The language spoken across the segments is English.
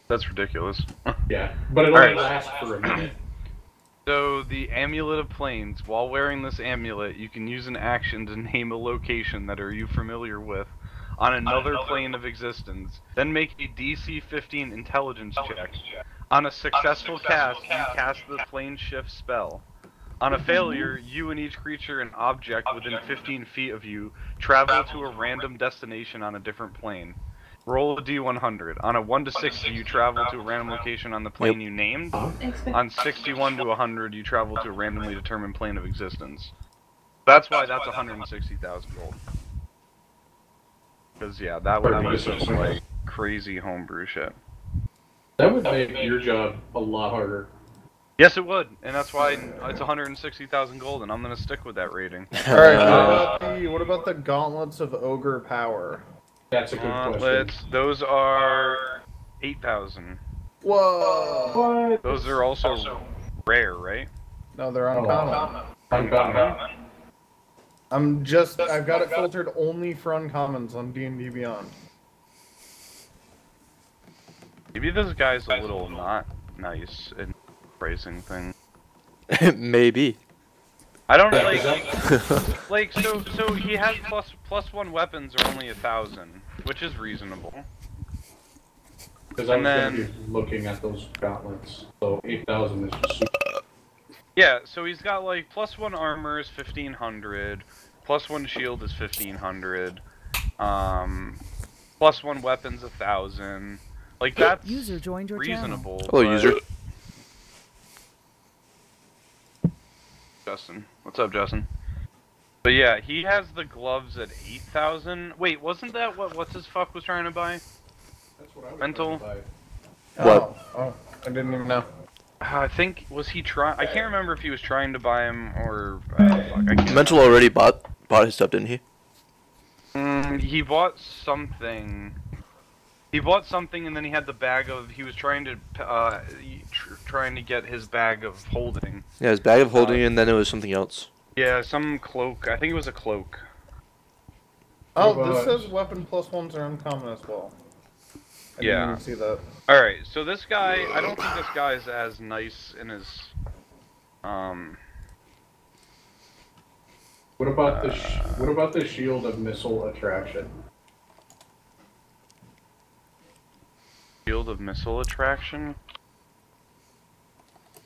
That's ridiculous. Yeah, but it only lasts for a minute. So, the Amulet of Planes. While wearing this amulet, you can use an action to name a location that are you familiar with on another plane of existence. Then make a DC 15 intelligence check. On a successful cast, you cast the plane shift spell. On a failure, you and each creature and object within 15 feet of you travel to a random destination on a different plane. Roll a d100. On a 1 to 60, you travel to a random location on the plane you named. On 61 to 100, you travel to a randomly determined plane of existence. That's why that's 160,000 gold. Because, yeah, that would be some, like, crazy homebrew shit. That would make your job a lot harder. Yes, it would, and that's why it's 160,000 gold, and I'm gonna stick with that rating. Alright, what about the Gauntlets of Ogre Power? That's a good question. Those are 8,000. Whoa! What? Those are also rare, right? No, they're uncommon. Uncommon. I've got it filtered only for uncommons on D&D Beyond. Maybe this guy's a little not nice in pricing thing. Maybe. I don't like so he has plus one weapons are only 1,000, which is reasonable. Because I'm going to be looking at those gauntlets, so 8,000 is just super. Yeah, so he's got like plus one armor is 1,500, plus one shield is 1,500, plus one weapons 1,000. Like that's user joined your reasonable. Hello, user. Justin, what's up, Justin? But yeah, he has the gloves at 8,000. Wait, wasn't that what's his fuck was trying to buy? That's what I was Mental. trying to buy. What? Oh, I didn't even know. I think was he trying? I can't remember if he was trying to buy him or. Fuck, I can't Mental already bought his stuff, didn't he? He bought something. He bought something, and then he had the bag of. He was trying to trying to get his bag of holding. Yeah, his bag of holding, and then it was something else. Yeah, some cloak. I think it was a cloak. Oh, this says weapon plus ones are uncommon as well. I didn't even see that. All right, so this guy, I don't think this guy is as nice in his. What about the shield of missile attraction? Shield of missile attraction?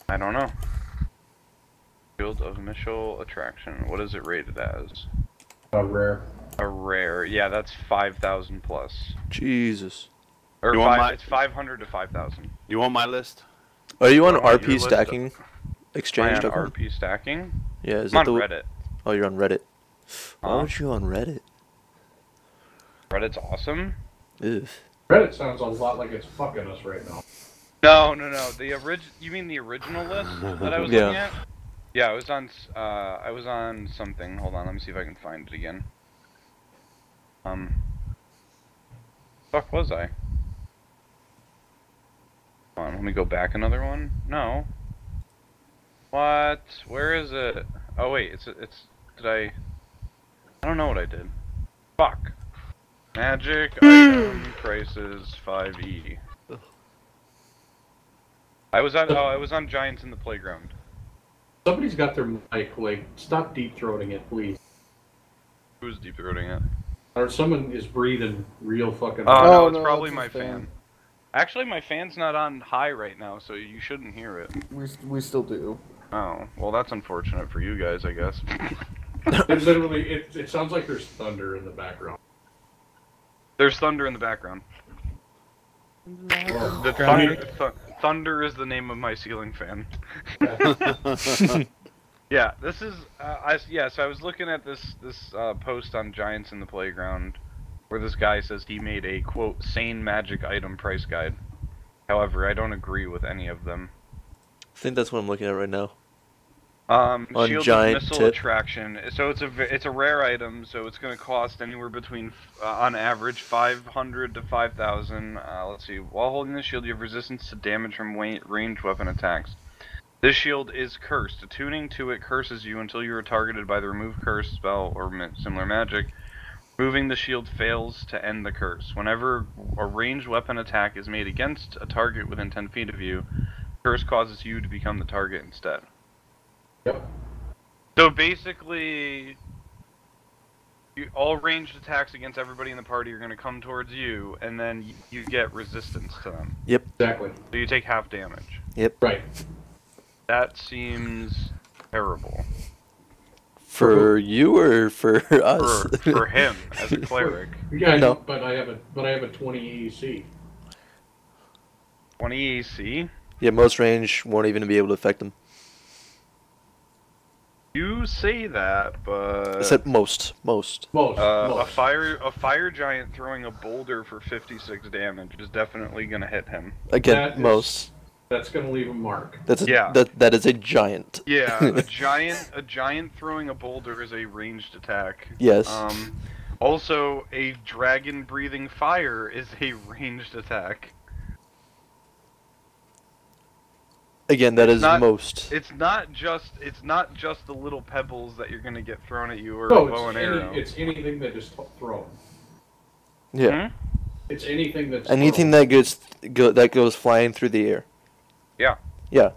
I don't know. Shield of missile attraction. What is it rated as? A rare. A rare. Yeah, that's 5,000 plus. Jesus. Or it's 500 to 5,000. You want my list? Are you on RP stacking exchange? Am I on RP stacking? Yeah, is I'm it on Reddit. Oh, you're on Reddit. Why aren't you on Reddit? Reddit's awesome. Ew. Reddit sounds a lot like it's fucking us right now. No. You mean the original list that I was looking at? Yeah, I was on something. Hold on, let me see if I can find it again. Fuck was I? Hold on, let me go back another one. No. What? Where is it? Oh wait, did I don't know what I did. Fuck. Magic item prices 5e. I was on Giants in the Playground. Somebody's got their mic, like, stop deep throating it, please. Who's deep throating it? Or someone is breathing real fucking no, it's probably my fan. Actually, my fan's not on high right now, so you shouldn't hear it. We still do. Oh, well that's unfortunate for you guys, I guess. It literally, it sounds like there's thunder in the background. There's thunder in the background. Thunder is the name of my ceiling fan. Yeah, this is so I was looking at this post on Giants in the Playground where this guy says he made a quote sane magic item price guide. However, I don't agree with any of them. I think that's what I'm looking at right now. Shield of missile attraction. So it's a rare item, so it's going to cost anywhere between on average 500 to 5,000. Let's see. While holding the shield, you have resistance to damage from ranged weapon attacks. This shield is cursed. Attuning to it curses you until you are targeted by the remove curse spell or similar magic. Moving the shield fails to end the curse. Whenever a ranged weapon attack is made against a target within 10 feet of you, the curse causes you to become the target instead. Yep. So basically, all ranged attacks against everybody in the party are going to come towards you, and then you get resistance to them. Yep. Exactly. So you take half damage. Yep. Right. That seems terrible. For you or for us? For him as a cleric. Yeah, No. but I have a 20 AC. 20 AC? Yeah, most range won't even be able to affect them. You say that, but I said most. Most. a fire giant throwing a boulder for 56 damage is definitely gonna hit him. Again, most. That's gonna leave a mark. That's a, Yeah. that is a giant. Yeah, a giant throwing a boulder is a ranged attack. Yes. Also, a dragon breathing fire is a ranged attack. Again, that is not- most. It's not just the little pebbles that you're gonna get thrown at you or No, a bow and arrow. it's anything that is thrown. Yeah. Hmm? It's anything that's Anything thrown. that goes flying through the air. Yeah. Yeah.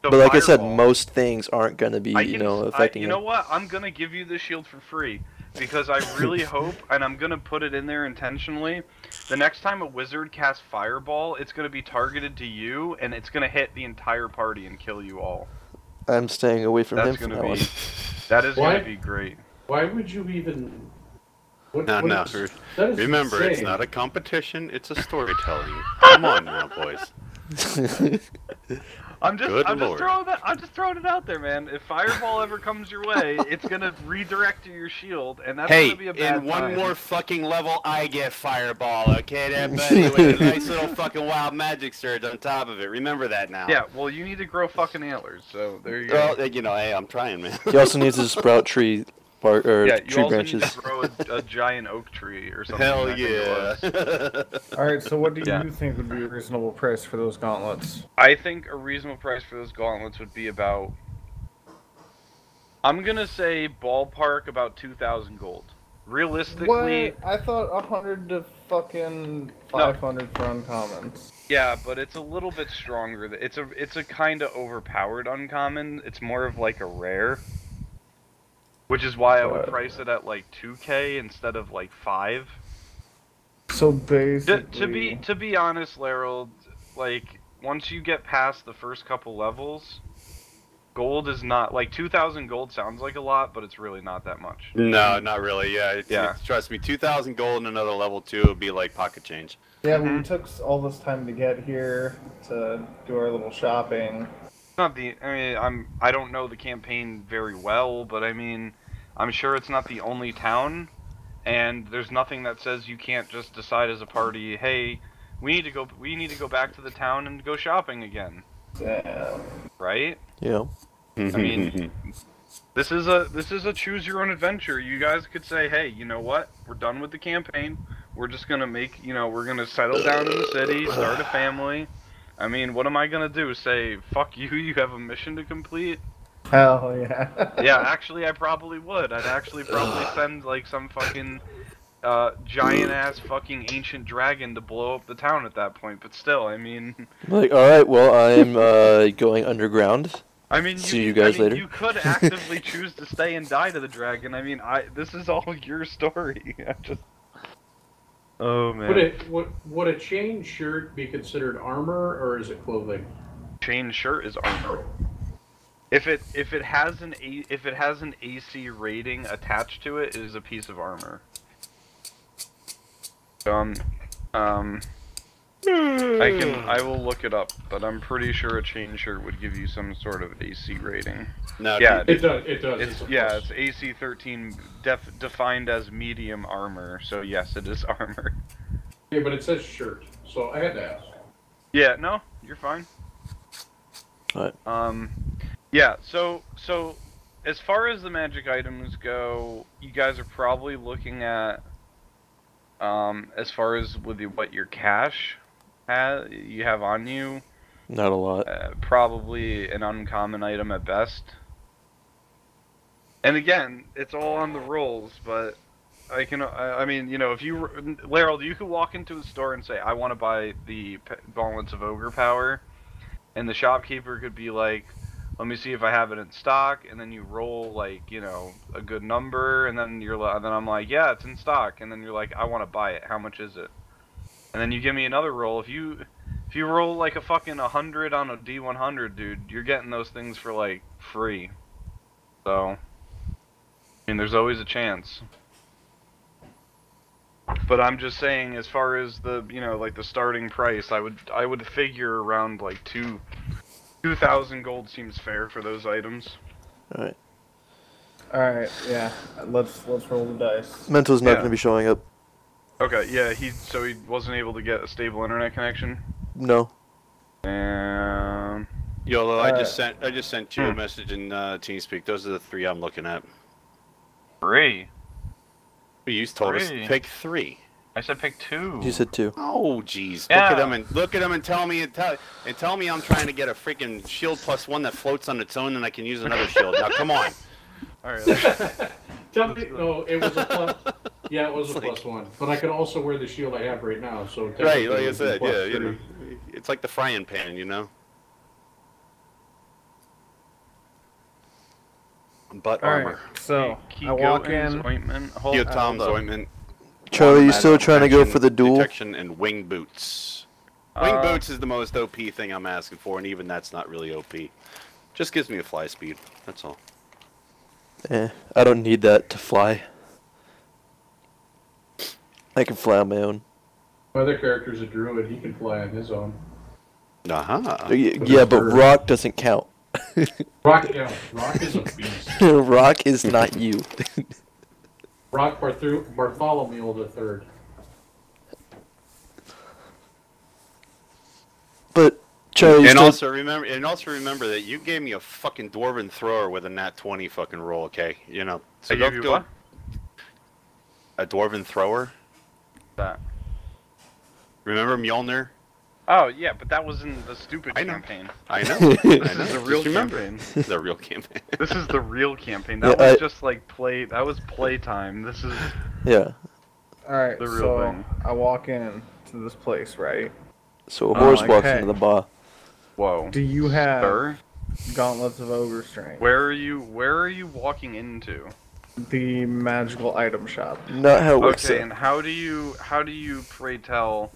So But like I said, fireball. most things aren't gonna be, affecting you you. know what? I'm gonna give you the shield for free because I really hope, and I'm gonna put it in there intentionally. The next time a wizard casts fireball, it's gonna be targeted to you, and it's gonna hit the entire party and kill you all. I'm staying away from him That's from gonna that one. be that is Why? gonna be great. Why would you even? No. That is Remember, it's insane. not a competition, it's a storytelling. Come on now, boys. I'm just Good Lord. throwing it out there, man. If fireball ever comes your way, it's gonna redirect to your shield, and that's Hey, gonna be a bad in one time. more fucking level, I get fireball, okay there, buddy? With a nice little fucking wild magic surge on top of it. Remember that now. Yeah, well, you need to grow fucking antlers, so there you go. Well, hey, I'm trying, man. He also needs to sprout tree bark or Yeah, you tree also branches. need to grow a giant oak tree or something. Hell I think it yeah. was. Alright, so what do Yeah. you think would be a reasonable price for those gauntlets? I think a reasonable price for those gauntlets would be about... I'm gonna say ballpark about 2,000 gold. Realistically... What? I thought 100 to fucking 500 for uncommons. Yeah, but it's a little bit stronger. It's a kind of overpowered uncommon. It's more of like a rare. Which is why I would price it at like 2k instead of like 5. So basically... To be honest, Larold, like once you get past the first couple levels, gold is not like 2,000 gold sounds like a lot, but it's really not that much. No, not really. Yeah, trust me, 2,000 gold and another level 2 would be like pocket change. Yeah, we took all this time to get here to do our little shopping. Not the. I mean, I don't know the campaign very well, but I mean, I'm sure it's not the only town, and there's nothing that says you can't just decide as a party, hey, we need to go back to the town and go shopping again. Yeah. Right? Yeah. I mean, this is a choose your own adventure. You guys could say, hey, you know what? We're done with the campaign. We're just gonna we're gonna settle down in the city, start a family. I mean, what am I gonna do? Say, fuck you, you have a mission to complete? Hell yeah. Yeah, actually, I probably would. I'd actually probably send, like, some fucking, giant-ass fucking ancient dragon to blow up the town at that point, but still, I mean... Like, alright, well, I'm going underground. I mean, See you guys later. You could actively choose to stay and die to the dragon. I mean, this is all your story. I just... Oh, man. Would a chain shirt be considered armor, or is it clothing? Chain shirt is armor. If it has an AC rating attached to it, it is a piece of armor. I will look it up, but I'm pretty sure a chain shirt would give you some sort of AC rating. No, Yeah, It does. It does. It's AC 13 defined as medium armor, so yes, it is armor. Yeah, but it says shirt, so I had to ask. Yeah, no, you're fine. Alright. Yeah, so as far as the magic items go, you guys are probably looking at as far as with what your cash you have on you, Not a lot. probably an uncommon item at best. And again, it's all on the rolls, but I mean, you know, if you, Laryl, you could walk into a store and say, I want to buy the Gauntlets of Ogre Power, and the shopkeeper could be like, let me see if I have it in stock, and then you roll, like, you know, a good number, and then then I'm like, yeah, it's in stock, and then you're like, I want to buy it, how much is it? And then you give me another roll. If you roll like a fucking 100 on a D100, dude, you're getting those things for like free. So, I mean, there's always a chance. But I'm just saying, as far as the, you know, like the starting price, I would figure around like 2,000 gold seems fair for those items. All right. All right, yeah. Let's roll the dice. Mental's not going to be showing up. Okay, yeah. So he wasn't able to get a stable internet connection. No. YOLO, I just sent you a message in TeamSpeak. Those are the 3 I'm looking at. 3. You told us to pick 3. I said pick 2. You said 2. Oh, jeez. Yeah. Look at them and tell me I'm trying to get a freaking shield +1 that floats on its own, and I can use another shield. Now, come on. All right. Tell me, no, it was a plus. Yeah, it was a +1. But I could also wear the shield I have right now, so right, like I said, +3. yeah, you know, it's like the frying pan, you know. Butt armor. Right, so I walk in. Ointment. Tom's ointment. Charlie, you still trying to go for the duel? Detection and wing boots. Wing boots is the most OP thing I'm asking for, and even that's not really OP. Just gives me a fly speed. That's all. I don't need that to fly. I can fly on my own. My other character's a druid. He can fly on his own. Yeah, but rock doesn't count. Rock is a beast. Rock is not you. Rock Bartholomew the Third. But Charlie, also remember that you gave me a fucking dwarven thrower with a nat 20 fucking roll, okay? You know. So I gave you what? A dwarven thrower. That. Remember Mjolnir? Oh yeah, but that was in the stupid campaign. I know. This is the real campaign. The real campaign. This is the real campaign. That was just like play. That was playtime. This is. Yeah. All right. The real so thing. I walk in to this place, right? So a horse like, walks hey. into the bar. Whoa. Do you have Sir? Gauntlets of Ogre Strength? Where are you walking into? The magical item shop. Not how it works. Okay, and how do you pray tell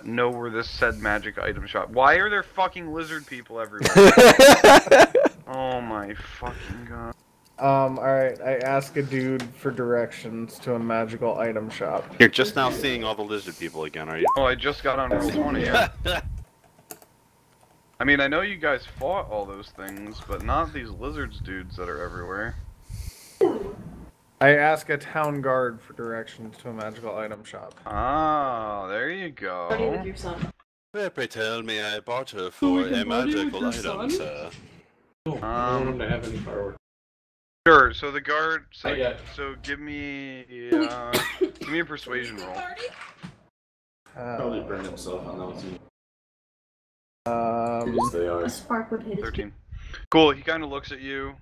know where this said magic item shop? Why are there fucking lizard people everywhere? Oh my fucking god. Alright, I ask a dude for directions to a magical item shop. You're just now seeing all the lizard people again, are you? Oh, I just got on Roll20, yeah. I mean, I know you guys fought all those things, but not these lizards dudes that are everywhere. I ask a town guard for directions to a magical item shop. Ah, there you go. Pray tell me I bought her for a magical item, sir. No, I don't want him to have any fireworks. Sure. So the guard. So give me a persuasion roll. Probably burn himself on those. Yes, they are. A spark would hit his 13. Cool. He kind of looks at you.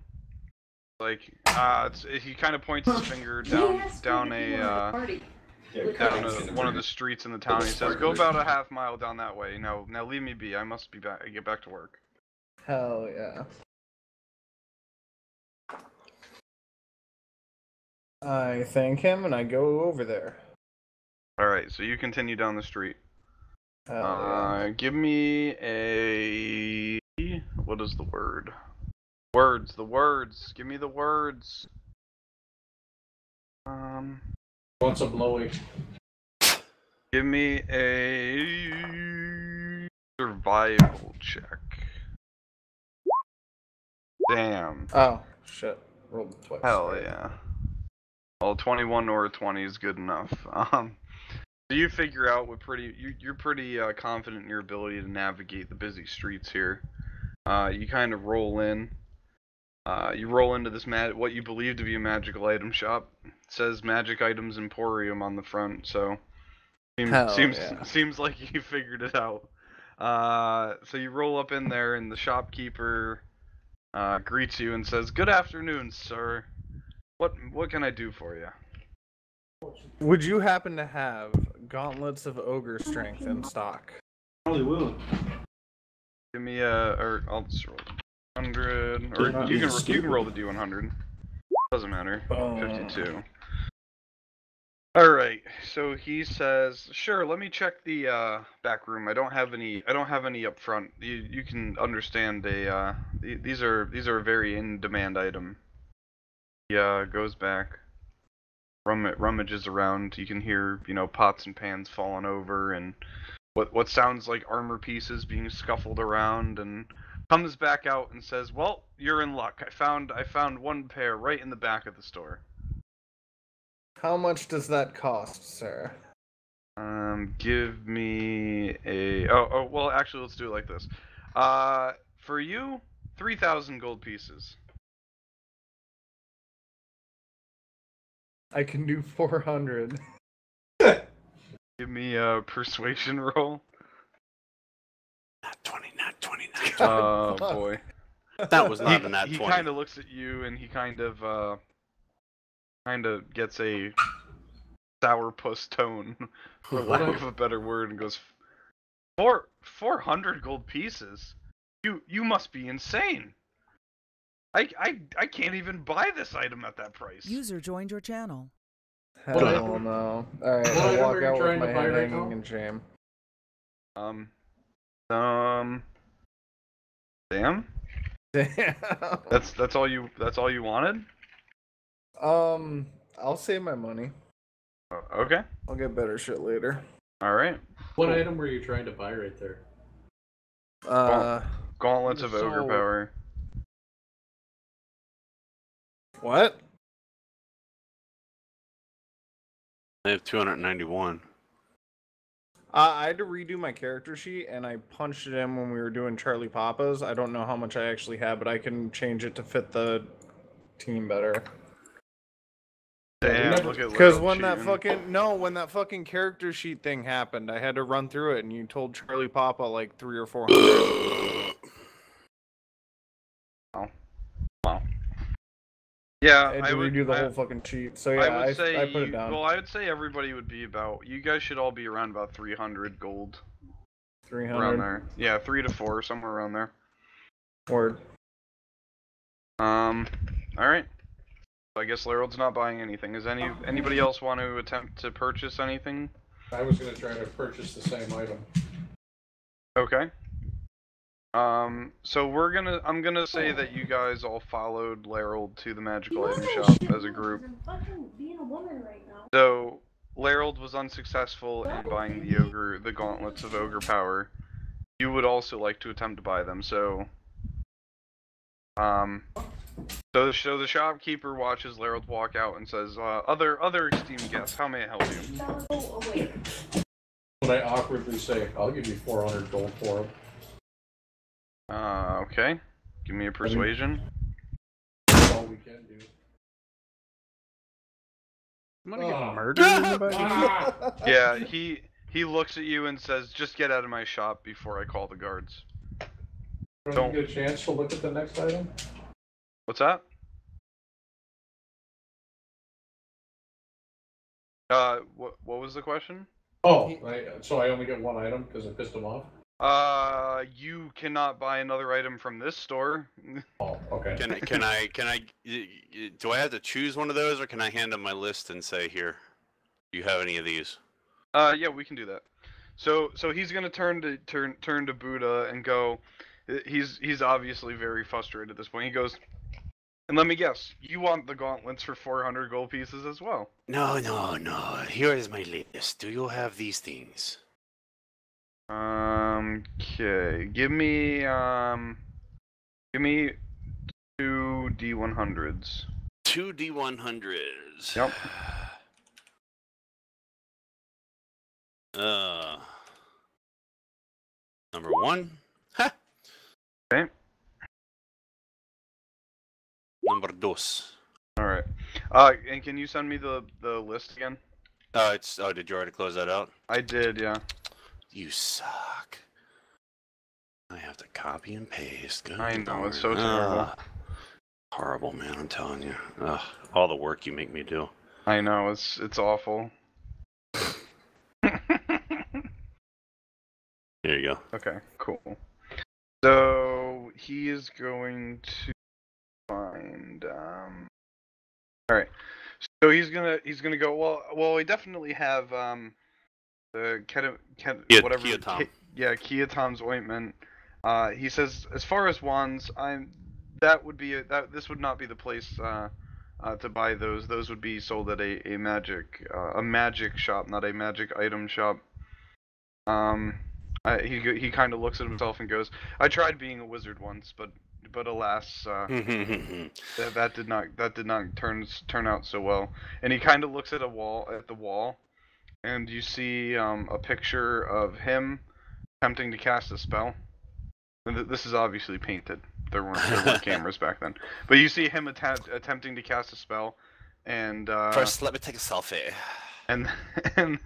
Like, he kind of points his finger down one of the streets in the town. He says, "Go about a half mile down that way. Now leave me be. I must be back. Get back to work." Hell yeah. I thank him and I go over there. All right. So you continue down the street. Hell yeah. Give me a. What is the word? Words. The words. Give me the words. What's a blowy? Give me a survival check. Damn. Oh, shit. Rolled twice. Hell right? yeah. Well, 21 or a 20 is good enough. So you figure out you're pretty confident in your ability to navigate the busy streets here. You kind of roll in. You roll into this what you believe to be a magical item shop. It says Magic Items Emporium on the front, so seems like you figured it out. So you roll up in there, and the shopkeeper greets you and says, "Good afternoon, sir. What can I do for you?" Would you happen to have gauntlets of ogre strength in stock? Probably will. Give me or I'll just roll 100, or you can roll the D100. Doesn't matter. 52. All right. So he says, "Sure, let me check the back room. I don't have any up front. You can understand these are a very in demand item." He goes back, rummages around. You can hear, pots and pans falling over and what sounds like armor pieces being scuffled around, and comes back out and says, "Well, you're in luck. I found one pair right in the back of the store." How much does that cost, sir? Give me a well, actually, let's do it like this. For you, 3,000 gold pieces. I can do 400. Give me a persuasion roll. Not 20, not 20, not 20. Oh boy. That was not a nat 20. He kind of looks at you and he kind of gets a sourpuss tone, for lack of a better word, and goes, 400 gold pieces? You must be insane. I can't even buy this item at that price. User joined your channel. Hell no. Alright, I'll walk out with my head hanging in shame. Damn? Damn. That's all you wanted? I'll save my money. Okay. I'll get better shit later. Alright. What item were you trying to buy right there? Gauntlets of ogre power. What? I have 291. I had to redo my character sheet, and I punched it in when we were doing Charlie Papa's. I don't know how much I actually have, but I can change it to fit the team better. Damn, look at because when that fucking character sheet thing happened, I had to run through it, and you told Charlie Papa like 300 or 400. Wow. Yeah, I had to redo the whole fucking sheet. So yeah, I put it down. Well, I would say everybody would be about. You guys should all be around about 300 gold. 300. Around there. Yeah, 3 to 4, somewhere around there. Word. All right. I guess Larold's not buying anything. Does anybody else want to attempt to purchase anything? I was gonna try to purchase the same item. Okay. So I'm gonna say that you guys all followed Larold to the magical item shop as a group. So Larold was unsuccessful in buying the gauntlets of ogre power. You would also like to attempt to buy them, so So the shopkeeper watches Larold walk out and says, other esteemed guests, how may I help you? Would I awkwardly say, I'll give you 400 gold for them? Okay. Give me a persuasion. That's all we can do. I'm gonna get murdered in the back. Yeah, he looks at you and says, just get out of my shop before I call the guards. Don't get a chance to look at the next item? What's that? What was the question? Oh, so I only get one item because I pissed him off? You cannot buy another item from this store. Oh, okay. Can I do I have to choose one of those, or can I hand him my list and say, here, do you have any of these? Yeah, we can do that. So he's gonna turn to Buddha and go. He's obviously very frustrated at this point. He goes, and let me guess, you want the gauntlets for 400 gold pieces as well? No. Here is my list. Do you have these things? Okay. Give me 2 D100s. 2 D100s. Yep. Number 1. Ha. Okay. Number 2. All right. And can you send me the list again? Did you already close that out? I did, yeah. You suck. I have to copy and paste. Good I know, Lord. it's so terrible. Horrible, man, I'm telling you. All the work you make me do. I know, it's awful. There you go. Okay, cool. So he is going to find. All right. So he's gonna go. Well, we definitely have the whatever. Keatom. Keatom's ointment. He says, as far as wands, this would not be the place to buy those. Those would be sold at a magic shop, not a magic item shop. He kind of looks at himself and goes, "I tried being a wizard once, but alas, that did not turn out so well." And he kind of looks at the wall, and you see a picture of him attempting to cast a spell. And this is obviously painted. There weren't cameras back then, but you see him attempting to cast a spell, and First, let me take a selfie. and and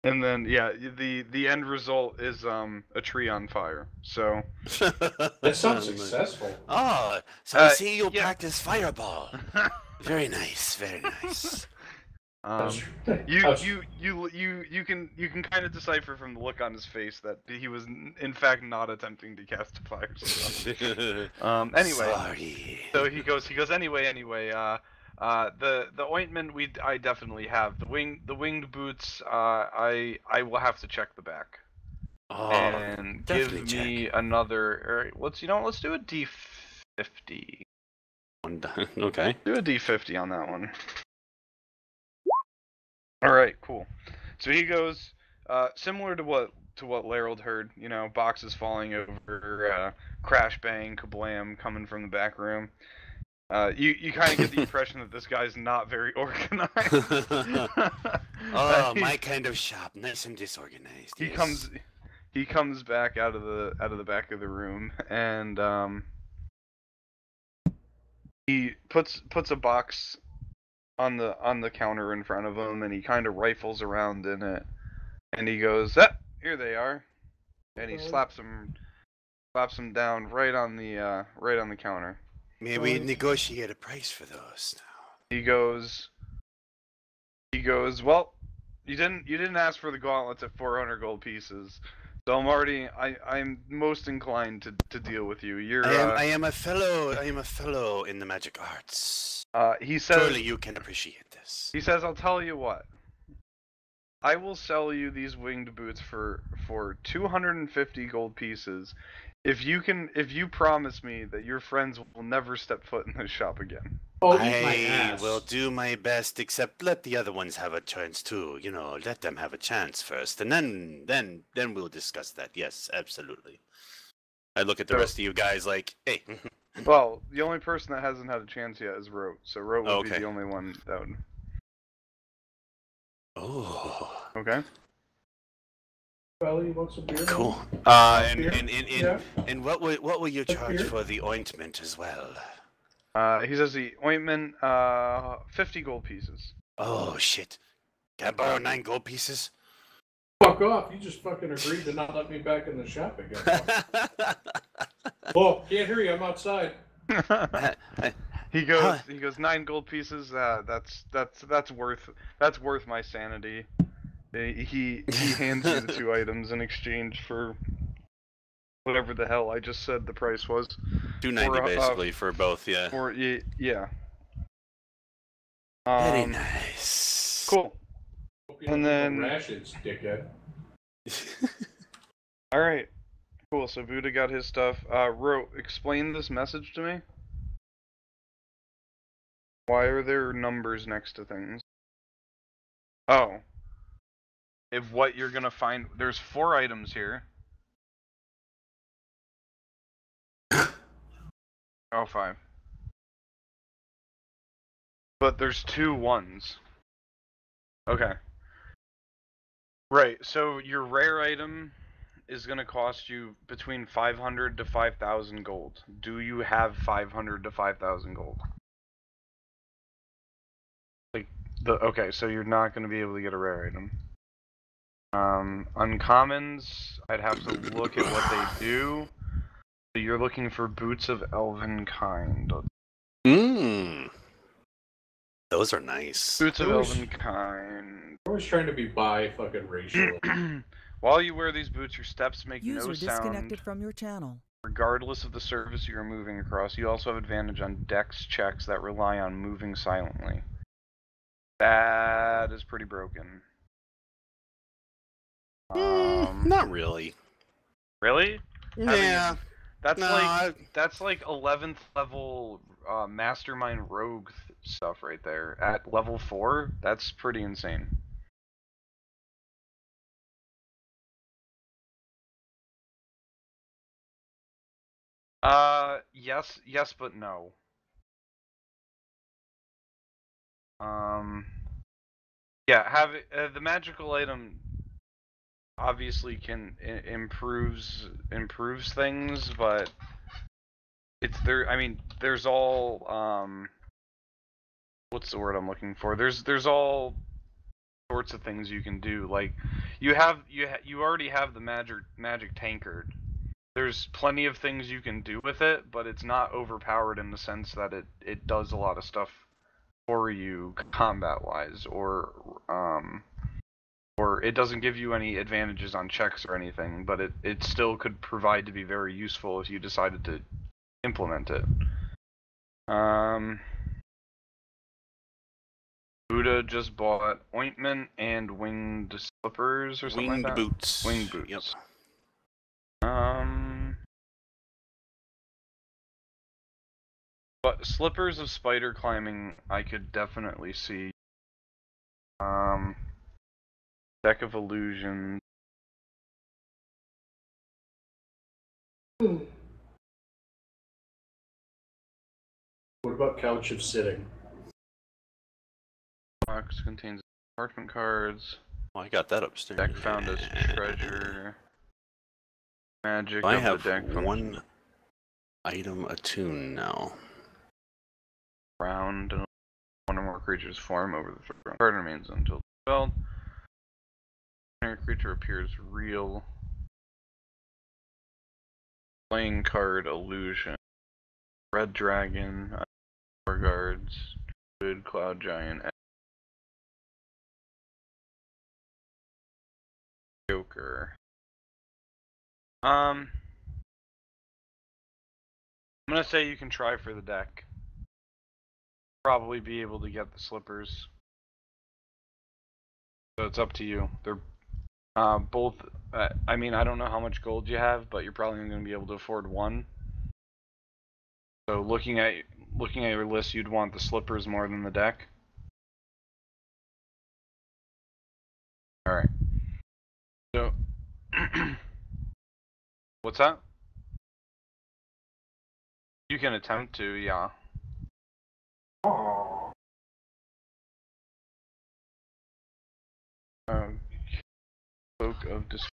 and then yeah, the end result is a tree on fire. So That sounds successful. Oh, so I see you yeah. practice fireball. Very nice, very nice. You can kind of decipher from the look on his face that he was in fact not attempting to cast a fire spell. Anyway, Sorry. so he goes anyway. The ointment I definitely have. The winged boots, I will have to check the back. Oh, And give definitely me check. another. Let's do a D50. Okay. Do a D50 on that one. All right, cool. So he goes similar to what Larold heard. You know, boxes falling over, crash bang, kablam, coming from the back room. You kind of get the impression that this guy's not very organized. Oh, my kind of shop, nice and disorganized. He comes back out of the back of the room, and he puts a box on the counter in front of him, and he kind of rifles around in it, and he goes, here they are," and he slaps them down right on the counter. May we negotiate a price for those now? He goes, "Well, you didn't ask for the gauntlets at 400 gold pieces, so I'm most inclined to deal with you. I am a fellow in the magic arts. He says, surely you can appreciate this. He says, I'll tell you what. I will sell you these winged boots for 250 gold pieces if you promise me that your friends will never step foot in this shop again." Oh, I will do my best, except let the other ones have a chance too. You know, let them have a chance first, and then we'll discuss that. Yes, absolutely. I look at the rest of you guys like, hey. Well, the only person that hasn't had a chance yet is Rote, so Rote would be Okay. the only one that would. Oh. Okay. Well, you want some beer? Cool. Beer? And what will you charge for the ointment as well? He says the ointment, 50 gold pieces. Oh shit! Can I borrow 9 gold pieces? Fuck off! You just fucking agreed to not let me back in the shop again. Well, can't hear you. I'm outside. He goes 9 gold pieces. That's worth my sanity. He hands you the 2 items in exchange for whatever the hell I just said the price was. 290 basically for both, yeah. Yeah. Very nice. Cool. And then rations, dickhead. All right. Cool. So Buddha got his stuff. Explain this message to me. Why are there numbers next to things? Oh. If what you're gonna find, there's 4 items here. Oh, 5. But there's 2 ones. Okay. Right, so your rare item is gonna cost you between 500 to 5,000 gold. Do you have 500 to 5,000 gold? Okay, so you're not gonna be able to get a rare item. Uncommons, I'd have to look at what they do. So you're looking for boots of elven kind. Those are nice. Boots of Always- Elvenkind. Always trying to be bi fucking racial. While you wear these boots, your steps make User no disconnected sound, from your channel. regardless of the surface you are moving across. You also have advantage on dex checks that rely on moving silently. That is pretty broken. Not really. Really? Yeah. That's No, that's like 11th level mastermind rogue stuff right there. At level 4, that's pretty insane. Yes, but no. Yeah, the magical item obviously can improves things, but it's there. I mean, there's all what's the word I'm looking for? There's all sorts of things you can do. Like you already have the magic tankard. There's plenty of things you can do with it, but it's not overpowered in the sense that it does a lot of stuff for you combat wise, or it doesn't give you any advantages on checks or anything, but it still could provide to be very useful if you decided to implement it. Buddha just bought ointment and winged slippers or something winged like that. boots. Winged boots. Yep. But slippers of spider climbing, I could definitely see. Deck of illusions. What about couch of sitting? Box contains parchment cards. Oh, I got that upstairs. Deck found as treasure. Magic I of have the deck one item attuned now. round and one or more creatures form over the third round. Card remains until spelled. When a creature appears real. Playing card illusion. Red dragon. Four guards. Good cloud giant. Joker. I'm gonna say you can try for the deck. Probably be able to get the slippers. So it's up to you. They're both. I mean, I don't know how much gold you have, but you're probably going to be able to afford one. So looking at your list, you'd want the slippers more than the deck. All right. So, what's that? You can attempt to, yeah. Aww. Cloak of Dis.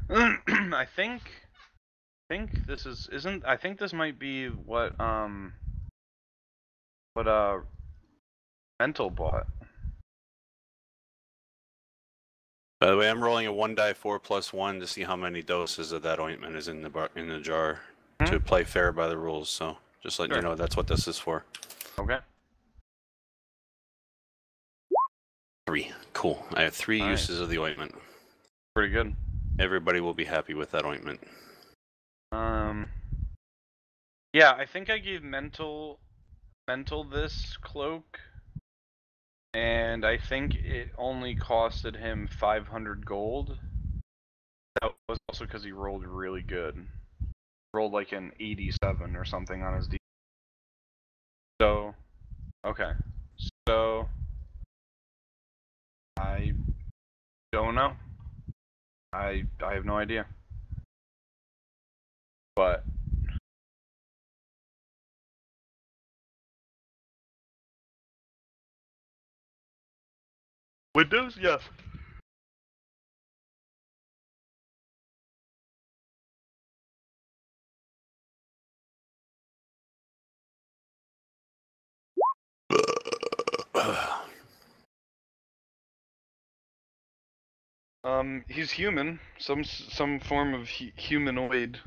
I think this isn't. I think this might be what Mental bought. By the way, I'm rolling a 1d4+1 to see how many doses of that ointment is in the jar to play fair by the rules. So just letting you know that's what this is for. Okay. 3. Cool. I have 3 Nice. uses of the ointment. Pretty good. Everybody will be happy with that ointment. Yeah, I think I gave mental this cloak, and I think it only costed him 500 gold. That was also because he rolled really good. Rolled like an 87 or something on his D. So, okay. So, I don't know. I have no idea. But Windows, yes. He's human, some form of humanoid.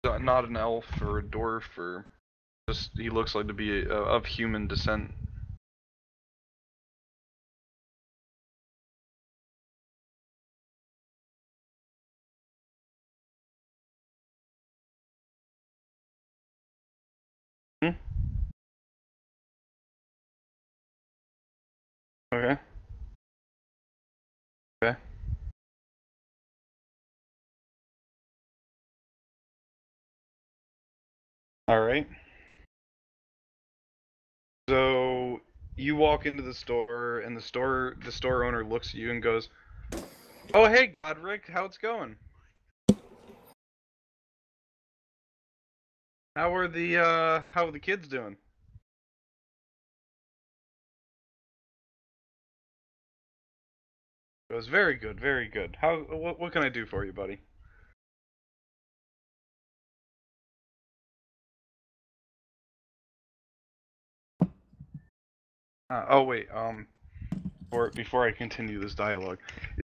Not an elf or a dwarf or just he looks like to be of human descent. Hmm? Okay. Okay. All right. So you walk into the store, and the store owner looks at you and goes, "Oh, hey, Godric, how's it going? How are the kids doing?" Goes, "Very good, very good. What can I do for you, buddy?" Oh wait, before I continue this dialogue,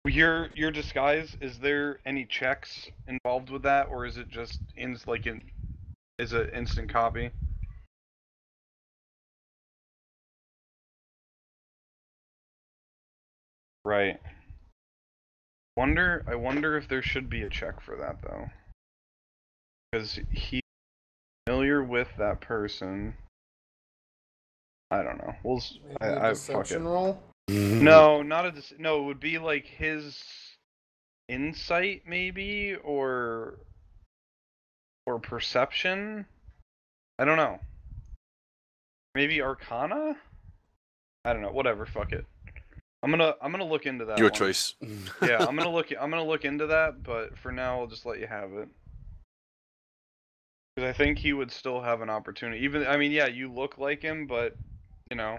your disguise, is there any checks involved with that, or is it just is it instant copy? Right. I wonder if there should be a check for that though, because he's familiar with that person. I don't know. Maybe a fuck it. deception roll? No, not a no. It would be like his insight, maybe, or perception. I don't know. Maybe Arcana. I don't know. Whatever. Fuck it. I'm gonna look into that. Your one. choice. Yeah, I'm gonna look into that, but for now I'll just let you have it. Because I think he would still have an opportunity. Even, I mean, yeah, you look like him, but you know.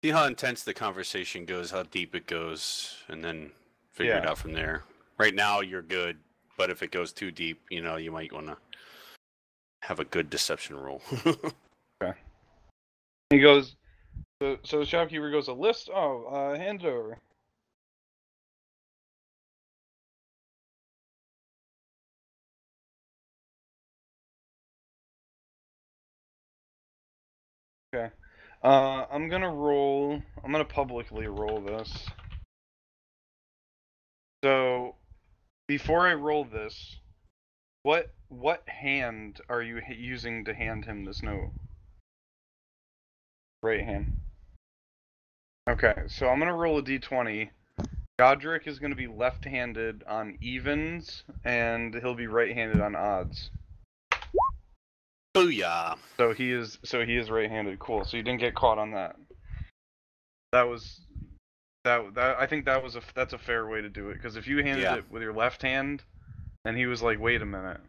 See how intense the conversation goes, how deep it goes, and then figure it Yeah. out from there. Right now, you're good, but if it goes too deep, you know, you might want to have a good deception roll. Okay. He goes. So the shopkeeper goes, "A list? Oh, hand it over." Okay. I'm gonna publicly roll this. So, before I roll this, what hand are you using to hand him this note? Right hand. Okay, so I'm gonna roll a d20. Godric is gonna be left-handed on evens, and he'll be right-handed on odds. Booyah! So he is right-handed. Cool. So you didn't get caught on that. That was that I think that's a fair way to do it, because if you handed Yeah. it with your left hand, and he was like, "Wait a minute,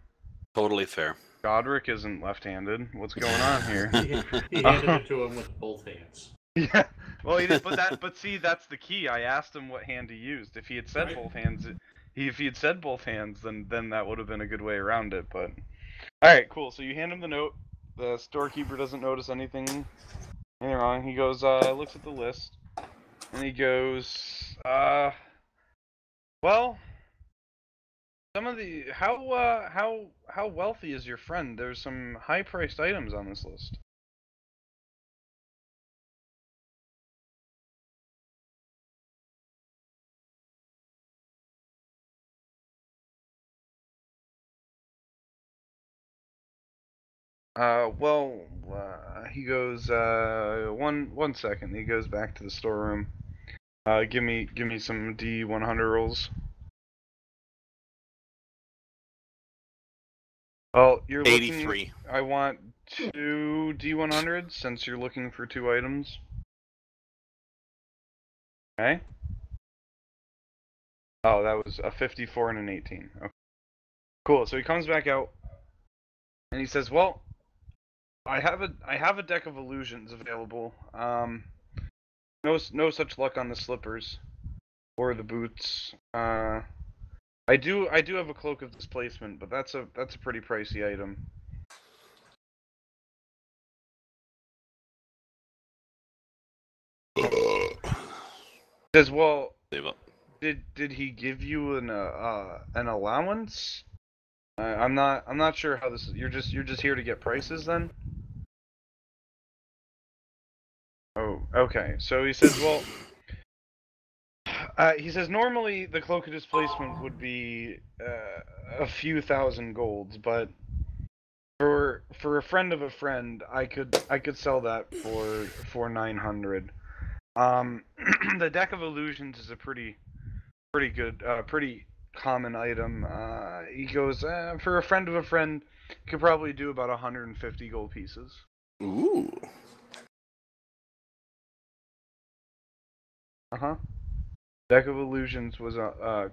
Totally fair. Godric isn't left-handed. What's going on here?" He handed it to him with both hands. Yeah. Well, he did, but see, that's the key. I asked him what hand he used. If he had said Right. both hands, if he had said both hands, then that would have been a good way around it. But all right, cool. So you hand him the note. The storekeeper doesn't notice anything wrong. He goes, looks at the list, and he goes, well, some of the how wealthy is your friend? There's some high-priced items on this list. He goes, one second. He goes back to the storeroom. Give me some D100 rolls. Well, you're looking. 83. I want 2 D100s since you're looking for 2 items. Okay. Oh, that was a 54 and an 18. Okay. Cool. So he comes back out, and he says, "Well, I have a deck of illusions available. No such luck on the slippers or the boots. I do have a cloak of displacement, but that's a pretty pricey item." Says, well, Save up. did he give you an allowance? I'm not sure how this is. You're just here to get prices then? Oh, okay. So he says, well, he says normally the cloak of displacement would be a few thousand golds, but for a friend of a friend, I could sell that for 900. The deck of illusions is a pretty good, pretty common item. He goes, for a friend of a friend, could probably do about 150 gold pieces. Ooh. Uh-huh. Deck of illusions was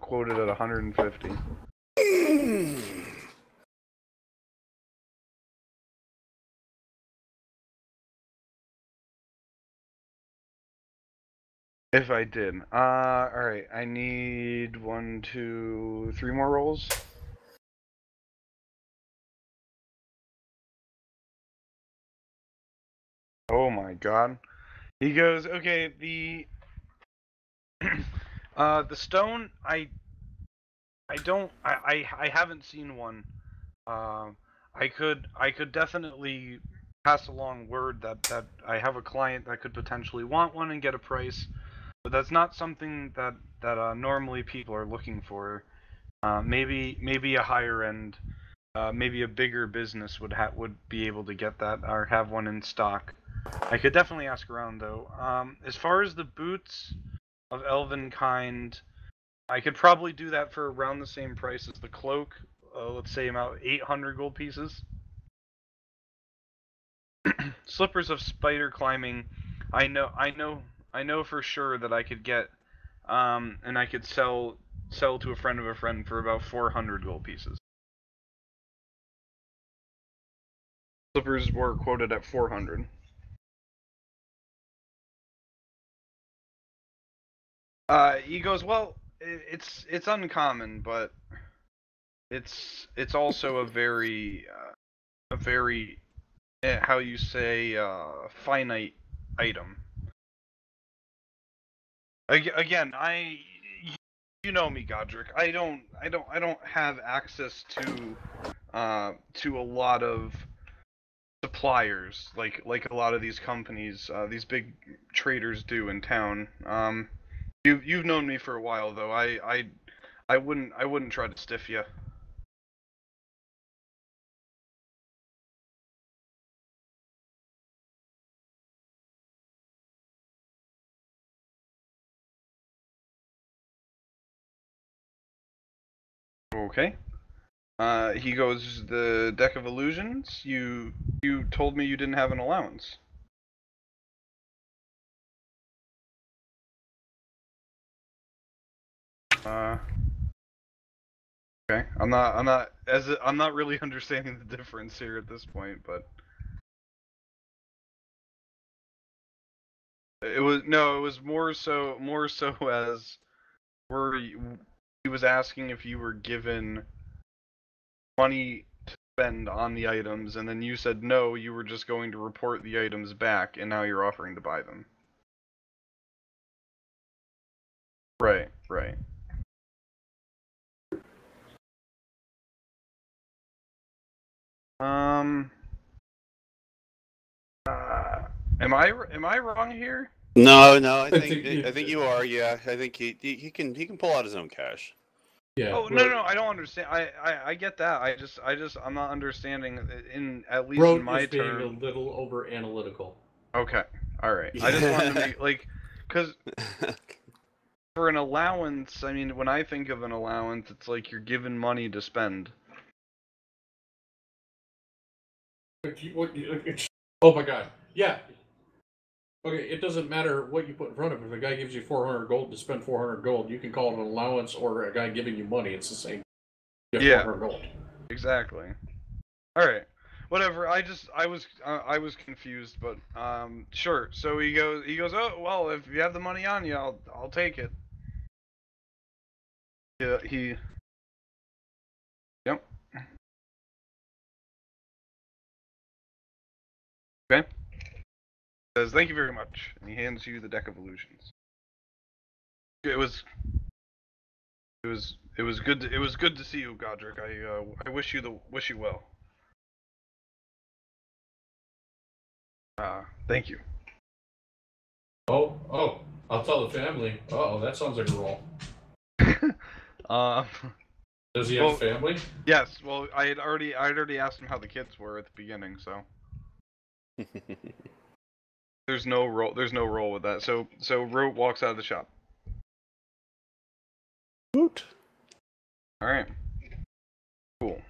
quoted at 150. If I did. Alright, I need 1, 2, 3 more rolls. Oh my god. He goes, okay, the the stone, I haven't seen one. I could definitely pass along word that I have a client that could potentially want one and get a price, but that's not something that normally people are looking for. Maybe a higher end, maybe a bigger business would be able to get that or have one in stock. I could definitely ask around though. As far as the boots of elven kind, I could probably do that for around the same price as the cloak. Let's say about 800 gold pieces. Slippers of spider climbing, I know for sure that I could get, and I could sell to a friend of a friend for about 400 gold pieces. Slippers were quoted at 400. He goes, well, it's uncommon, but it's also a very how you say finite item. Again, you know me, Godric. I don't have access to a lot of suppliers like a lot of these companies, these big traders do in town. You've known me for a while though. I wouldn't try to stiff you. Okay. He goes, the deck of illusions. You told me you didn't have an allowance. Okay. I'm not really understanding the difference here at this point, but it was more so as he was asking if you were given money to spend on the items, and then you said no, you were just going to report the items back, and now you're offering to buy them. Right, right. Um, am I wrong here? No, I think think you are. Yeah, I think he can pull out his own cash. Yeah. Oh no, I don't understand. I get that. I'm not understanding in at least in Road my is being term. a little over analytical. Okay, all right. I just wanted to make because for an allowance, I mean, when I think of an allowance, it's like you're given money to spend. Oh my god. Yeah. Okay, it doesn't matter what you put in front of it. If a guy gives you 400 gold to spend 400 gold, you can call it an allowance or a guy giving you money. It's the same. You have Yeah, 400 gold. exactly. All right, whatever. I was confused, but sure. So he goes. Oh well, if you have the money on you, I'll take it. Yeah, yep. Okay. Says thank you very much, and he hands you the deck of illusions. It was good. It was good to see you, Godric. I wish you well. Thank you. Oh, I'll tell the family. Oh, that sounds like a roll. Um. Does he have a family? Yes. Well, I'd already asked him how the kids were at the beginning, so there's no roll. There's no roll with that. So Rote walks out of the shop. Woot. All right. Cool.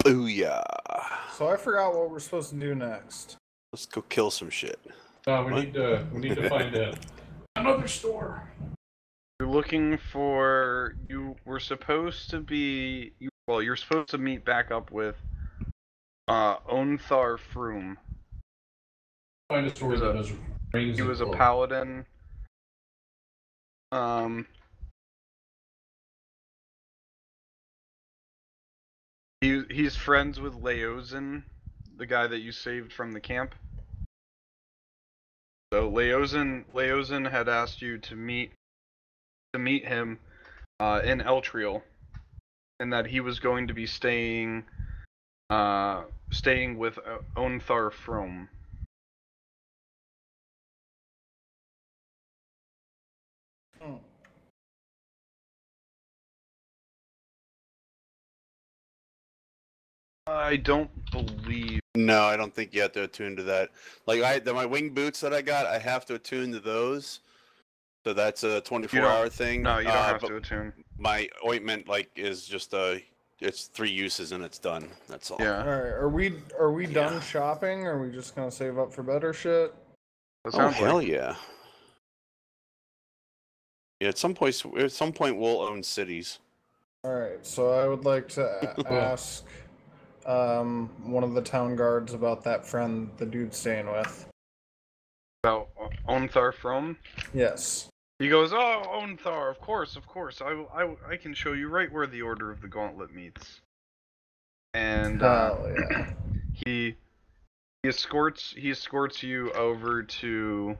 Booyah! So I forgot what we're supposed to do next. Let's go kill some shit. No, we What? need to find another store. You're looking for. You were supposed to be. Well, you're supposed to meet back up with Onthar Froom. Find a store that has rings. He and was a clothes. paladin. He's friends with Leosin, the guy that you saved from the camp. So Leosin had asked you to meet him in Eltriel, and that he was going to be staying with Onthar From. I don't believe. No, I don't think you have to attune to that. Like my wing boots that I got, I have to attune to those. So that's a 24-hour thing. No, you don't have to attune. My ointment is just it's 3 uses and it's done. That's all. Yeah. All right, are we done shopping? Or are we just gonna save up for better shit? That Oh sounds hell like. yeah! Yeah, at some point we'll own cities. All right, so I would like to ask one of the town guards about that friend the dude's staying with. About Onthar From? Yes. He goes, "Oh, Onthar, of course. I can show you right where the Order of the Gauntlet meets." And yeah. he escorts you over to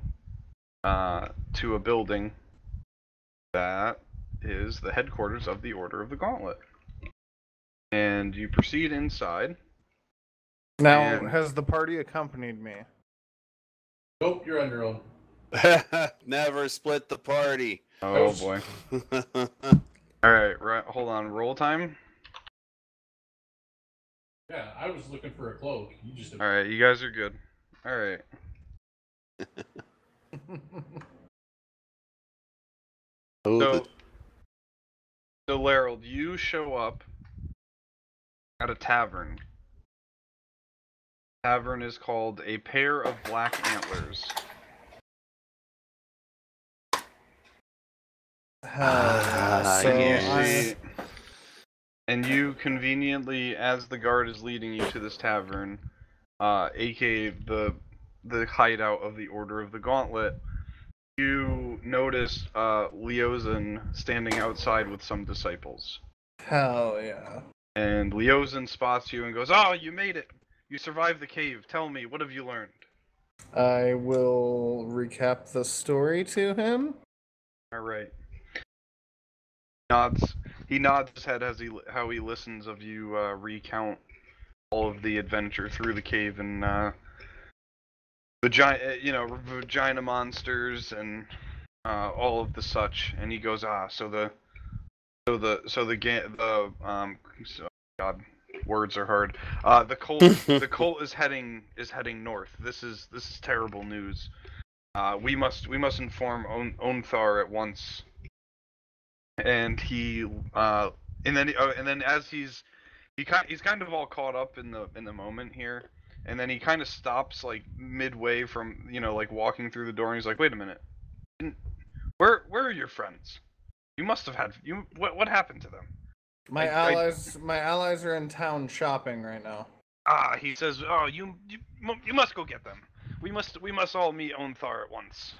a building that is the headquarters of the Order of the Gauntlet. And you proceed inside. Now, And has the party accompanied me? Nope, you're on your own. Never split the party. oh boy. All right, hold on. Roll time. Yeah, I was looking for a cloak. You just. All right, you guys are good. All right. So, Larold, you show up at a tavern. The tavern is called A Pair of Black Antlers. And you conveniently, as the guard is leading you to this tavern, aka the hideout of the Order of the Gauntlet, you notice Leosin standing outside with some disciples. Hell yeah. And Leosin spots you and goes, "Oh, you made it! You survived the cave. Tell me, what have you learned?" I will recap the story to him. All right. He nods his head as how he listens of you recount all of the adventure through the cave and vagina monsters and all of the such. And he goes, God, words are hard. The cult is heading north. This is terrible news. We must inform Onthar at once. And then as he's kind of all caught up in the moment here, and then he kind of stops like midway from walking through the door, and he's like, "Wait a minute, where are your friends? You must have had what happened to them?" My allies are in town shopping right now. He says, "Oh, you must go get them. We must all meet Onthar at once."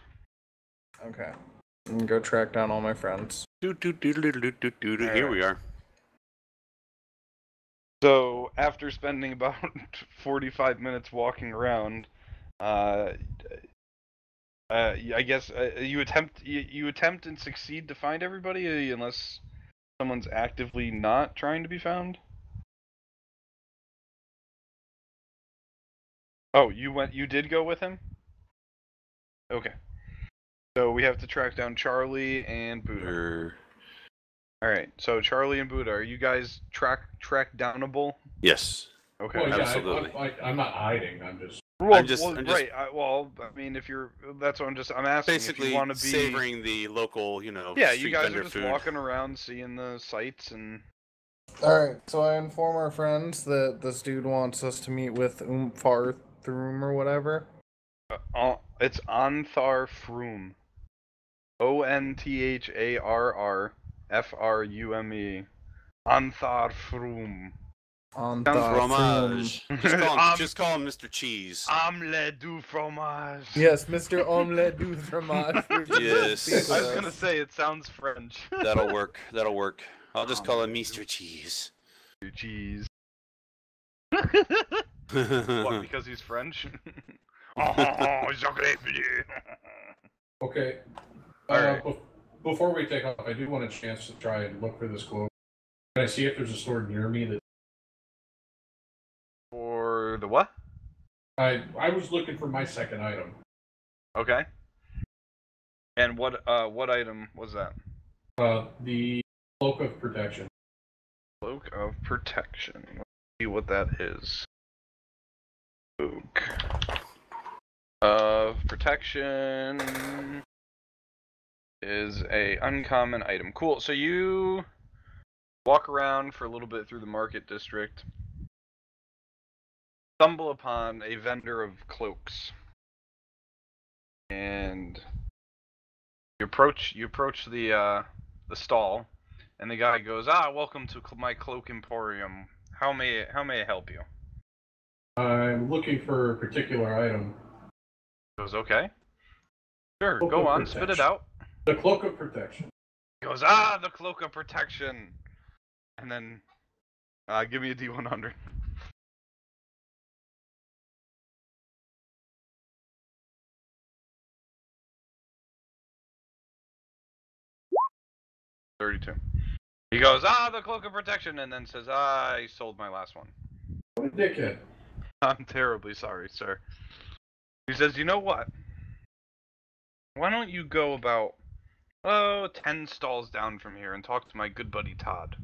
Okay. And go track down all my friends. Here we are. So after spending about 45 minutes walking around, I guess you attempt and succeed to find everybody, unless someone's actively not trying to be found. Oh, you did go with him? Okay. So we have to track down Charlie and Buddha. Alright, so Charlie and Buddha, are you guys track downable? Yes. Okay. Well, yeah, Absolutely. I'm not hiding. I'm just. I'm just- right. I mean, that's what I'm asking. Basically, if you want to be savoring the local, Yeah, street you guys vendor are just food. walking around, seeing the sights, and Alright, so I inform our friends that this dude wants us to meet with Farthroom or whatever. it's Ontharr Froom. ONTHARRFRUME. Ontharr Froom. Fromage. Just call him Mr. Cheese. Omelette du fromage. Yes, Mr. Omelette du fromage. Yes. I was gonna say it sounds French. That'll work. I'll just call him Mr. Cheese. Cheese. What? Because he's French? Oh, chocolate. Okay. Alright. Before we take off, I do want a chance to try and look for this cloak. Can I see if there's a store near me that? For the what? I was looking for my second item. Okay. And what item was that? The cloak of protection. Cloak of protection. Let's see what that is. Cloak of protection is a uncommon item. Cool. So you walk around for a little bit through the market district. Stumble upon a vendor of cloaks. And you approach the stall, and the guy goes, "Welcome to my cloak emporium. How may I help you?" I'm looking for a particular item. Goes, "Okay. Sure, Cloak go of on, spit it protection. out." The cloak of protection. Goes, "The cloak of protection." And then give me a D100. $32. He goes, "The cloak of protection," and then says, "I sold my last one." What a dickhead. I'm terribly sorry, sir. He says, "You know what? Why don't you go about 10 stalls down from here and talk to my good buddy Todd?"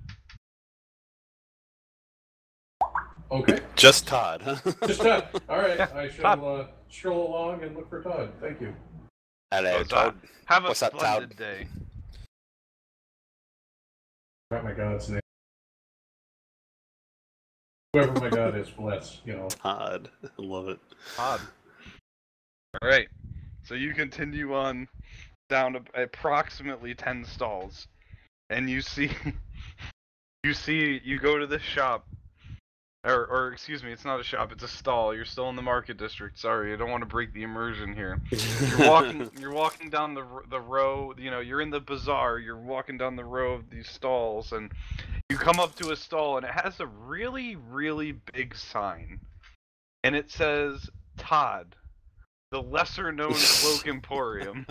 Okay. Just Todd. Just Todd. All right. Yeah, I shall stroll along and look for Todd. Thank you. Hello, Goes, Todd. "Have a What's up, splendid Todd?" day." Got my god's name. Whoever my god is, bless. Todd. I love it. Todd. Alright. So you continue on down to approximately 10 stalls. And you go to this shop. Or excuse me, it's not a shop, it's a stall. You're still in the market district. Sorry, I don't want to break the immersion here. You're walking down the row, you're in the bazaar, you're walking down the row of these stalls, and you come up to a stall, and it has a really, really big sign. And it says, "Todd, the lesser-known cloak emporium."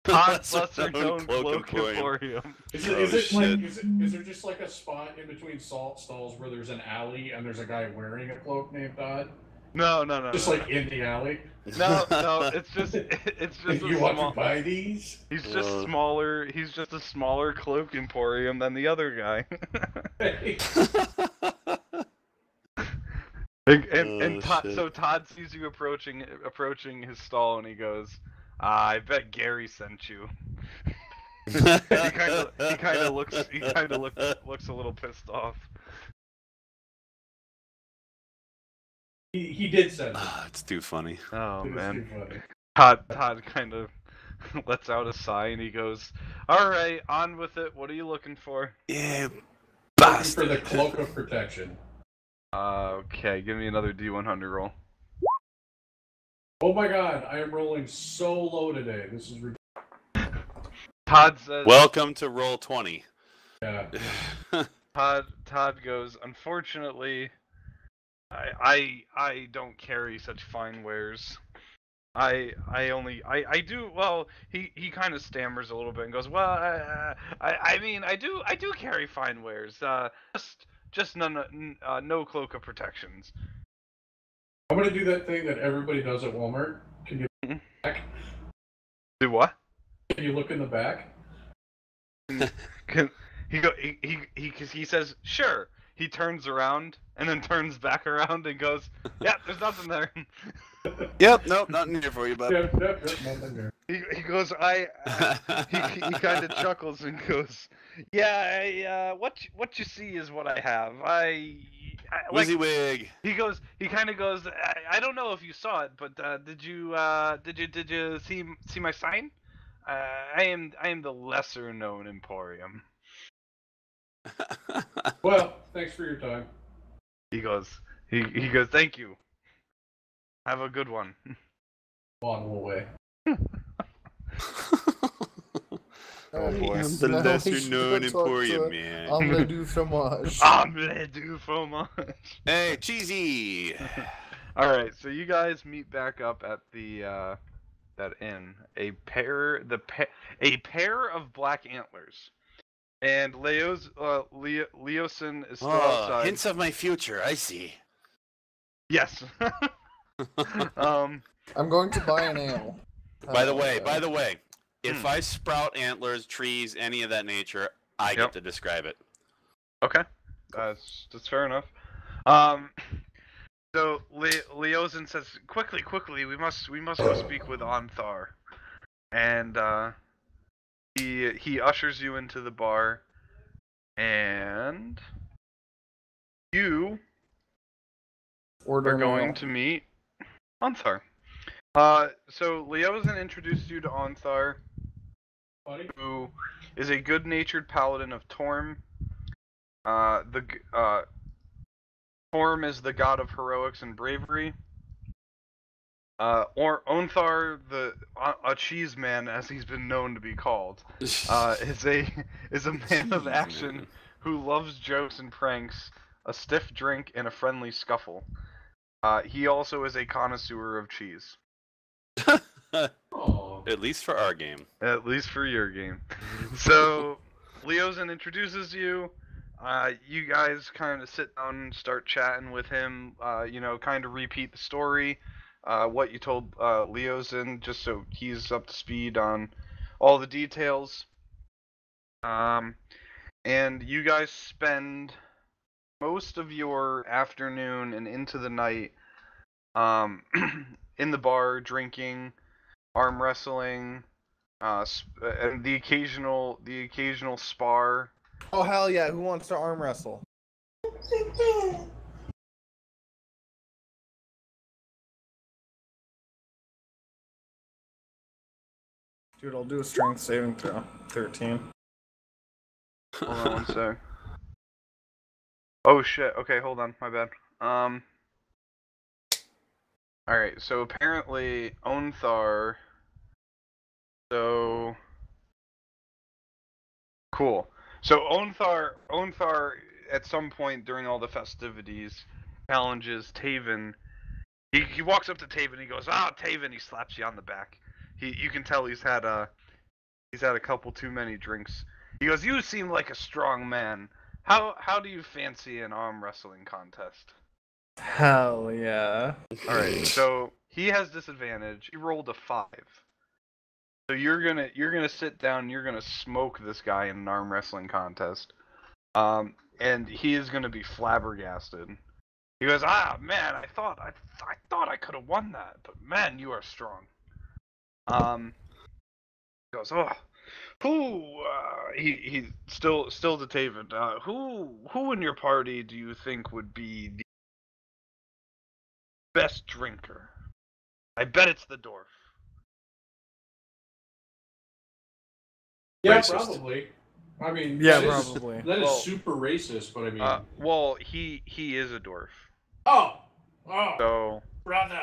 Todd's lesser-known cloak emporium. Is there just like a spot in between stalls where there's an alley and there's a guy wearing a cloak named Todd? No. Just like in the alley? No, it's just If you want to buy these? He's just smaller. He's just a smaller cloak emporium than the other guy. and Todd, so Todd sees you approaching his stall, and he goes, "I bet Gary sent you." he kind of looks a little pissed off. He did send it. It's too funny. Oh It is man. too funny. Todd kind of lets out a sigh and he goes, "All right, on with it. What are you looking for?" Yeah, Looking for the bastard. cloak of protection. Okay, give me another D100 roll. Oh my god, I am rolling so low today. This is ridiculous. Todd says. Welcome to Roll20. Yeah. Todd goes, "Unfortunately, I don't carry such fine wares. I do well." He kind of stammers a little bit and goes, "Well, I mean I do carry fine wares. Just no cloak of protections." I'm gonna do that thing that everybody does at Walmart. Can you look in the back? Do what? Can you look in the back? Can he says sure. He turns around and then turns back around and goes, "Yeah, there's nothing there." Yep, nope, nothing here for you, bud. Yep, nothing there. He goes, he kind of chuckles and goes, "Yeah, what you see is what I have. Like." WYSIWYG. He kind of goes, I don't know if you saw it, but did you see my sign? I am the lesser known Emporium." Well, thanks for your time. He goes, he goes, "Thank you. Have a good one." Waddle away. Oh boy. I'm the lesser known Emporium, man. Omelette du fromage. Omelette du fromage. Hey, cheesy! All right, so you guys meet back up at the that inn. A pair of black antlers, and Leosin is still outside. Hints of my future, I see. Yes. I'm going to buy an ale. By the way, if I sprout antlers, trees, any of that nature, I get to describe it. Okay, that's fair enough. So Leosin says, quickly, we must go speak with Onthar," and he ushers you into the bar, and you are going to meet Onthar. So Leosin introduced you to Onthar, who is a good-natured paladin of Torm. Torm is the god of heroics and bravery. Or Onthar, a cheese man, as he's been known to be called, is a man of action who loves jokes and pranks, a stiff drink, and a friendly scuffle. He also is a connoisseur of cheese. At least for our game. At least for your game. So, Leosin introduces you. You guys kind of sit down and start chatting with him. Kind of repeat the story, what you told Leosin, just so he's up to speed on all the details. And you guys spend most of your afternoon and into the night in the bar drinking, arm wrestling, and the occasional spar. Oh hell yeah! Who wants to arm wrestle? Dude, I'll do a strength saving throw. 13. Hold on one sec. Oh shit. Okay, hold on. My bad. Alright, so apparently Onthar. So cool. So Onthar at some point during all the festivities challenges Taven. He walks up to Taven, he goes, "Ah, Taven," he slaps you on the back. You can tell he's had a couple too many drinks. He goes, "You seem like a strong man. How do you fancy an arm wrestling contest?" Hell yeah. Alright, so he has disadvantage. He rolled a 5. So you're gonna sit down, you're gonna smoke this guy in an arm wrestling contest. And he is gonna be flabbergasted. He goes, "Ah man, I thought I could have won that, but man, you are strong." He goes, "Oh, who?" He still to Taven. Who in your party do you think would be the best drinker? I bet it's the dwarf. Yeah, Racist. probably. I mean, Yeah, that is- probably. That is Well, super racist, but I mean. Well, he is a dwarf. Oh, So brother.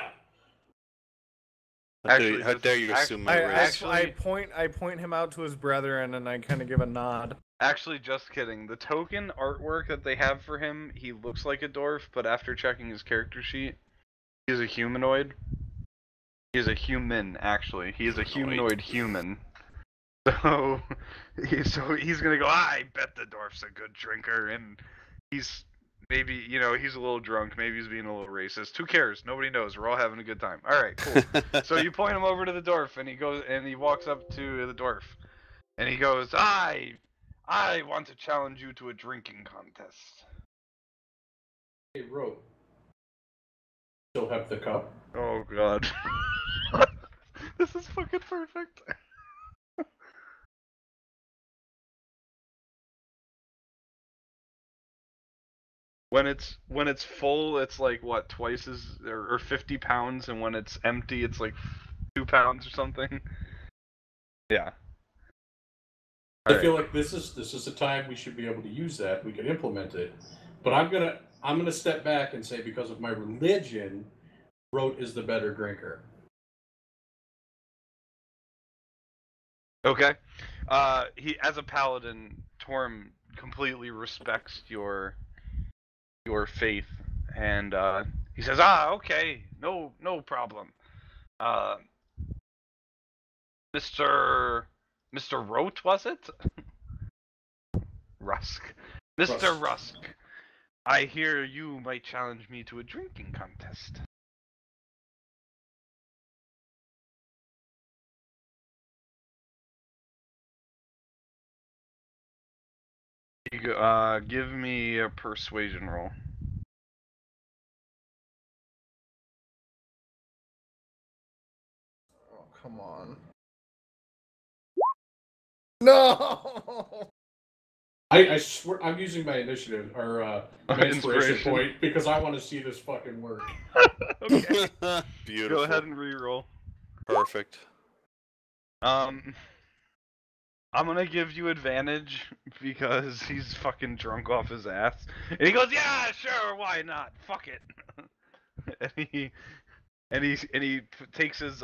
actually, How this dare is you act- assume my I, race? I point him out to his brethren, and I kind of give a nod. Actually, just kidding. The token artwork that they have for him, he looks like a dwarf, but after checking his character sheet, he's a humanoid. He's a human, actually. He is a humanoid human. So, he's gonna go, I bet the dwarf's a good drinker, and he's maybe, he's a little drunk, maybe he's being a little racist. Who cares? Nobody knows. We're all having a good time. Alright, cool. So you point him over to the dwarf, and he walks up to the dwarf, and he goes, I want to challenge you to a drinking contest. Hey, Rope. Still have the cup. Oh god. This is fucking perfect. When it's full, it's like what, twice as or 50 pounds, and when it's empty, it's like 2 pounds or something. Yeah. I feel like this is the time we should be able to use that. We can implement it, but I'm gonna step back and say, because of my religion, Rote is the better drinker. Okay. He, as a paladin, Torm completely respects your faith, and he says, okay, no problem. Mr. Rote, was it? Rusk. Mr. Rusk, I hear you might challenge me to a drinking contest. Give me a persuasion roll. Oh, come on. No! I swear I'm using my initiative or my inspiration Inspiration. point because I want to see this fucking work. Okay. Beautiful. Go ahead and re-roll. Perfect. I'm gonna give you advantage because he's fucking drunk off his ass. And he goes, yeah, sure, why not? Fuck it. and he takes his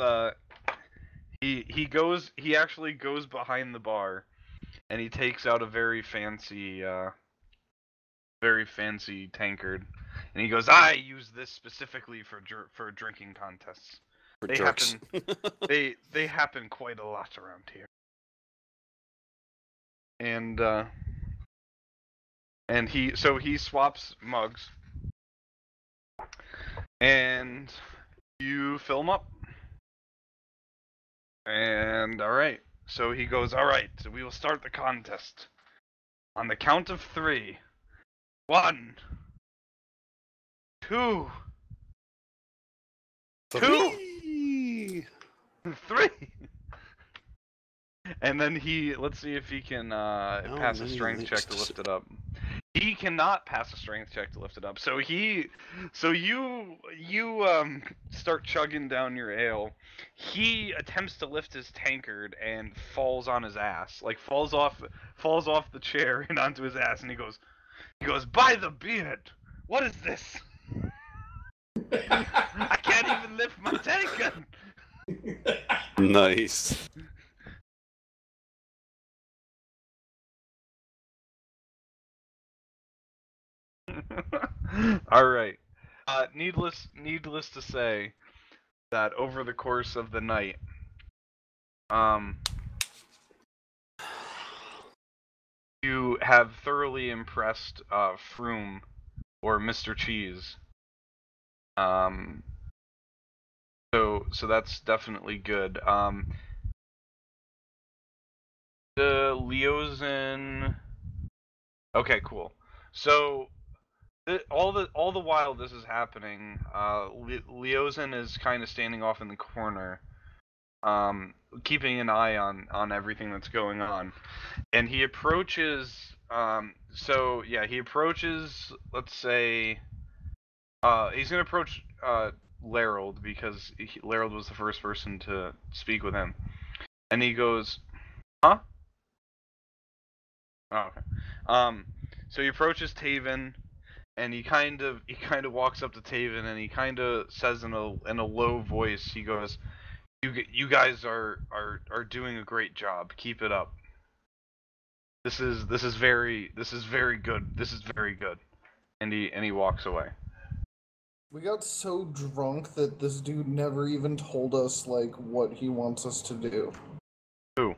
he actually goes behind the bar and he takes out a very fancy tankard, and he goes, I use this specifically for drinking contests. For They jerks. they happen quite a lot around here. And he swaps mugs, and you fill him up. And alright. So he goes, alright, so we will start the contest. On the count of 3. 1, 2, 3. 3. And then let's see if he can pass a strength check to lift it up. He cannot pass a strength check to lift it up. So you start chugging down your ale. He attempts to lift his tankard and falls on his ass. Like falls off the chair and onto his ass, and he goes, by the beard, what is this? I can't even lift my tankard. Nice. All right. Needless to say that over the course of the night, you have thoroughly impressed Froome or Mr. Cheese. So that's definitely good. The Leosin. Okay, cool. So all the while this is happening, Leosin is kind of standing off in the corner, keeping an eye on everything that's going on, and he approaches. He approaches. Let's say, he's gonna approach Larold because Larold was the first person to speak with him, and he goes, "Huh? Oh, okay. So he approaches Taven, and he kind of walks up to Taven, and he kind of says in a low voice, he goes, "You guys are doing a great job. Keep it up. This is very good. This is very good." And he walks away. We got so drunk that this dude never even told us, like, what he wants us to do. Who?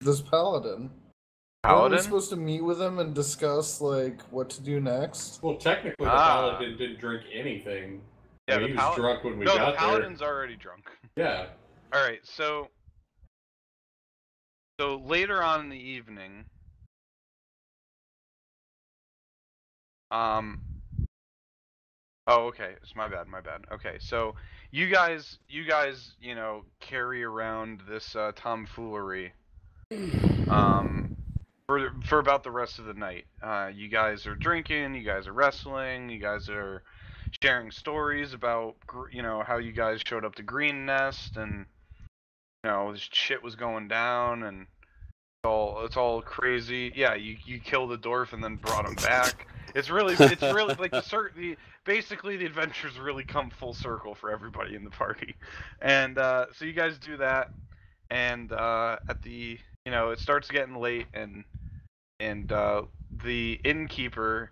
This paladin. Weren't we supposed to meet with him and discuss, like, what to do next? Well, technically, the paladin didn't drink anything. Yeah, he was drunk when we got there. No, the paladin's already drunk. Yeah. All right, so later on in the evening, oh, okay, it's my bad. Okay, so you guys, you know, carry around this tomfoolery, for about the rest of the night. You guys are drinking, you guys are wrestling, you guys are sharing stories about, you know, how you guys showed up to Green Nest, and you know, this shit was going down, and it's all crazy. Yeah, you killed the dwarf and then brought him back. It's really like basically the adventures really come full circle for everybody in the party. And so you guys do that, and at the, you know, it starts getting late, and the innkeeper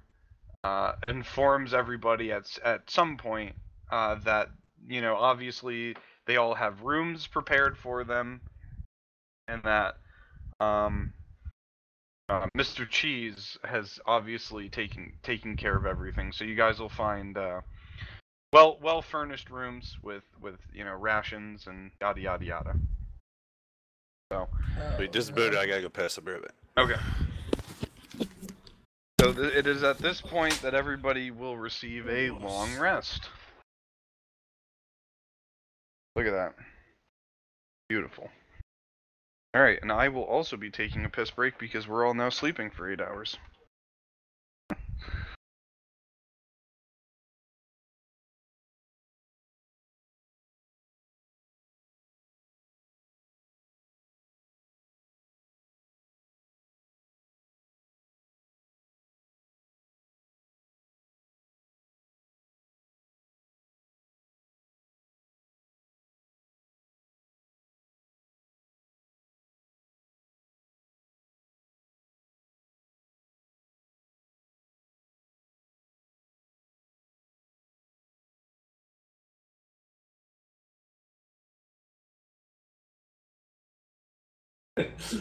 informs everybody at some point that, you know, obviously they all have rooms prepared for them, and that Mr. Cheese has obviously taken care of everything, so you guys will find well furnished rooms with you know, rations and yada yada yada. So Wait, this bird, I gotta go pass a bourbon. okay. So it is at this point that everybody will receive a long rest. Look at that. Beautiful. Alright, and I will also be taking a piss break because we're all now sleeping for 8 hours.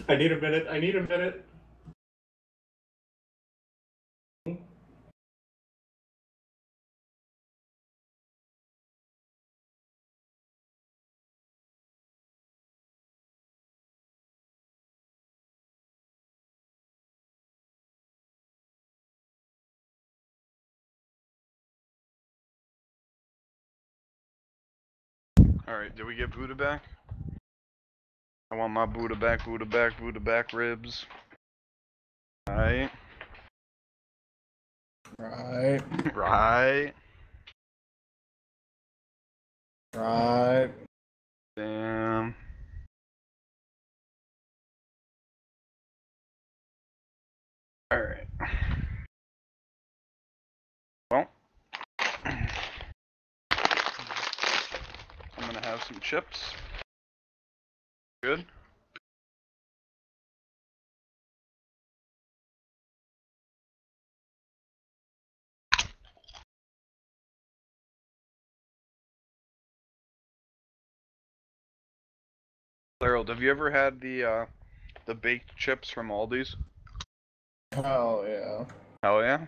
I need a minute. Alright, did we get Buddha back? I want my Buddha back ribs. Right. Right. Right. Right. Damn. Alright. Well, I'm gonna have some chips. Good. Harold, have you ever had the baked chips from Aldi's? Hell yeah. Hell yeah.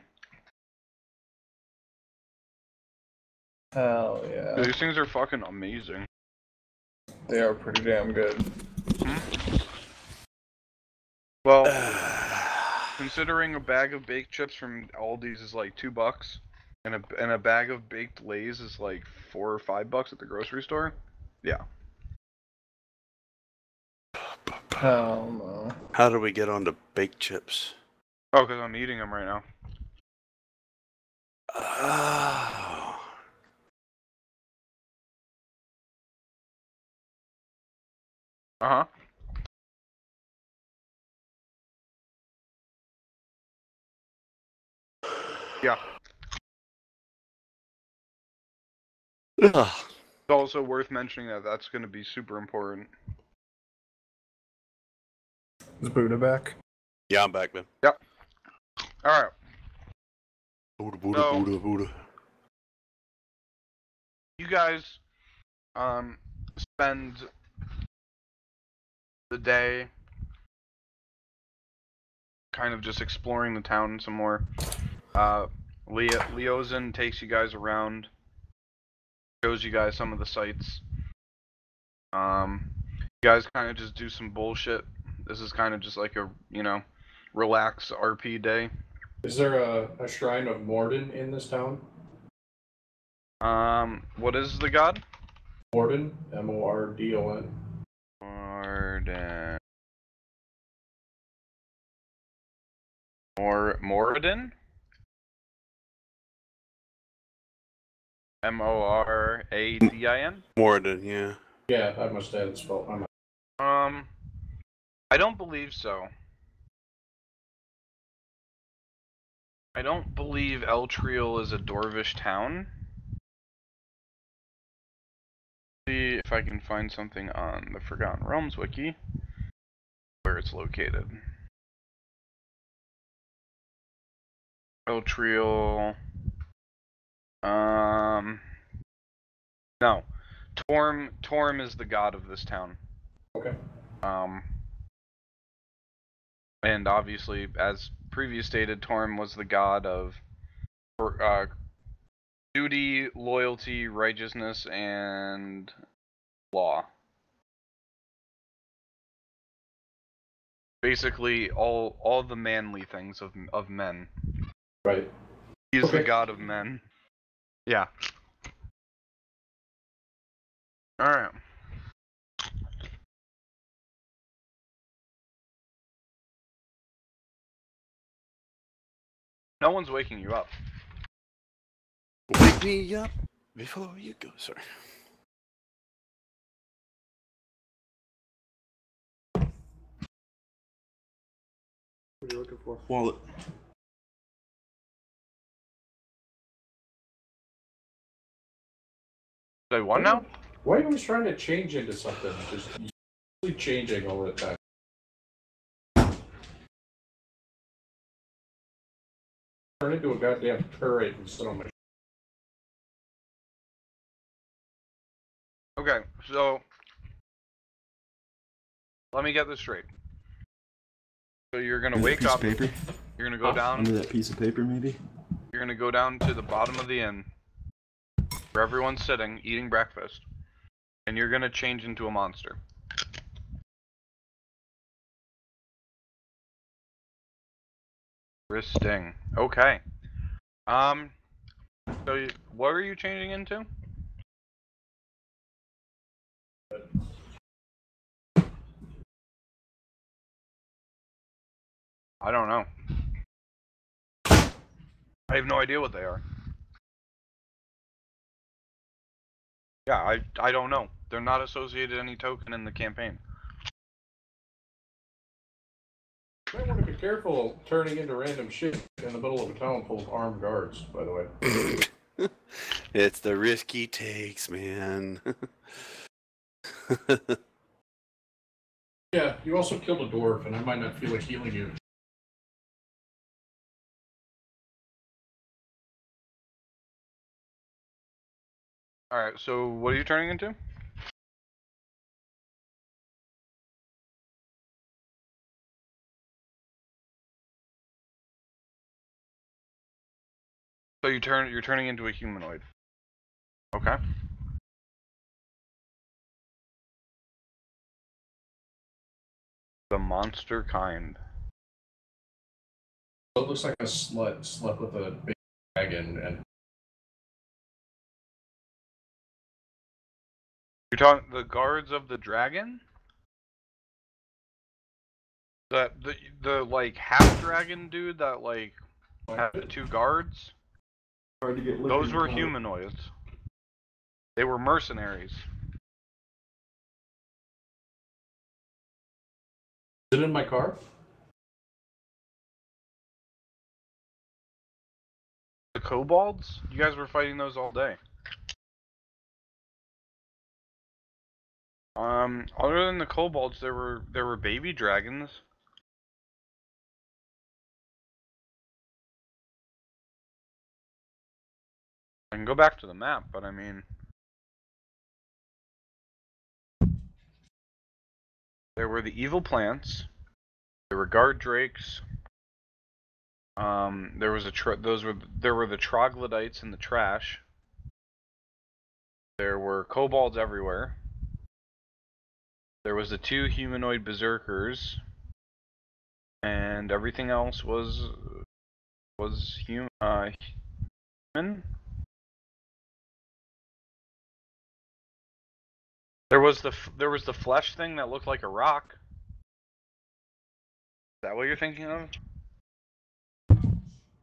Hell yeah. Dude, these things are fucking amazing. They are pretty damn good. Well, considering a bag of baked chips from Aldi's is like $2, and a bag of baked Lay's is like $4 or $5 at the grocery store. Yeah. Hell no. How do we get on to baked chips? Oh, because I'm eating them right now. Oh. Uh-huh. Yeah. Ugh. It's also worth mentioning that that's going to be super important. Is Buddha back? Yeah, I'm back, man. Yep. All right. Buddha, So- Buddha. You guys spend the day kind of just exploring the town some more. Leozin takes you guys around, shows you guys some of the sights. You guys kind of just do some bullshit. This is kind of just like a, relax RP day. Is there a shrine of Morden in this town? What is the god? Morden, Mordon. Morden. Moradin? Moradin? Morden, yeah. Yeah, I must have it spelled. I don't believe so. I don't believe Eltriel is a Dwarvish town. See if I can find something on the Forgotten Realms wiki where it's located. Eltriel. No. Torm is the god of this town. Okay. And obviously, as previously stated, Torm was the god of duty, loyalty, righteousness, and law. Basically, all the manly things of men. Right. He is the Okay. god of men. Yeah. Alright. No one's waking you up. Wake me up before you go. Sorry. What are you looking for? Wallet. Say what now? Why are you always trying to change into something? Just changing all the time. Turn into a goddamn turret and sit on my. Okay, so let me get this straight. So you're gonna wake up. Paper? You're gonna go down. Under that piece of paper, maybe? You're gonna go down to the bottom of the inn, where everyone's sitting, eating breakfast, and you're gonna change into a monster. Interesting. Okay. So what are you changing into? I don't know. I have no idea what they are. Yeah, I don't know. They're not associated any token in the campaign. You might want to be careful turning into random shit in the middle of a town full of armed guards, by the way. It's the risk he takes, man. Yeah, you also killed a dwarf, and I might not feel like healing you. Alright, so what are you turning into? So you're turning into a humanoid. Okay. The monster kind. So it looks like a slut slept with a big dragon, and You're talking the guards of the dragon? The like half dragon dude that like had the two guards? Hard to get Those were humanoids. They were mercenaries. Is it in my car? The kobolds? You guys were fighting those all day. Other than the kobolds, there were baby dragons. I can go back to the map, but I mean, there were the evil plants. There were guard drakes. There was there were the troglodytes in the trash. There were kobolds everywhere. There was the 2 humanoid berserkers, and everything else was human. There was the flesh thing that looked like a rock. Is that what you're thinking of?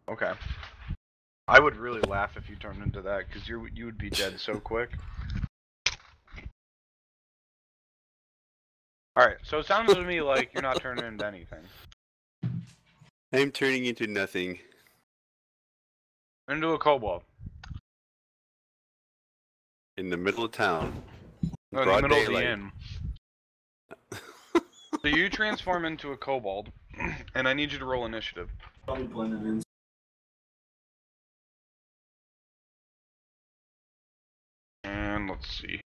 Okay. I would really laugh if you turned into that, because you would be dead so quick. Alright, so it sounds to me like you're not turning into anything. I'm turning into nothing. Into a kobold. In the middle of town. No, in the middle of the inn. So you transform into a kobold, and I need you to roll initiative. Probably blended in. And let's see.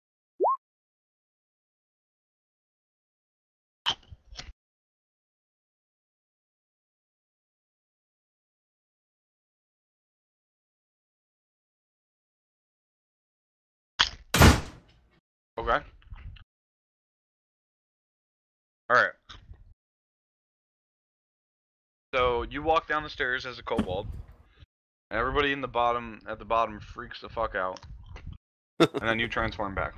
Okay. Alright. So you walk down the stairs as a kobold. And everybody at the bottom freaks the fuck out. And then you transform back.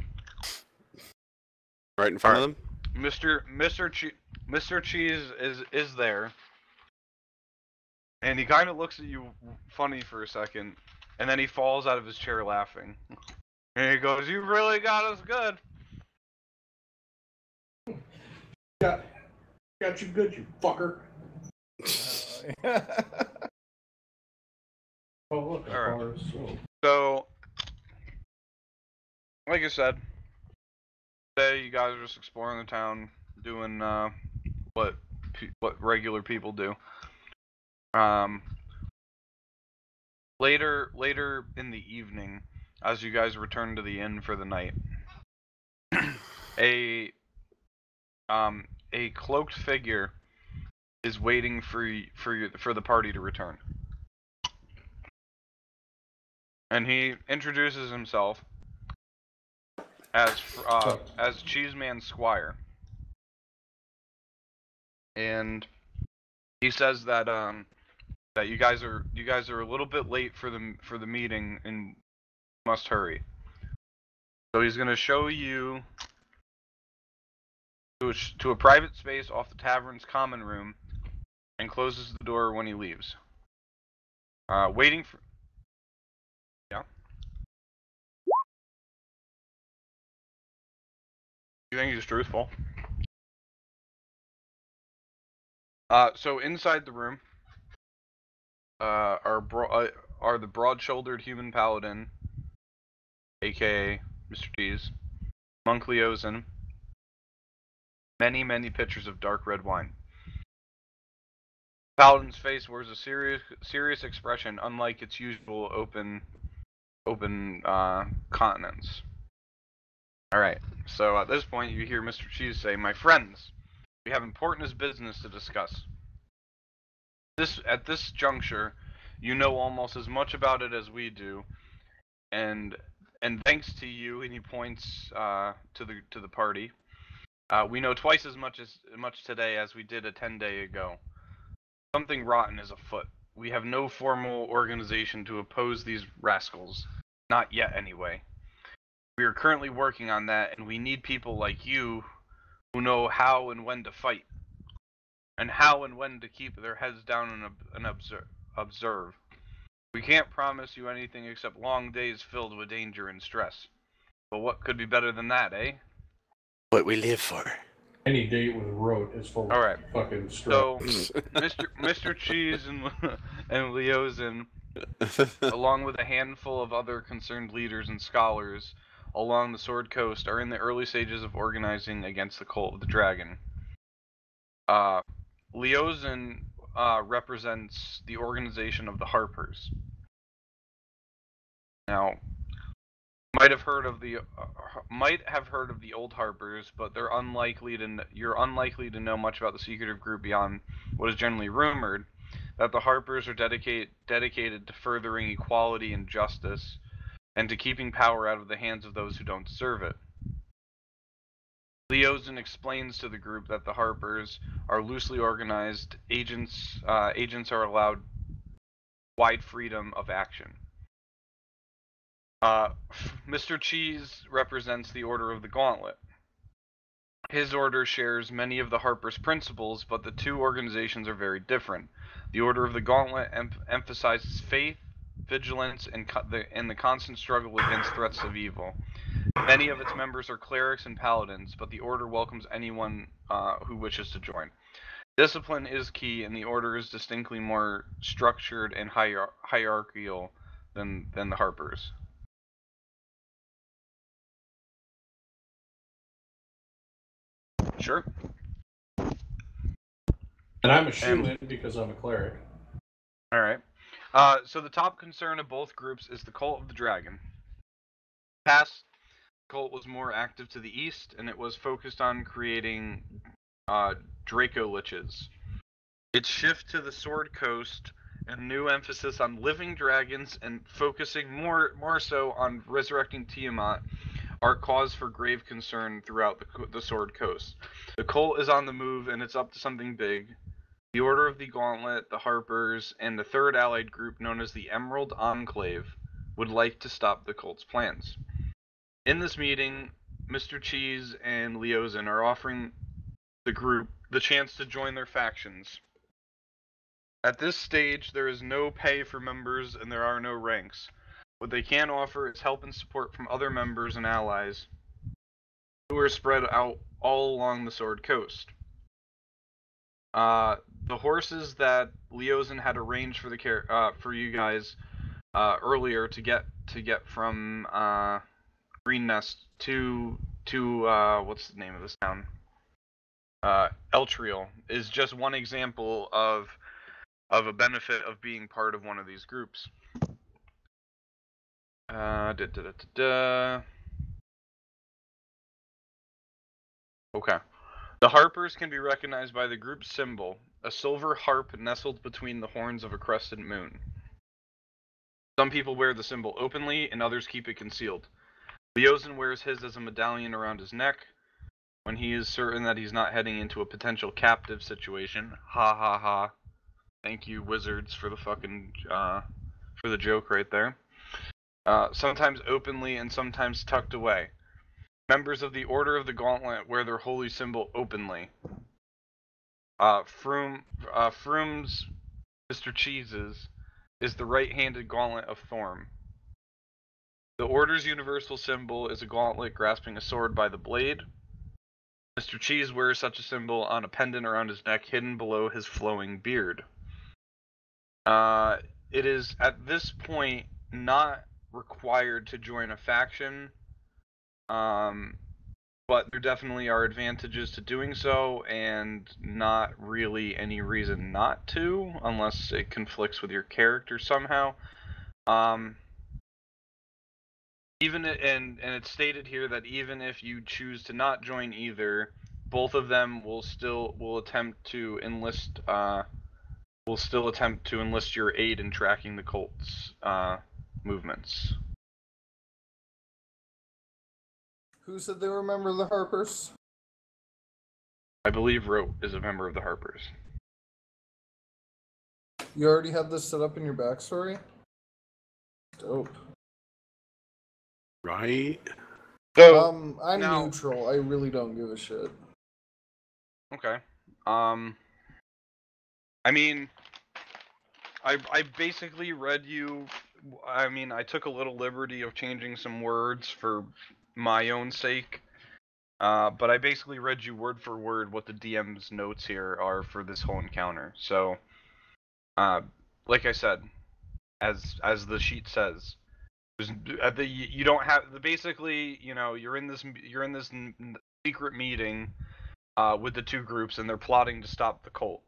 Right in front of them? Mr. Cheese is there. And he kind of looks at you funny for a second, and then he falls out of his chair laughing. And he goes, "You really got us good." Got you good, you fucker. Oh, look, All right. bars, So, like I said, today you guys are just exploring the town, doing what regular people do. Later in the evening, as you guys return to the inn for the night, a cloaked figure is waiting for the party to return. And he introduces himself as Cheeseman Squire. And he says that that you guys are a little bit late for the meeting and must hurry. So he's going to show you to a private space off the tavern's common room and closes the door when he leaves. Waiting for... Yeah? You think he's truthful? So inside the room are the broad-shouldered human paladin, aka Mr. Cheese, Monk Leosin, many pitchers of dark red wine. Paladin's face wears a serious expression, unlike its usual open countenance. Alright, so at this point you hear Mr. Cheese say, "My friends, we have important business to discuss. At this juncture, you know almost as much about it as we do, and thanks to you," and he points to the party, "we know twice as much today as we did a 10-day ago. Something rotten is afoot. We have no formal organization to oppose these rascals. Not yet, anyway. We are currently working on that, and we need people like you who know how and when to fight, and how and when to keep their heads down and observe. We can't promise you anything except long days filled with danger and stress. But what could be better than that, eh?" What we live for. Any date with Rote is full of fucking stress. So, Mr. Cheese and Leosin along with a handful of other concerned leaders and scholars along the Sword Coast, are in the early stages of organizing against the Cult of the Dragon. Leozen represents the organization of the Harpers. Now, might have heard of the old Harpers, but you're unlikely to know much about the secretive group beyond what is generally rumored, that the Harpers are dedicated to furthering equality and justice, and to keeping power out of the hands of those who don't deserve it. Leozen explains to the group that the Harpers are loosely organized agents. Agents are allowed wide freedom of action. Mr. Cheese represents the Order of the Gauntlet. His order shares many of the Harpers' principles, but the two organizations are very different. The Order of the Gauntlet emphasizes faith, vigilance, and the constant struggle against threats of evil. Many of its members are clerics and paladins, but the Order welcomes anyone who wishes to join. Discipline is key, and the Order is distinctly more structured and hierarchical than the Harpers. Sure. And I'm a shoe-in because I'm a cleric. Alright. So the top concern of both groups is the Cult of the Dragon. Past, the cult was more active to the east, and it was focused on creating Draco Liches. Its shift to the Sword Coast and new emphasis on living dragons and focusing more so on resurrecting Tiamat are cause for grave concern throughout the Sword Coast. The cult is on the move, and it's up to something big. The Order of the Gauntlet, the Harpers, and the third allied group known as the Emerald Enclave would like to stop the cult's plans. In this meeting, Mr. Cheese and Leozen are offering the group the chance to join their factions. At this stage, there is no pay for members and there are no ranks. What they can offer is help and support from other members and allies who are spread out all along the Sword Coast. The horses that Leozen had arranged for you guys earlier to get from Green Nest to what's the name of this town? Eltriel is just one example of a benefit of being part of one of these groups. Okay. The Harpers can be recognized by the group's symbol, a silver harp nestled between the horns of a crescent moon. Some people wear the symbol openly, and others keep it concealed. Leozen wears his as a medallion around his neck when he is certain that he's not heading into a potential captive situation. Ha ha ha. Thank you, wizards, for the fucking, for the joke right there. Sometimes openly and sometimes tucked away. Members of the Order of the Gauntlet wear their holy symbol openly. Froom's, Mr. Cheese's, is the right-handed gauntlet of Thorm. The Order's universal symbol is a gauntlet grasping a sword by the blade. Mr. Cheese wears such a symbol on a pendant around his neck, hidden below his flowing beard. It is, at this point, not required to join a faction, but there definitely are advantages to doing so, and not really any reason not to, unless it conflicts with your character somehow. And it's stated here that even if you choose to not join either, both of them will attempt to enlist your aid in tracking the cult's movements. Who said they were a member of the Harpers? I believe Rote is a member of the Harpers. You already have this set up in your backstory? Dope. Right? So, I'm neutral. I really don't give a shit. Okay. I mean, I basically read you. I mean, I took a little liberty of changing some words for my own sake. But I basically read you word for word what the DM's notes here are for this whole encounter. So, like I said, as the sheet says. You don't have basically, you're in this secret meeting with the two groups, and they're plotting to stop the cult.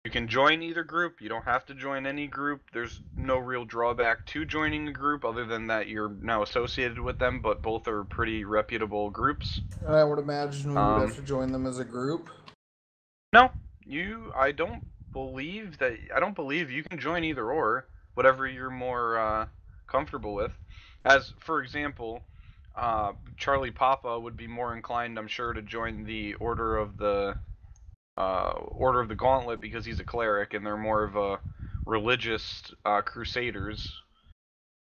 You can join either group. You don't have to join any group. There's no real drawback to joining a group other than that you're now associated with them, but both are pretty reputable groups. And I would imagine we would have to join them as a group. No, I don't believe you can join either or, whatever you're more comfortable with. As for example, Charlie Papa would be more inclined, I'm sure, to join the Order of the Gauntlet because he's a cleric and they're more of a religious crusaders.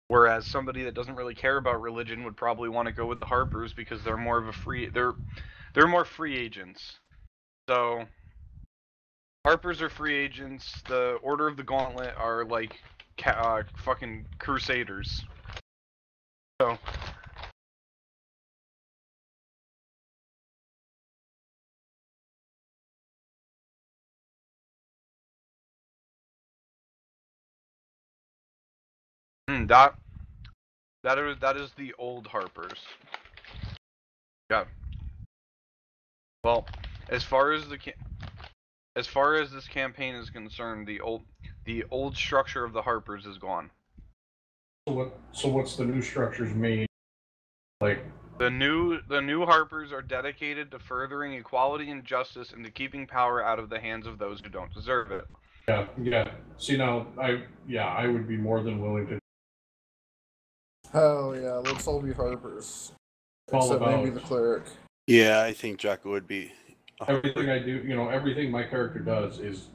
Whereas somebody that doesn't really care about religion would probably want to go with the Harpers because they're more of they're more free agents. So Harpers are free agents. The Order of the Gauntlet are like fucking crusaders. So. That is the old Harpers. Yeah. Well, as far as this campaign is concerned, the old structure of the Harpers is gone. So what's the new structure's main? Like the new Harpers are dedicated to furthering equality and justice and to keeping power out of the hands of those who don't deserve it. Yeah. See now, I would be more than willing to. Oh yeah, let's all be Harpers. Except maybe the cleric. Yeah, I think Draco would be. Everything I do, everything my character does is.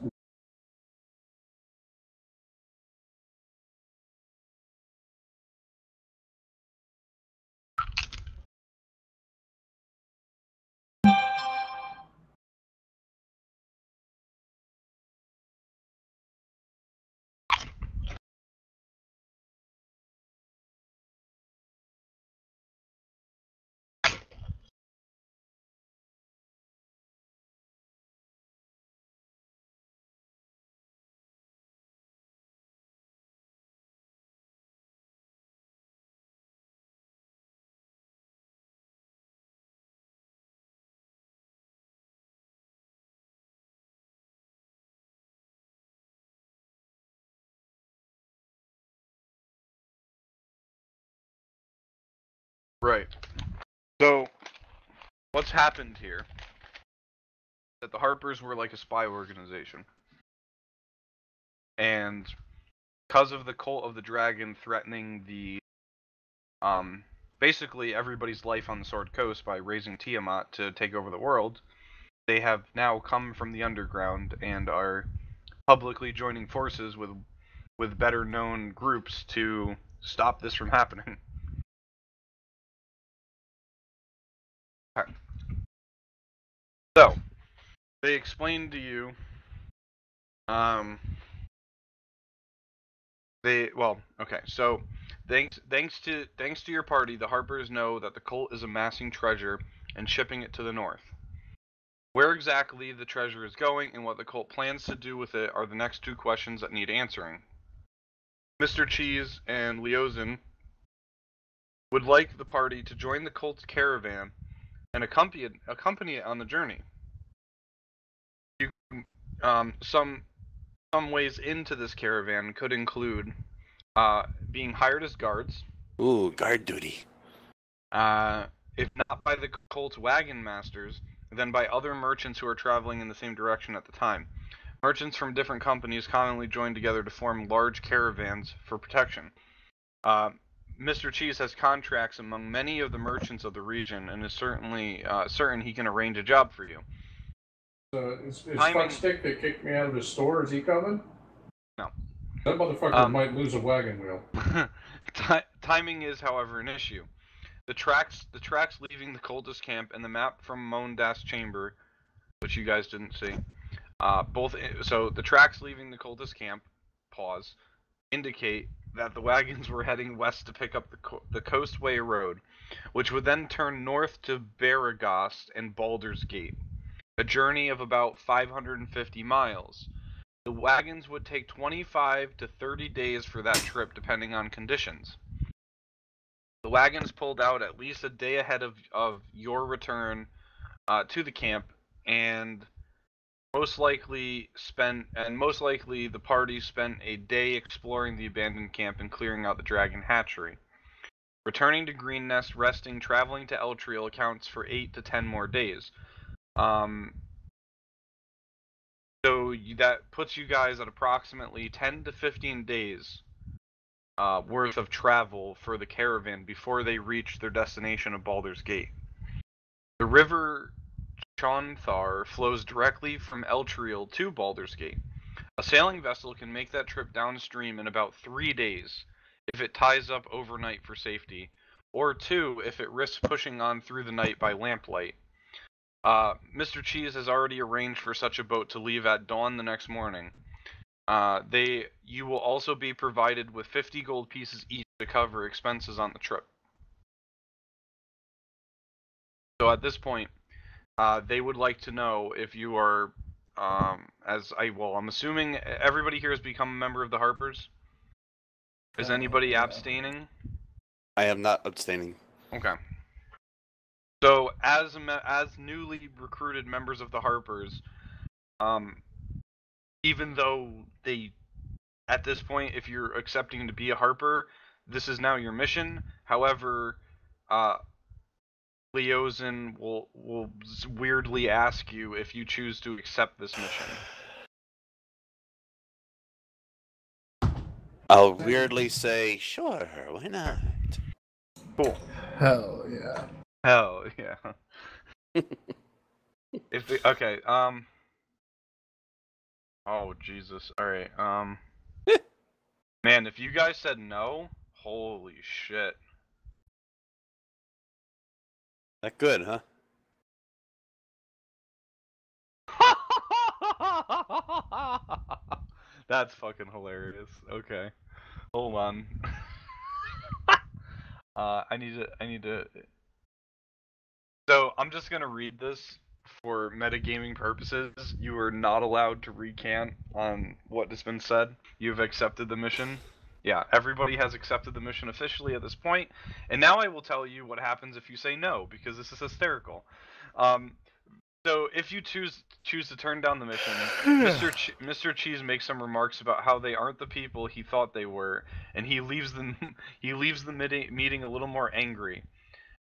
Right. So, what's happened here? That the Harpers were like a spy organization. And because of the Cult of the Dragon threatening basically everybody's life on the Sword Coast by raising Tiamat to take over the world, they have now come from the underground and are publicly joining forces with better known groups to stop this from happening. Okay. So, they explained to you, so thanks to your party, the Harpers know that the cult is amassing treasure and shipping it to the north. Where exactly the treasure is going and what the cult plans to do with it are the next two questions that need answering. Mr. Cheese and Leozin would like the party to join the cult's caravan and accompany it on the journey. Some ways into this caravan could include being hired as guards. Ooh, guard duty. If not by the cult's wagon masters, then by other merchants who are traveling in the same direction at the time. Merchants from different companies commonly join together to form large caravans for protection. Mr. Cheese has contracts among many of the merchants of the region and is certainly certain he can arrange a job for you. Is Fuckstick that kicked me out of the store, is he coming? No. That motherfucker might lose a wagon wheel. Timing is, however, an issue. The tracks leaving the cultist camp and the map from Mondas Chamber, which you guys didn't see, the tracks leaving the cultist camp, indicate that the wagons were heading west to pick up the Coastway Road, which would then turn north to Baragast and Baldur's Gate, a journey of about 550 miles. The wagons would take 25 to 30 days for that trip, depending on conditions. The wagons pulled out at least a day ahead of your return to the camp, and most likely the party spent a day exploring the abandoned camp and clearing out the dragon hatchery. Returning to Green Nest, resting, traveling to Eltriel accounts for 8 to 10 more days. So that puts you guys at approximately 10 to 15 days worth of travel for the caravan before they reach their destination of Baldur's Gate. The river Chonthar flows directly from Eltriel to Baldur's Gate. A sailing vessel can make that trip downstream in about 3 days if it ties up overnight for safety, or 2 if it risks pushing on through the night by lamplight. Mr. Cheese has already arranged for such a boat to leave at dawn the next morning. You will also be provided with 50 gold pieces each to cover expenses on the trip. So at this point, they would like to know if you are, I'm assuming everybody here has become a member of the Harpers. Is anybody abstaining? I am not abstaining. Okay. So as newly recruited members of the Harpers, even though at this point, if you're accepting to be a Harper, this is now your mission. However, Leozen will weirdly ask you if you choose to accept this mission. I'll weirdly say, sure, why not? Cool. Hell yeah. Hell yeah. Okay, oh Jesus. Alright, man, if you guys said no, holy shit. That good, huh? That's fucking hilarious. Okay. Hold on. I need to. So I'm just gonna read this for metagaming purposes. You are not allowed to recant on what has been said. You've accepted the mission. Yeah, everybody has accepted the mission officially at this point. And now I will tell you what happens if you say no, because this is hysterical. So if you choose to turn down the mission, Mr. Cheese makes some remarks about how they aren't the people he thought they were, and he leaves the meeting a little more angry.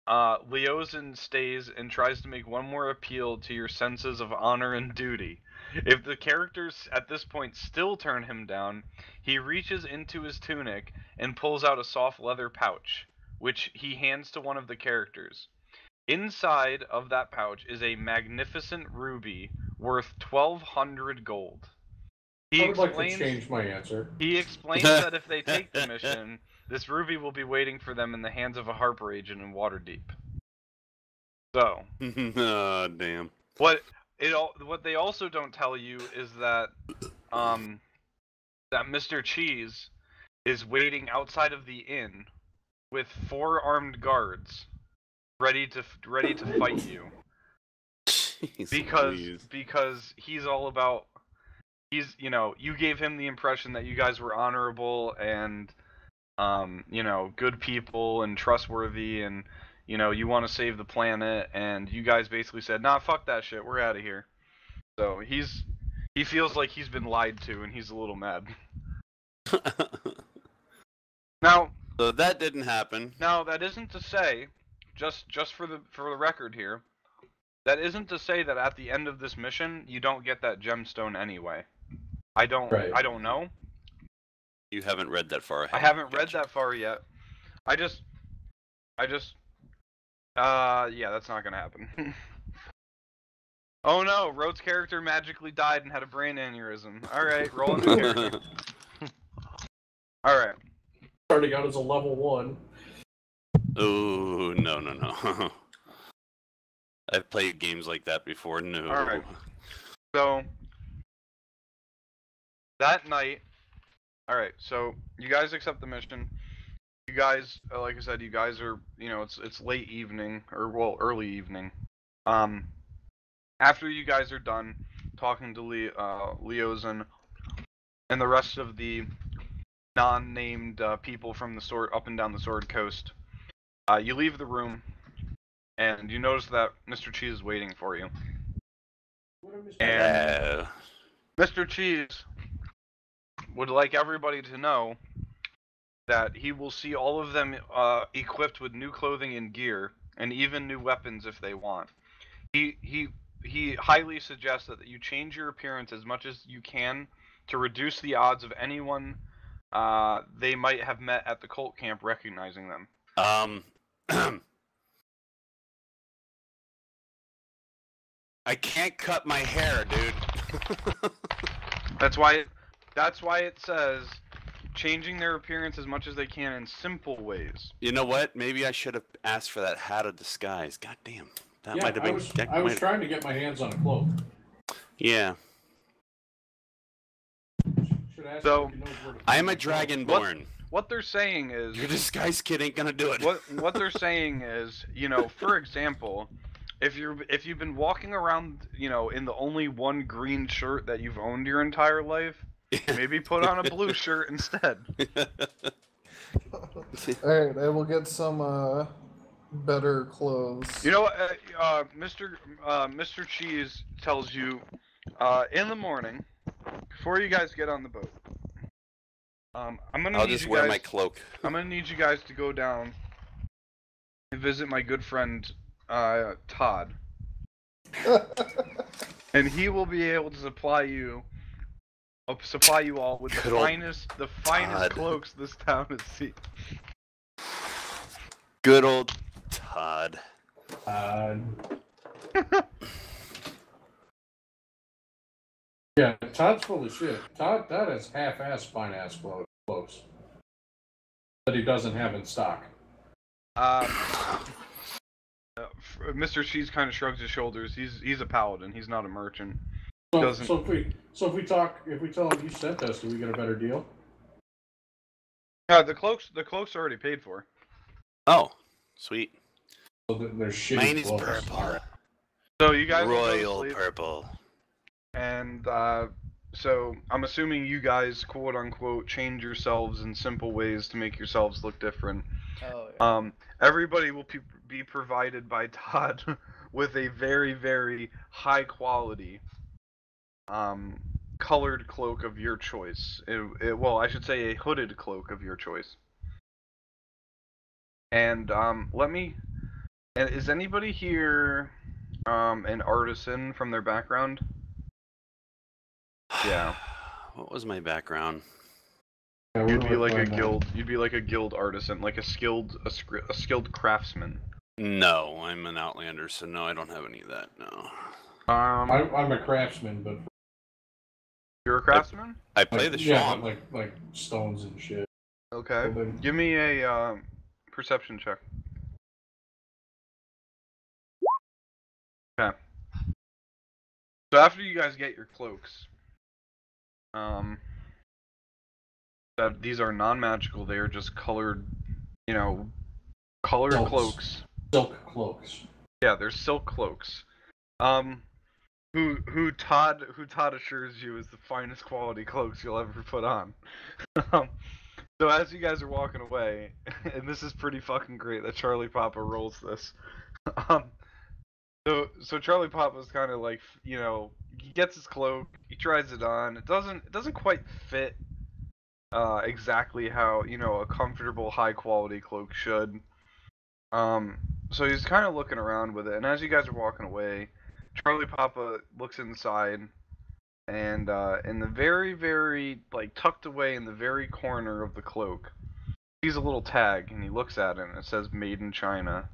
Leozen stays and tries to make one more appeal to your senses of honor and duty. If the characters at this point still turn him down, he reaches into his tunic and pulls out a soft leather pouch, which he hands to one of the characters. Inside of that pouch is a magnificent ruby worth 1,200 gold. I would like to change my answer. He explains that if they take the mission, this ruby will be waiting for them in the hands of a Harper agent in Waterdeep. So, oh, damn. What they also don't tell you is that that Mr. Cheese is waiting outside of the inn with 4 armed guards ready to fight you. Jeez, because he's all about you gave him the impression that you guys were honorable and good people and trustworthy, and you want to save the planet, and you guys basically said, nah, fuck that shit, we're out of here. So he feels like he's been lied to, and he's a little mad. Now, so that didn't happen. Now that isn't to say, just for the record here, that isn't to say that at the end of this mission you don't get that gemstone anyway. I don't know. You haven't read that far ahead. I haven't read that far yet. I just yeah, that's not gonna happen. Oh no, Rote's character magically died and had a brain aneurysm. Alright, roll a new character. Alright. Starting out as a level 1. Oh, no. I've played games like that before, no. Alright. So, that night, alright, so you guys accept the mission. You guys, like I said, you guys are, it's late evening, or well, early evening. After you guys are done talking to Leozen, and the rest of the non-named people from the sword up and down the Sword Coast. You leave the room, and you notice that Mr. Cheese is waiting for you. And Hello. Mr. Cheese would like everybody to know that he will see all of them equipped with new clothing and gear, and even new weapons if they want. He highly suggests that you change your appearance as much as you can to reduce the odds of anyone they might have met at the cult camp recognizing them. I can't cut my hair, dude. That's why it says changing their appearance as much as they can in simple ways. You know what? Maybe I should have asked for that hat of disguise. God damn. That might have been. I was trying to get my hands on a cloak. Yeah. So, I am a dragonborn. What they're saying is Your disguise kit ain't gonna do it. What they're saying is, for example, if you've been walking around, in the only one green shirt that you've owned your entire life, maybe put on a blue shirt instead. Alright, I will get some better clothes. Mr. Cheese tells you in the morning before you guys get on the boat. I'll just wear my cloak. I'm gonna need you guys to go down and visit my good friend Todd, and he will be able to supply you all with the finest cloaks this town has seen. Good old Todd. Yeah, Todd's full of shit. Todd has half-ass fine-ass clothes that he doesn't have in stock. Mr. Cheese kind of shrugs his shoulders. He's a paladin. He's not a merchant. So if we tell him you sent us, do we get a better deal? The cloaks are already paid for. Oh, sweet. So there's shitty Mine is clothes. purple. So you guys Royal purple. And so I'm assuming you guys, quote unquote, change yourselves in simple ways to make yourselves look different. Oh, yeah. Everybody will be provided by Todd with a very, very high quality colored cloak of your choice. Well, I should say a hooded cloak of your choice. And and is anybody here an artisan from their background? Yeah. What was my background? Yeah, You'd be like a guild. You'd be like a guild artisan, like a skilled craftsman. No, I'm an outlander, so no, I don't have any of that. No. I'm a craftsman, but You're a craftsman? I play the yeah, shaman. like stones and shit. Okay. Well, then- Give me a perception check. Okay. So after you guys get your cloaks, that these are non-magical. They are just colored, colored Silks. cloaks. Silk cloaks. Yeah, they're silk cloaks. Who Todd assures you is the finest quality cloaks you'll ever put on. So as you guys are walking away, and this is pretty fucking great that Charlie Papa rolls this. So Charlie Papa's kind of like, he gets his cloak, he tries it on. It doesn't quite fit exactly how, a comfortable high quality cloak should. So he's kind of looking around with it, and as you guys are walking away, Charlie Papa looks inside, and in the very, very, tucked away in the very corner of the cloak, sees a little tag, and he looks at it, and it says "Made in China."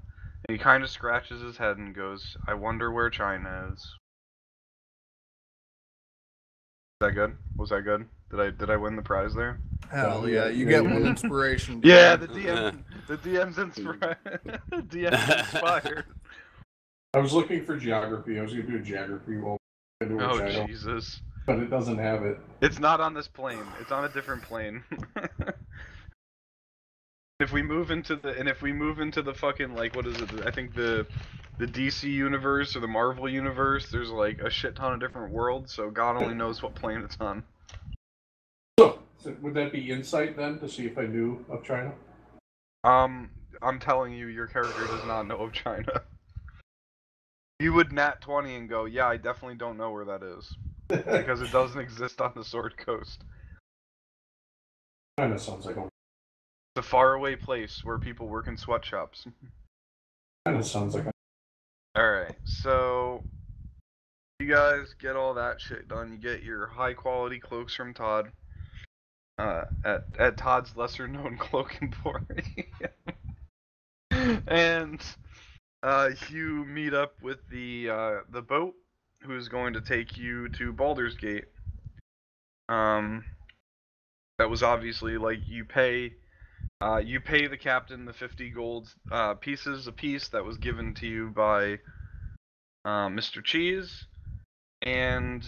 And he kind of scratches his head and goes, "I wonder where China is." Is that good? Was that good? Did I win the prize there? Hell yeah, you get one inspiration. Yeah, the DM's inspired. DM's inspired. I was looking for geography. I was gonna do a geography roll. Oh Jesus! But it doesn't have it. It's not on this plane. It's on a different plane. If we move into the fucking, what is it? I think the DC universe or the Marvel universe, there's a shit ton of different worlds, so God only knows what plane it's on. So would that be insight then to see if I knew of China? I'm telling you, your character does not know of China. You would nat 20 and go, yeah, I definitely don't know where that is. Because it doesn't exist on the Sword Coast. China sounds like a. It's a faraway place where people work in sweatshops. China sounds like a. Alright, so you guys get all that shit done. You get your high quality cloaks from Todd. At Todd's lesser known cloak emporium. And you meet up with the boat who's going to take you to Baldur's Gate. That was obviously like you pay the captain the 50 gold pieces a piece that was given to you by Mr. Cheese, and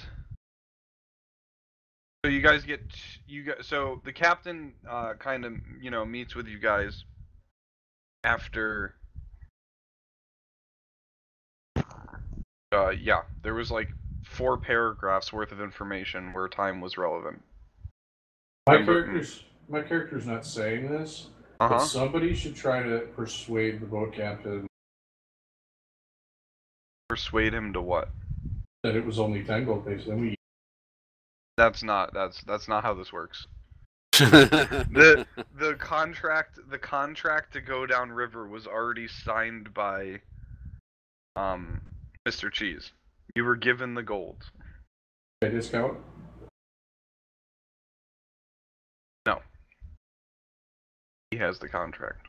so you guys get so the captain kind of meets with you guys after. Yeah, there was like 4 paragraphs worth of information where time was relevant. My character's not saying this, but Uh-huh. somebody should try to persuade the boat captain Persuade him to what? that it was only 10 gold pieces. Then That's not how this works. The contract to go down river was already signed by Mr. Cheese. You were given the gold. a discount. No. He has the contract.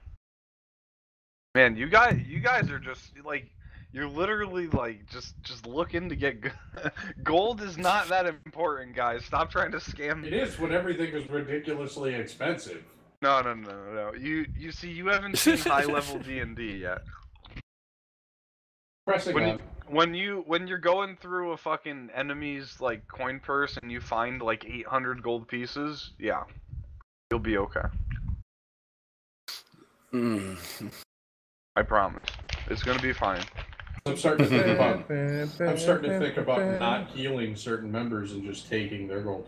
Man, you guys are just like, you're literally like just looking to get gold is not that important, guys. Stop trying to scam. It is when everything is ridiculously expensive. No. You see, you haven't seen high level D&D yet. Pressing on. When you're going through a fucking enemy's like coin purse and you find like 800 gold pieces, yeah, you'll be okay. I promise. It's gonna be fine. I'm starting to think about not healing certain members and just taking their gold.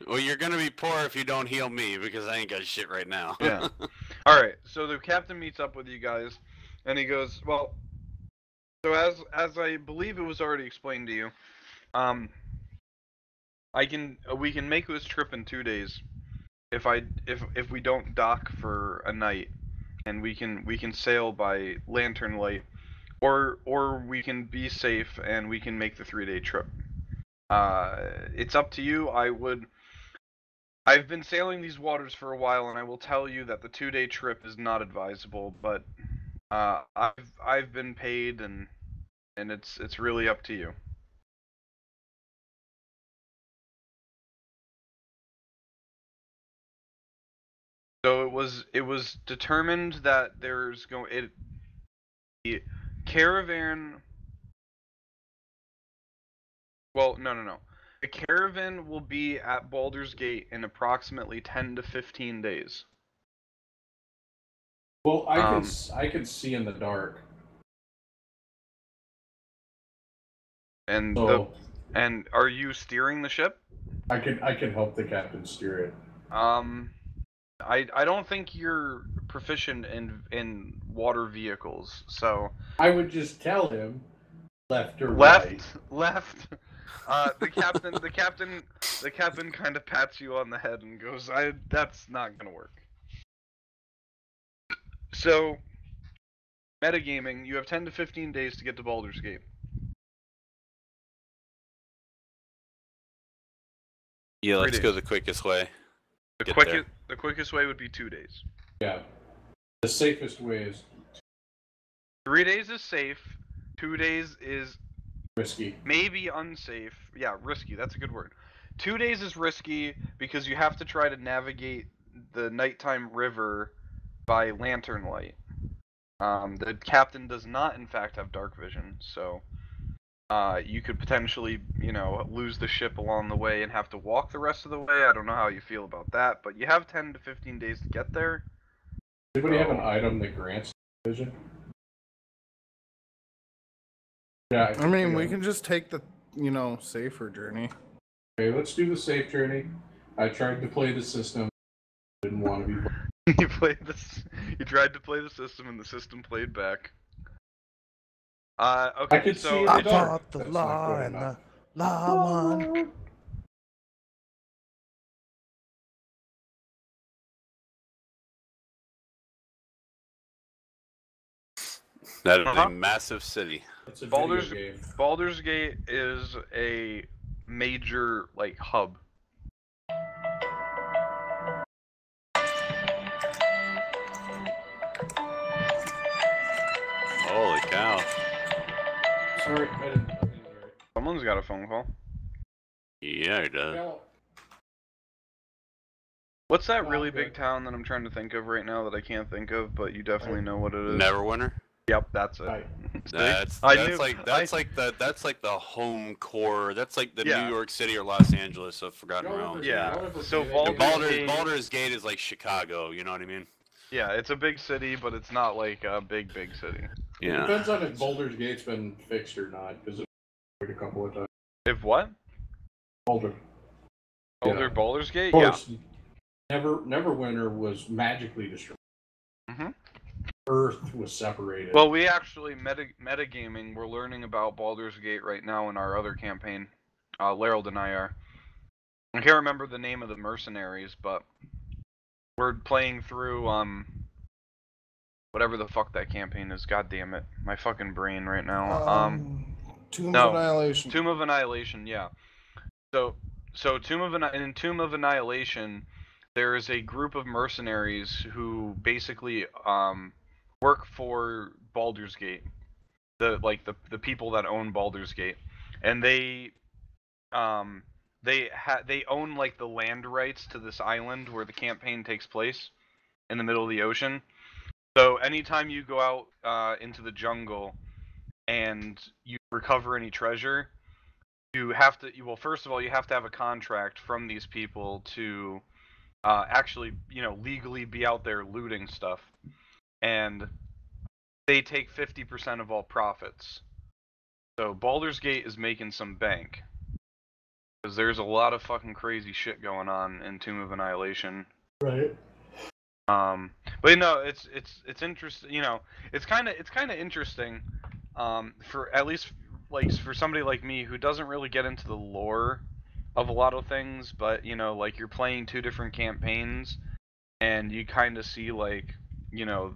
Well, you're gonna be poor if you don't heal me because I ain't got shit right now. Yeah. All right. So the captain meets up with you guys, and he goes, "Well, so as I believe it was already explained to you, we can make this trip in 2 days, if we don't dock for a night, and we can sail by lantern light, or we can be safe and we can make the 3-day trip. It's up to you. I've been sailing these waters for a while, and I will tell you that the 2-day trip is not advisable, but I've been paid, and it's really up to you." So it was determined that the caravan. Well, no. The caravan will be at Baldur's Gate in approximately 10 to 15 days. Well, I can see in the dark. And So and are you steering the ship? I can help the captain steer it. I don't think you're proficient in water vehicles, so I would just tell him left or left. The captain kind of pats you on the head and goes, that's not gonna work." So, metagaming, you have 10 to 15 days to get to Baldur's Gate. Yeah, 3 let's days. go the quickest way. The quickest way would be 2 days. Yeah. The safest way is 3 days is safe. 2 days is risky. maybe unsafe. Yeah, risky. That's a good word. 2 days is risky because you have to try to navigate the nighttime river by lantern light. The captain does not, in fact, have dark vision, so you could potentially, lose the ship along the way and have to walk the rest of the way. I don't know how you feel about that, but you have 10 to 15 days to get there. Anybody have an item that grants vision? Yeah. I mean, we can just take the, safer journey. Okay, let's do the safe journey. I tried to play the system. Didn't want to be. You played this. You tried to play the system, and the system played back. Okay. I could so see in the dark. That's not good enough. Llama. That is a massive city. It's a Baldur's video game. Baldur's Gate is a major like hub. Holy cow. Sorry, I didn't hear it. Someone's got a phone call. Yeah, it does. Well, What's that really big town that I'm trying to think of right now that I can't think of, but you definitely know what it is? Neverwinter? Yep, that's it. Right. That's I like the home core. That's like the New York City or Los Angeles of Forgotten Realms. Yeah. So Baldur's Gate is like Chicago. You know what I mean? Yeah, it's a big city, but it's not like a big city. It depends on if Baldur's Gate's been fixed or not, because it's a couple of times. If what? Baldur's Gate? Of Yeah. course, Neverwinter was magically destroyed. Mm-hmm. Earth was separated. Well, we actually metagaming. We're learning about Baldur's Gate right now in our other campaign. Larold and I are. I can't remember the name of the mercenaries, but we're playing through whatever the fuck that campaign is. God damn it, my fucking brain right now. Tomb of Annihilation. Tomb of Annihilation. Yeah. So in Tomb of Annihilation, there is a group of mercenaries who basically work for Baldur's Gate, the people that own Baldur's Gate, and they own like the land rights to this island where the campaign takes place in the middle of the ocean. So anytime you go out into the jungle and you recover any treasure, you have to. Well, first of all, you have to have a contract from these people to actually, legally be out there looting stuff, and they take 50% of all profits. So Baldur's Gate is making some bank because there's a lot of fucking crazy shit going on in Tomb of Annihilation. Right. But it's interesting. It's kind of interesting. For at least like for somebody like me who doesn't really get into the lore of a lot of things, but like you're playing two different campaigns, and you kind of see like the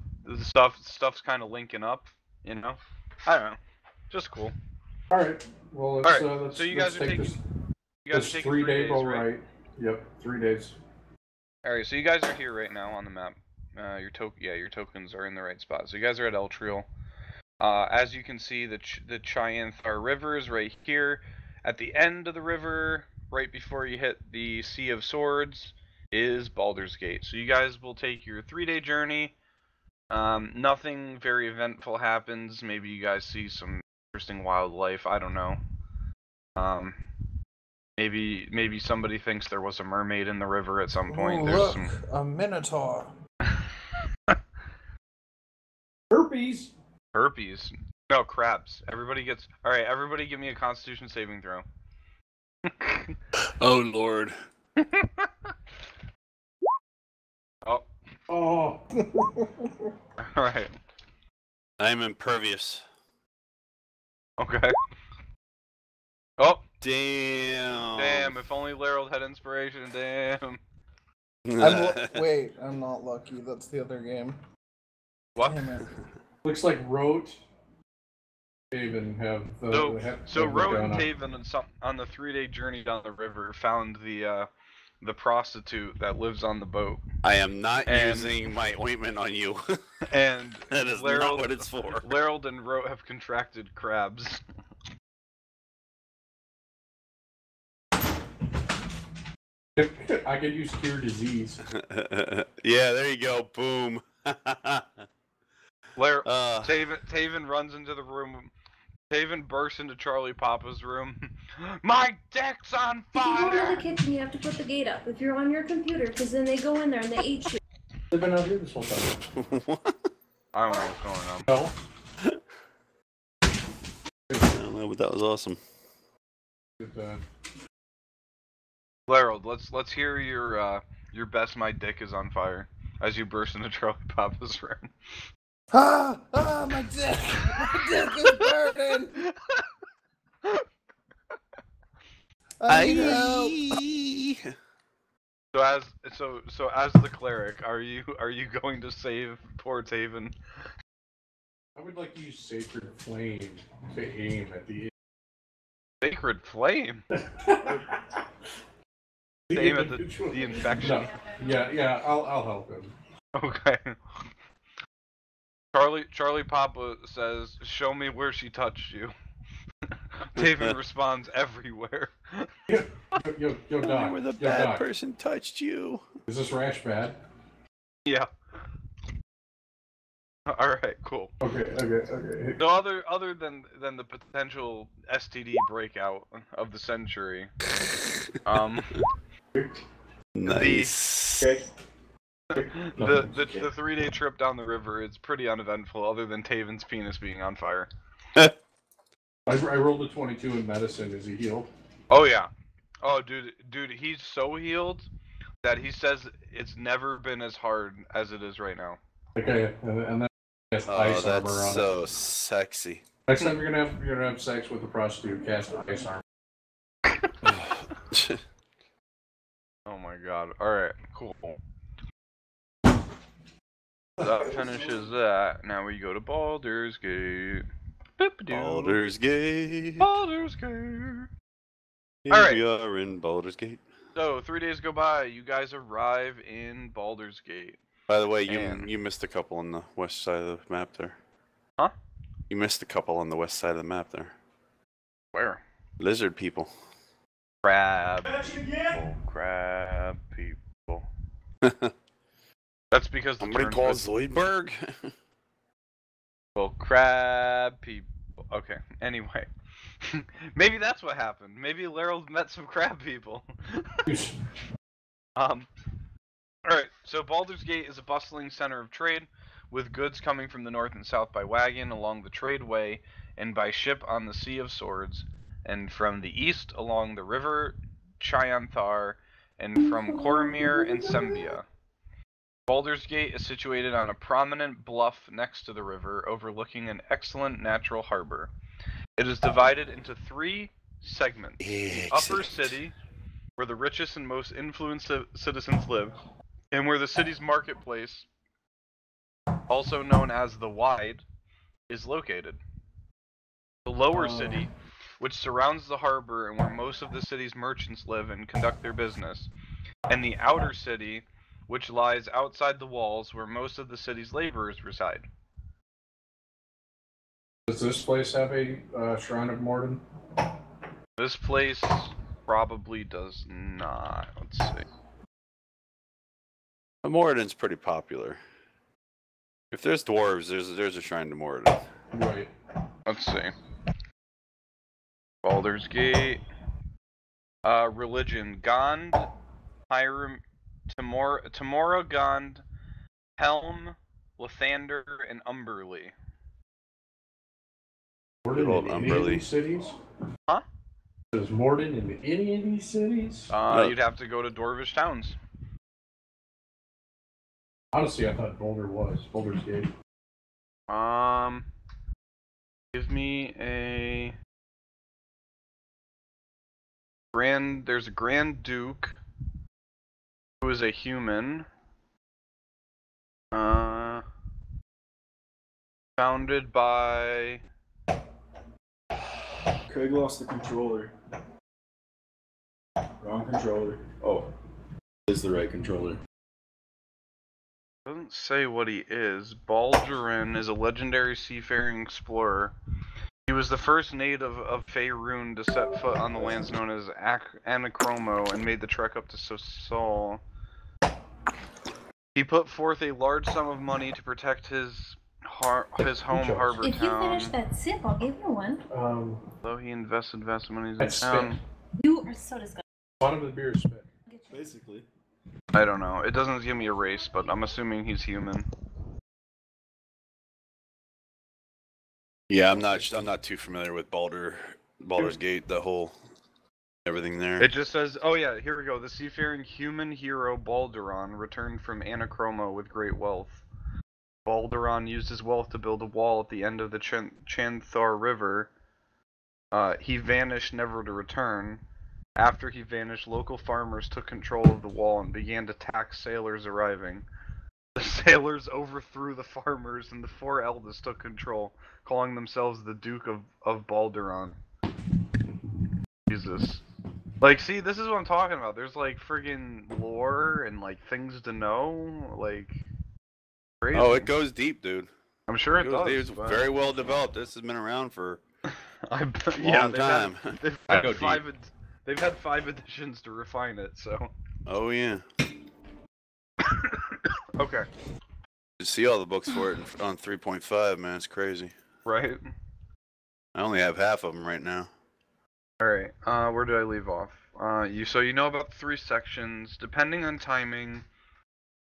stuff's kind of linking up. I don't know, just cool. All right. Well, let's so you guys are taking. You guys are taking 3 day days, go right? Yep, 3 days. All right, so you guys are here right now on the map. Your tokens are in the right spot. So you guys are at Eltriel. As you can see, the Chianthar River is right here. At the end of the river, right before you hit the Sea of Swords, is Baldur's Gate. So you guys will take your 3-day journey. Nothing very eventful happens. Maybe you guys see some interesting wildlife. I don't know. Maybe somebody thinks there was a mermaid in the river at some point. Ooh, look, a minotaur. Herpes. Herpes. No, crabs. Everybody give me a Constitution saving throw. Oh Lord. Oh. Oh. Alright. I'm impervious. Okay. Oh. Damn. If only Larold had inspiration. Damn. Wait, I'm not lucky. That's the other game. What? Damn it. Looks like Rote, Taven have So Rote and Taven on the 3-day journey down the river found the prostitute that lives on the boat. I am not using my ointment on you. And that is not what it's for. Larold and Rote have contracted crabs. I could use cure disease. Yeah, there you go. Boom. Taven runs into the room. Taven bursts into Charlie Papa's room. My deck's on fire! If you go to the kitchen, you have to put the gate up. If you're on your computer, because then they go in there and they eat you. They've been out here this whole time. I don't know what's going on. No. I don't know, but that was awesome. Good, Larold, let's hear your best. My dick is on fire as you burst into Charlie Papa's room. My dick! My dick is burning! I need help! So as the cleric, are you going to save poor Taven? I would like to use Sacred Flame to aim at the. Sacred Flame? Aim at the infection. No. Yeah, I'll help him. Okay. Charlie Papa says, "Show me where she touched you." Taven responds, "Everywhere." Yo, Doc. Where the Yo, bad Doc. person touched you. Is this rash bad? Yeah. All right, cool. Okay. No other than the potential STD breakout of the century. Nice. The 3-day trip down the river is pretty uneventful, other than Taven's penis being on fire. I rolled a 22 in medicine. Is he healed? Oh yeah. Oh dude, he's so healed that he says it's never been as hard as it is right now. Okay, and then has ice armor on so it. sexy. Next time you're gonna have sex with a prostitute, cast ice armor. Oh my god. Alright, cool. That finishes that. Now we go to Baldur's Gate. Baldur's Gate. Baldur's Gate. Here Alright. we are in Baldur's Gate. So 3 days go by. You guys arrive in Baldur's Gate. By the way, you missed a couple on the west side of the map there. Huh? You missed a couple on the west side of the map there. Where? Lizard people. Crab people. That's because the Somebody turn's called with- Zoidberg. Well, crab people. Okay. Anyway, maybe that's what happened. Maybe Larold met some crab people. Alright, so Baldur's Gate is a bustling center of trade, with goods coming from the north and south by wagon along the tradeway, and by ship on the Sea of Swords, and from the east along the river Chyanthar, and from Coromir and Sembia. Baldur's Gate is situated on a prominent bluff next to the river, overlooking an excellent natural harbor. It is divided into 3 segments. The upper city, where the richest and most influenced citizens live, and where the city's marketplace, also known as the Wide, is located. The lower city, which surrounds the harbor and where most of the city's merchants live and conduct their business, and the outer city, which lies outside the walls where most of the city's laborers reside. Does this place have a Shrine of Morden? This place probably does not. Let's see. Moradin's pretty popular. If there's dwarves, there's a shrine to Moradin. Right. Let's see. Baldur's Gate. Religion. Gond, Hiram, Tamora, Gond, Helm, Lathander, and Umberly. Morden old in any of Umberly. these cities? Huh? Is Morden in any of these cities? You'd have to go to Dwarvish towns. Honestly, I thought Boulder was. Boulder's Gate. Give me a there's a Grand Duke who is a human. Founded by Craig lost the controller. Wrong controller. Oh. Is the right controller. doesn't say what he is. Baldurin is a legendary seafaring explorer. He was the first native of Faerun to set foot on the lands known as Anachromo and made the trek up to Sosol. He put forth a large sum of money to protect his home harbor If you town. finish that sip, I'll give you one. Though he invested vast monies in That's town. spit. You are so disgusting. Bottom of the beer is spit. Basically. I don't know. It doesn't give me a race, but I'm assuming he's human. Yeah, I'm not too familiar with Baldur's Gate, the whole Everything there. It just says, oh yeah, here we go. The seafaring human hero Balderon returned from Anachroma with great wealth. Balderon used his wealth to build a wall at the end of the Chanthar River. He vanished, never to return. After he vanished, local farmers took control of the wall and began to tax sailors arriving. The sailors overthrew the farmers, and the 4 eldest took control, calling themselves the Duke of Balderon. Jesus. Like, see, this is what I'm talking about. There's, like, friggin' lore and, like, things to know. Like, crazy. Oh, it goes deep, dude. I'm sure it does. It's but... very well developed. This has been around for a yeah, long time. They've had 5 editions to refine it, so. Oh, yeah. Okay. You see all the books for it on 3.5, man. It's crazy. Right. I only have half of them right now. Alright, where did I leave off? So you know about the 3 sections. Depending on timing,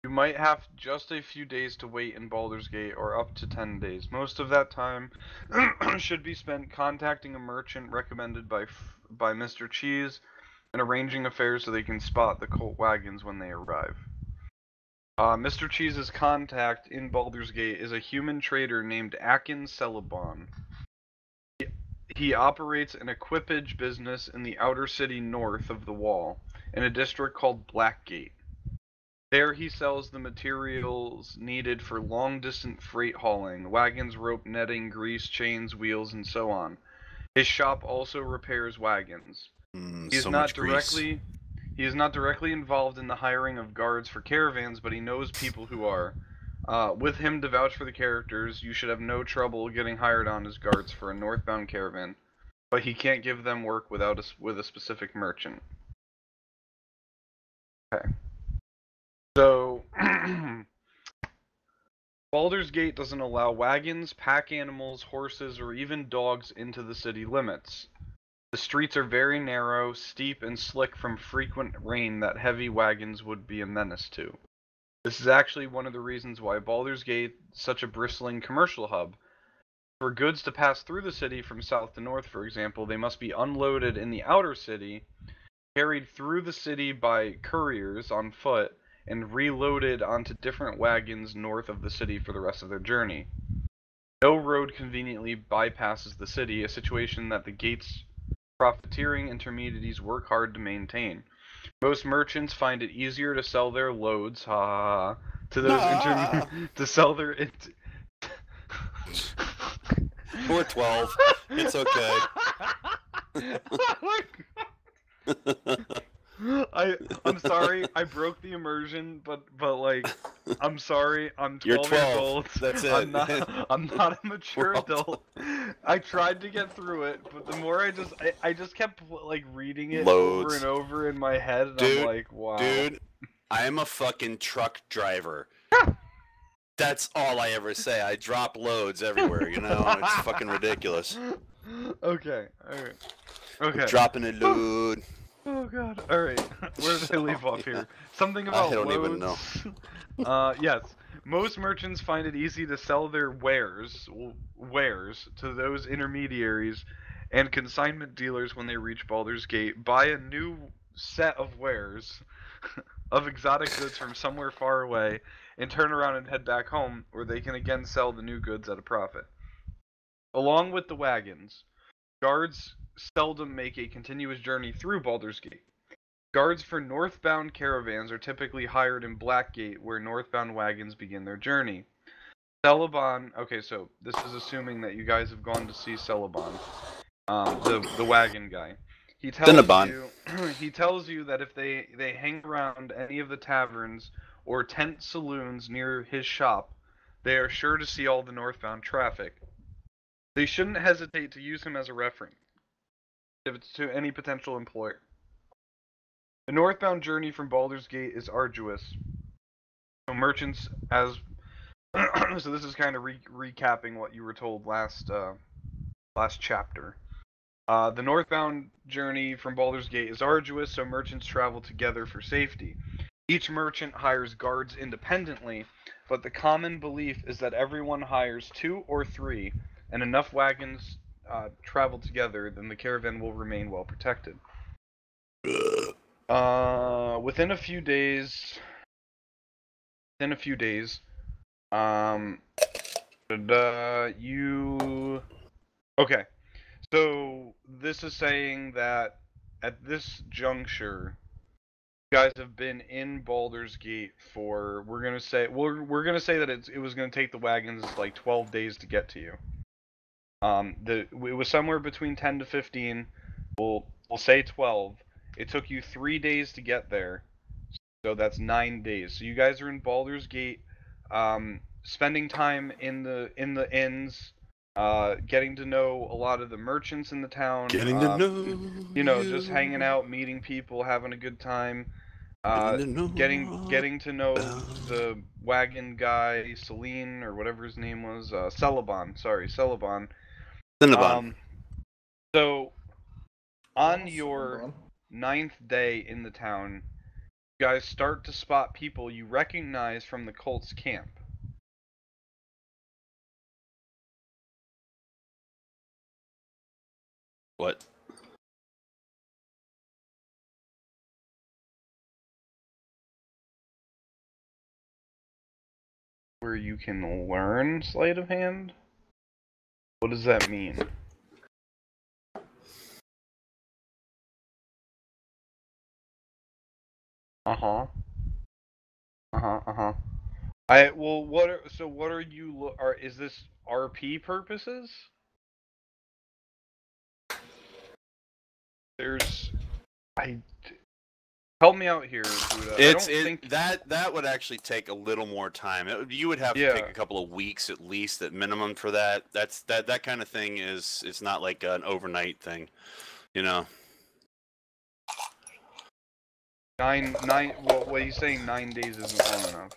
you might have just a few days to wait in Baldur's Gate, or up to 10 days. Most of that time should be spent contacting a merchant recommended by Mr. Cheese and arranging affairs so they can spot the cult wagons when they arrive. Mr. Cheese's contact in Baldur's Gate is a human trader named Akin Celebon. He operates an equipage business in the outer city north of the wall, in a district called Blackgate. There he sells the materials needed for long-distance freight hauling, wagons, rope, netting, grease, chains, wheels, and so on. His shop also repairs wagons. He is not directly involved in the hiring of guards for caravans, but he knows people who are. With him to vouch for the characters, you should have no trouble getting hired on as guards for a northbound caravan, but he can't give them work with a specific merchant. Okay. So, Baldur's Gate doesn't allow wagons, pack animals, horses, or even dogs into the city limits. The streets are very narrow, steep, and slick from frequent rain that heavy wagons would be a menace to. This is actually one of the reasons why Baldur's Gate is such a bristling commercial hub. For goods to pass through the city from south to north, for example, they must be unloaded in the outer city, carried through the city by couriers on foot, and reloaded onto different wagons north of the city for the rest of their journey. No road conveniently bypasses the city, a situation that the gate's profiteering intermediaries work hard to maintain. Most merchants find it easier to sell their loads, to those to sell their We're 12. It's okay. I'm sorry, I broke the immersion, but like, I'm sorry, I'm 12, You're 12 years old. That's it. I'm not a mature adult. I tried to get through it, but the more I just kept like reading it over and over in my head, and I'm like, wow. Dude, I am a fucking truck driver. That's all I ever say. I drop loads everywhere, you know? It's fucking ridiculous. Okay, alright. Okay. We're dropping a load. Oh god. Alright. Where did I leave off here? Something about I don't loads. even know. Yes. Most merchants find it easy to sell their wares to those intermediaries and consignment dealers when they reach Baldur's Gate. Buy a new set of wares of exotic goods from somewhere far away and turn around and head back home, where they can again sell the new goods at a profit. Along with the wagons, guards seldom make a continuous journey through Baldur's Gate. Guards for northbound caravans are typically hired in Blackgate, where northbound wagons begin their journey. Celebon, okay, so this is assuming that you guys have gone to see Celebon, the wagon guy. He tells you that if they hang around any of the taverns or tent saloons near his shop, they are sure to see all the northbound traffic. They shouldn't hesitate to use him as a reference if it's to any potential employer. The northbound journey from Baldur's Gate is arduous. So merchants, so this is kind of recapping what you were told last chapter. The northbound journey from Baldur's Gate is arduous, so merchants travel together for safety. Each merchant hires guards independently, but the common belief is that everyone hires 2 or 3, and enough wagons travel together, then the caravan will remain well protected. Within a few days. You. Okay. So this is saying that at this juncture, you guys have been in Baldur's Gate for we're gonna say that it was gonna take the wagons like 12 days to get to you. It was somewhere between 10 to 15. We'll say 12. It took you 3 days to get there, so that's 9 days. So you guys are in Baldur's Gate, spending time in the inns. Getting to know a lot of the merchants in the town. Getting to know just hanging out, meeting people, having a good time. Getting to know the wagon guy, Celine, or whatever his name was, Celeban. Sorry, Celeban. So, on your 9th day in the town, you guys start to spot people you recognize from the cult's camp. What? Where you can learn Sleight of Hand? What does that mean? Uh-huh. What are you is this RP purposes? Help me out here, Buddha. That would actually take a little more time. You would have to take a couple of weeks at least at minimum for that. That kind of thing it's not like an overnight thing, you know. What he's saying 9 days isn't long enough.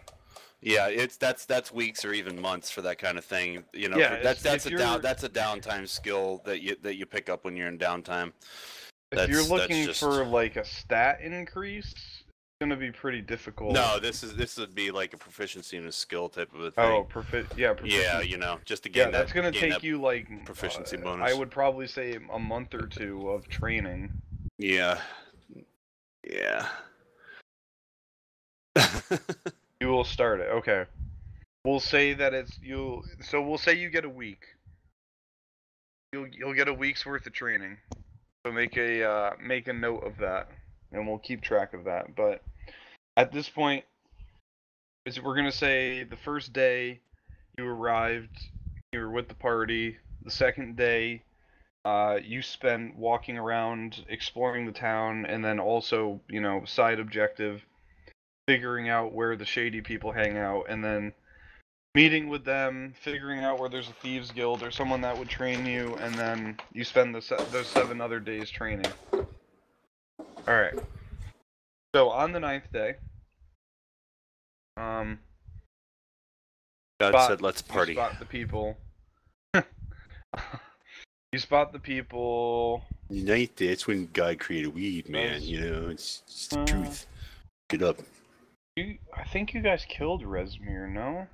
Yeah, that's weeks or even months for that kind of thing. You know, yeah, that's a downtime skill that you pick up when you're in downtime. If you're looking for like a stat increase, it's gonna be pretty difficult. No, this would be like a proficiency in a skill type of a thing. Oh, proficiency. Yeah, you know, just to gain that's gonna take you like proficiency bonus. I would probably say a month or two of training. Yeah. You will start it. Okay. We'll say that so we'll say you get a week. You'll get a week's worth of training. So make a note of that, and we'll keep track of that. But at this point, we're gonna say the first day you arrived, you were with the party. The second day, you spent walking around, exploring the town, and then also, side objective, figuring out where the shady people hang out, and then meeting with them, figuring out where there's a thieves guild or someone that would train you, and then you spend those 7 other days training. Alright. So on the 9th day, God said let's party. You spot the people. You spot the people. The 9th day, that's when God created weed, man. You know, it's just the truth. Get up. I think you guys killed Resmir, no?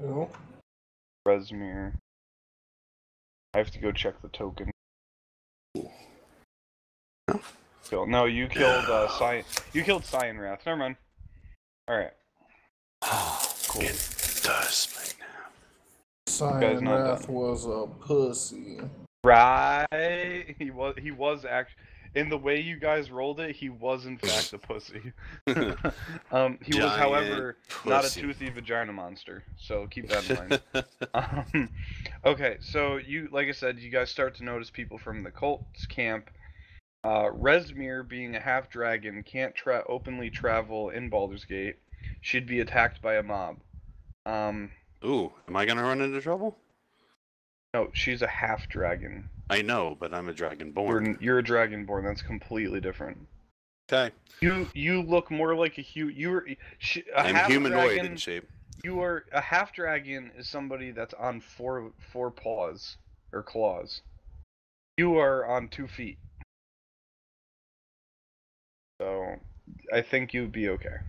Oh. Resmir. I have to go check the token. No, you killed you killed Cyanrath. Never mind. Alright. Cool. It does right now. Cyanrath was a pussy. Right? He was actually. In the way you guys rolled it, he was in fact a pussy. He was, however, not a toothy vagina monster. So keep that in mind. Okay, so like I said, you guys start to notice people from the cult's camp. Resmir, being a half dragon, can't openly travel in Baldur's Gate. She'd be attacked by a mob. Ooh, am I gonna run into trouble? No, she's a half dragon. I know, but I'm a dragonborn. You're a dragonborn. That's completely different. Okay. You look more like I'm humanoid in shape. You are a half dragon. Is somebody that's on four paws or claws. You are on 2 feet. So I think you'd be okay.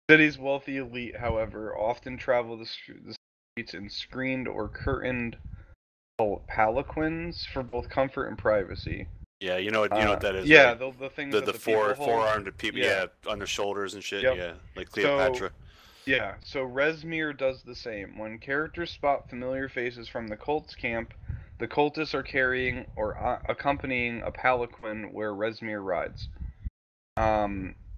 City's wealthy elite, however, often travel the streets in screened or curtained palanquins for both comfort and privacy. Yeah, you know what that is. Yeah, right? the things the that the the people hold. four-armed people, Yeah. on their shoulders and shit. Yep. Yeah, like Cleopatra. Yeah, so Rezmir does the same. When characters spot familiar faces from the cult's camp, the cultists are carrying or accompanying a palanquin where Rezmir rides.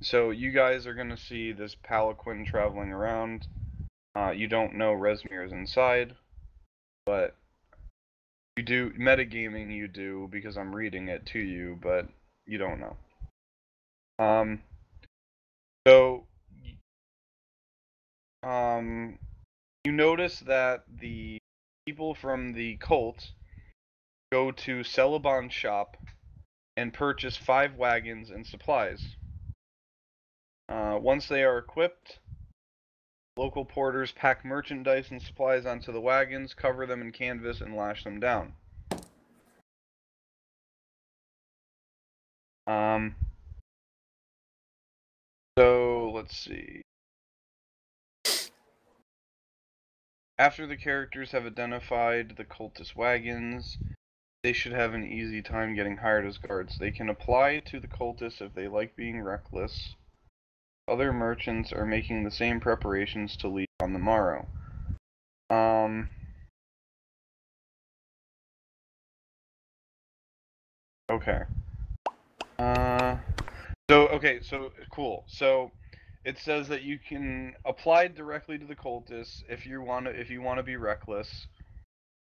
So you guys are gonna see this palanquin traveling around. You don't know Rezmir is inside, but you do metagaming. You do because I'm reading it to you, but you don't know. So you notice that the people from the cult go to Celebon's shop and purchase 5 wagons and supplies. Once they are equipped, local porters pack merchandise and supplies onto the wagons, cover them in canvas, and lash them down. So let's see. After the characters have identified the cultist wagons, they should have an easy time getting hired as guards. They can apply to the cultists if they like being reckless. Other merchants are making the same preparations to leave on the morrow. Okay. So cool. So it says that you can apply directly to the cultists if you want to be reckless.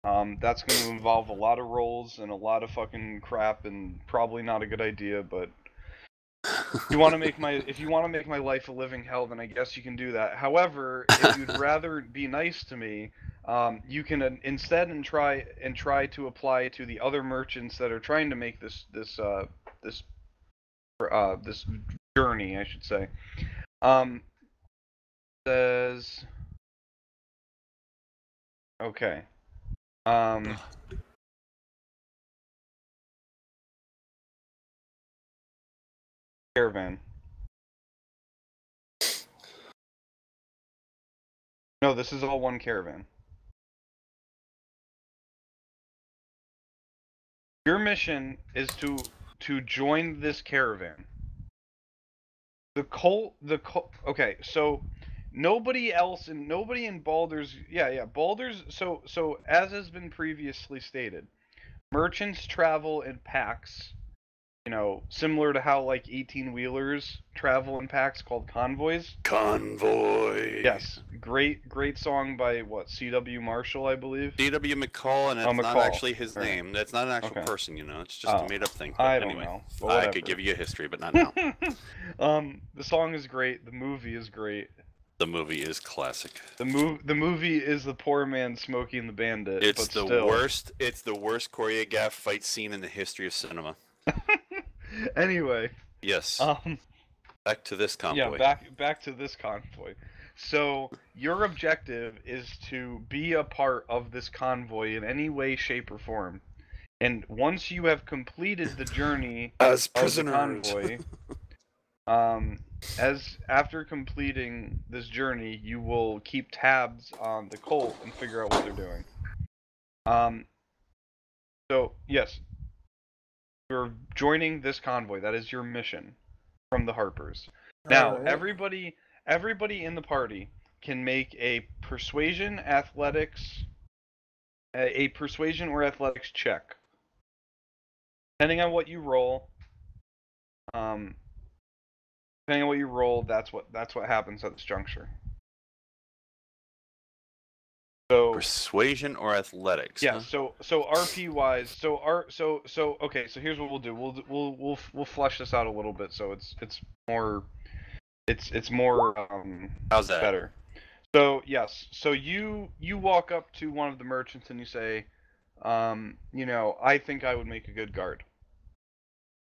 That's going to involve a lot of rolls and a lot of fucking crap and probably not a good idea, but if you want to make my life a living hell, then I guess you can do that. However, if you'd rather be nice to me, you can instead try to apply to the other merchants that are trying to make this journey, I should say. Says okay. Caravan. No, this is all one caravan. Your mission is to join this caravan. The cult. Okay, so nobody in Baldur's. Yeah. Baldur's. So as has been previously stated, merchants travel in packs. You know, similar to how like 18-wheelers travel in packs called convoys. Convoy. Yes, great song by what, C.W. Marshall, I believe. C.W. McCall, and that's not actually his name. That's not an actual person, you know. It's just a made-up thing. But I don't know. I could give you a history, but not now. The song is great. The movie is great. The movie is classic. The movie is the poor man Smokey and the Bandit. It's but the still. worst. It's the worst choreographed fight scene in the history of cinema. Anyway. Yes. Back to this convoy. Yeah, back to this convoy. So your objective is to be a part of this convoy in any way, shape, or form. And once you have completed the journey as of the prisoners, convoy, after completing this journey, you will keep tabs on the cult and figure out what they're doing. So yes, you're joining this convoy. That is your mission from the Harpers. Now, everybody in the party can make a persuasion or athletics check. Depending on what you roll, that's what happens at this juncture. So persuasion or athletics. Yeah. Huh? So RP wise, okay. So here's what we'll do. We'll flesh this out a little bit. So it's more. How's that? Better. So yes. So you walk up to one of the merchants and you say, I think I would make a good guard.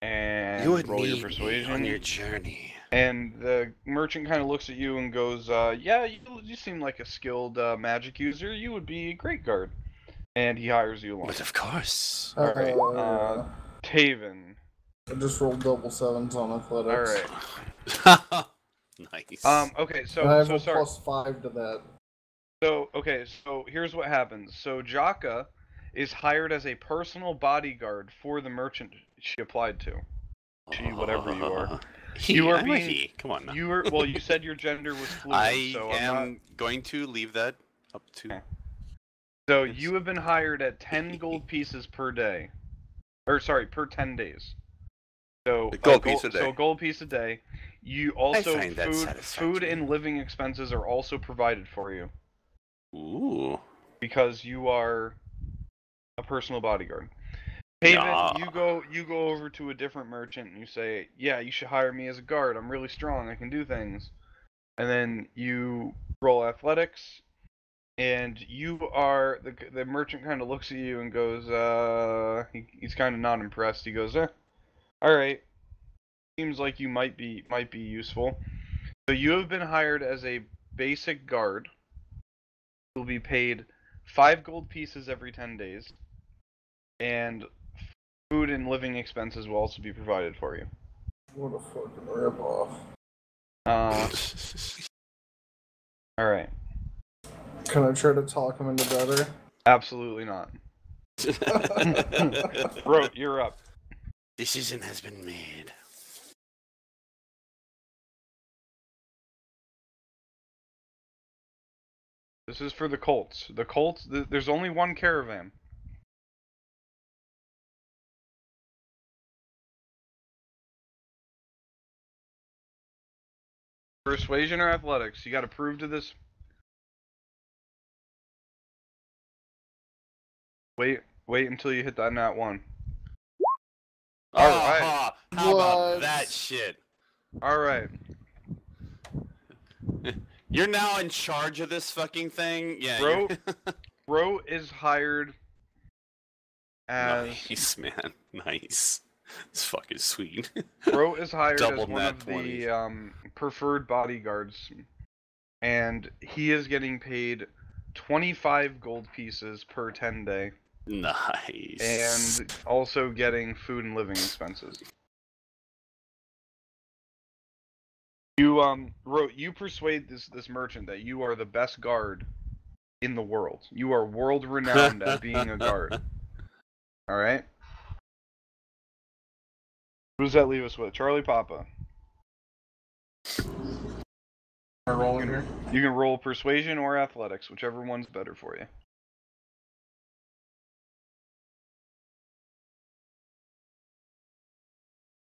And you would roll your need persuasion me on your journey. And the merchant kind of looks at you and goes, yeah, you seem like a skilled magic user. You would be a great guard. And he hires you along. But of course. Alright, Taven. I just rolled double sevens on athletics. Alright. Nice. Okay, so and I have a sorry. +5 to that. So here's what happens. So Jaka is hired as a personal bodyguard for the merchant she applied to. She, whatever you are. You are I'm a being. he. Come on now. You were. Well, you said your gender was fluid, I so am I'm not. going to leave that up to. Okay. So you have been hired at 10 gold pieces per day, or sorry, per 10 days. So A gold piece a day. So a gold piece a day. You also find that food satisfactory. and living expenses are also provided for you Ooh. because you are a personal bodyguard. Haven, Yeah. you go over to a different merchant and you say, "Yeah, you should hire me as a guard. I'm really strong. I can do things." And then you roll athletics, and you are the merchant kind of looks at you and goes, he's kind of not impressed. He goes, all right, seems like you might be useful. So you have been hired as a basic guard. You'll be paid 5 gold pieces every 10 days, and food and living expenses will also be provided for you. What a fucking ripoff. All right. Can I try to talk him into better? Absolutely not. Bro, you're up. Decision has been made. This is for the Colts. The Colts, there's only one caravan. Persuasion or athletics? You got to prove to this. Wait until you hit that nat 1. All right. How about What? that shit? All right. You're now in charge of this fucking thing? Yeah. Bro, Bro is hired as... Nice, man. Nice. It's fucking sweet. Bro is hired Double as one nat of 20. the preferred bodyguards, and he is getting paid 25 gold pieces per 10 day, Nice. and also getting food and living expenses. You persuade this merchant that you are the best guard in the world. You are world renowned at being a guard. All right. Who does that leave us with? Charlie Papa. Am I rolling here? You can roll persuasion or athletics, whichever one's better for you.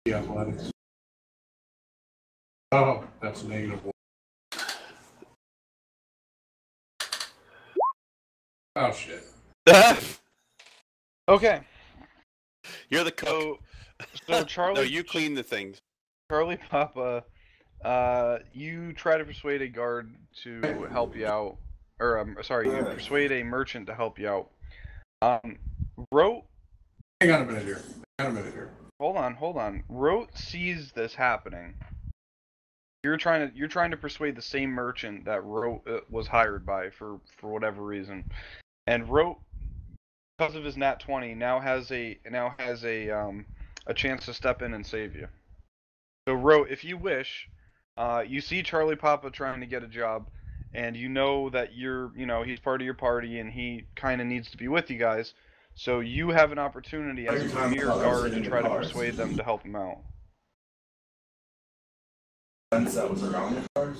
Yeah, athletics. Oh, that's negative 1. Oh shit. Okay. You're the cook. So Charlie. No, you clean the things. Charlie Papa, you try to persuade a guard to help you out, or sorry, you persuade a merchant to help you out. Rote. Hang on a minute here. Hold on. Rote sees this happening. You're trying to persuade the same merchant that Rote was hired by for whatever reason, and Rote, because of his nat 20, now has a chance to step in and save you. So Rote, if you wish, you see Charlie Papa trying to get a job, and you know that he's part of your party and he kind of needs to be with you guys. So you have an opportunity as a premier guard to try to persuade them to help him out. That was around the cars.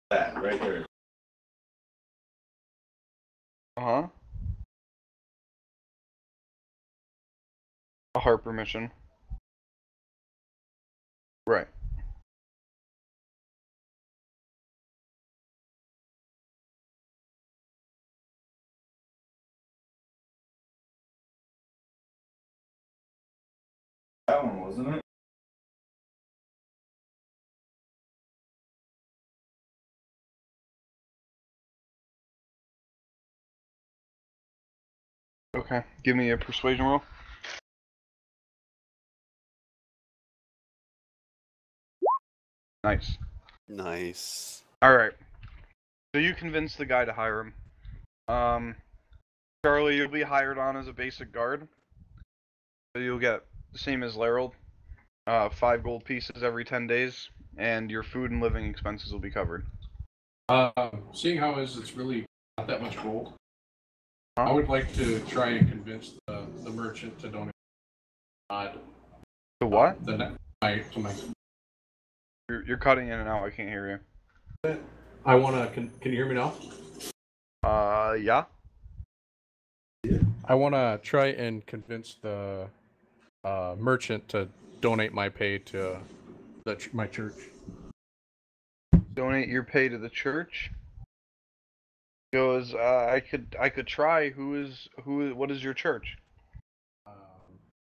That right there. Uh-huh. A Harper mission. Right. That one, wasn't it? Okay. Give me a persuasion roll. Nice. Nice. Alright. So you convince the guy to hire him. Charlie, you'll be hired on as a basic guard. So you'll get the same as Larold. 5 gold pieces every 10 days, and your food and living expenses will be covered. Seeing how it's really not that much gold. I would like to try and convince the merchant to donate. To what? To my. You're cutting in and out. I can't hear you. I want to. Can you hear me now? Yeah. I want to try and convince the merchant to donate my pay to my church. Donate your pay to the church. Goes. I could try. What is your church?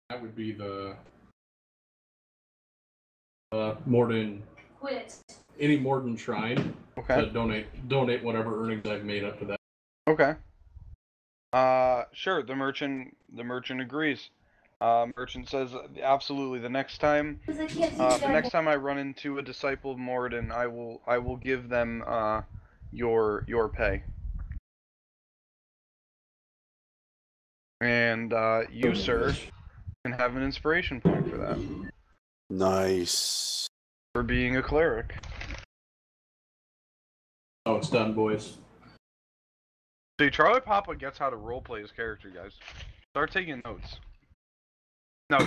That would be the Morden. Quit. Any Morden shrine. Okay. To donate whatever earnings I've made up to that. Okay. Sure. The merchant agrees. Merchant says absolutely. The next time I run into a disciple of Morden, I will give them your pay. And you, sir, can have an inspiration point for that. Nice. For being a cleric. Oh, it's done, boys. See, Charlie Papa gets how to roleplay his character, guys. Start taking notes. No,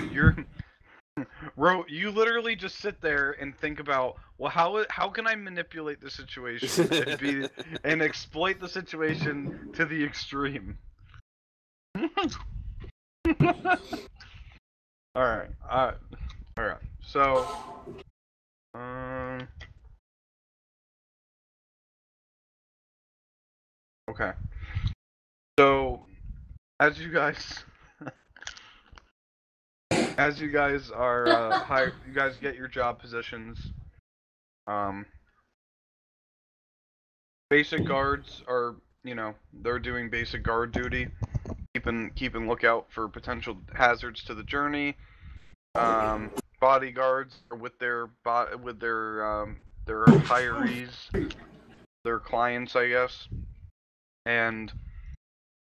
you literally just sit there and think about, well, how can I manipulate the situation and exploit the situation to the extreme? All right. So, okay. So, as you guys are hired, you guys get your job positions. Basic guards are, they're doing basic guard duty, keeping lookout for potential hazards to the journey. Bodyguards are with their hirees, their clients, I guess. And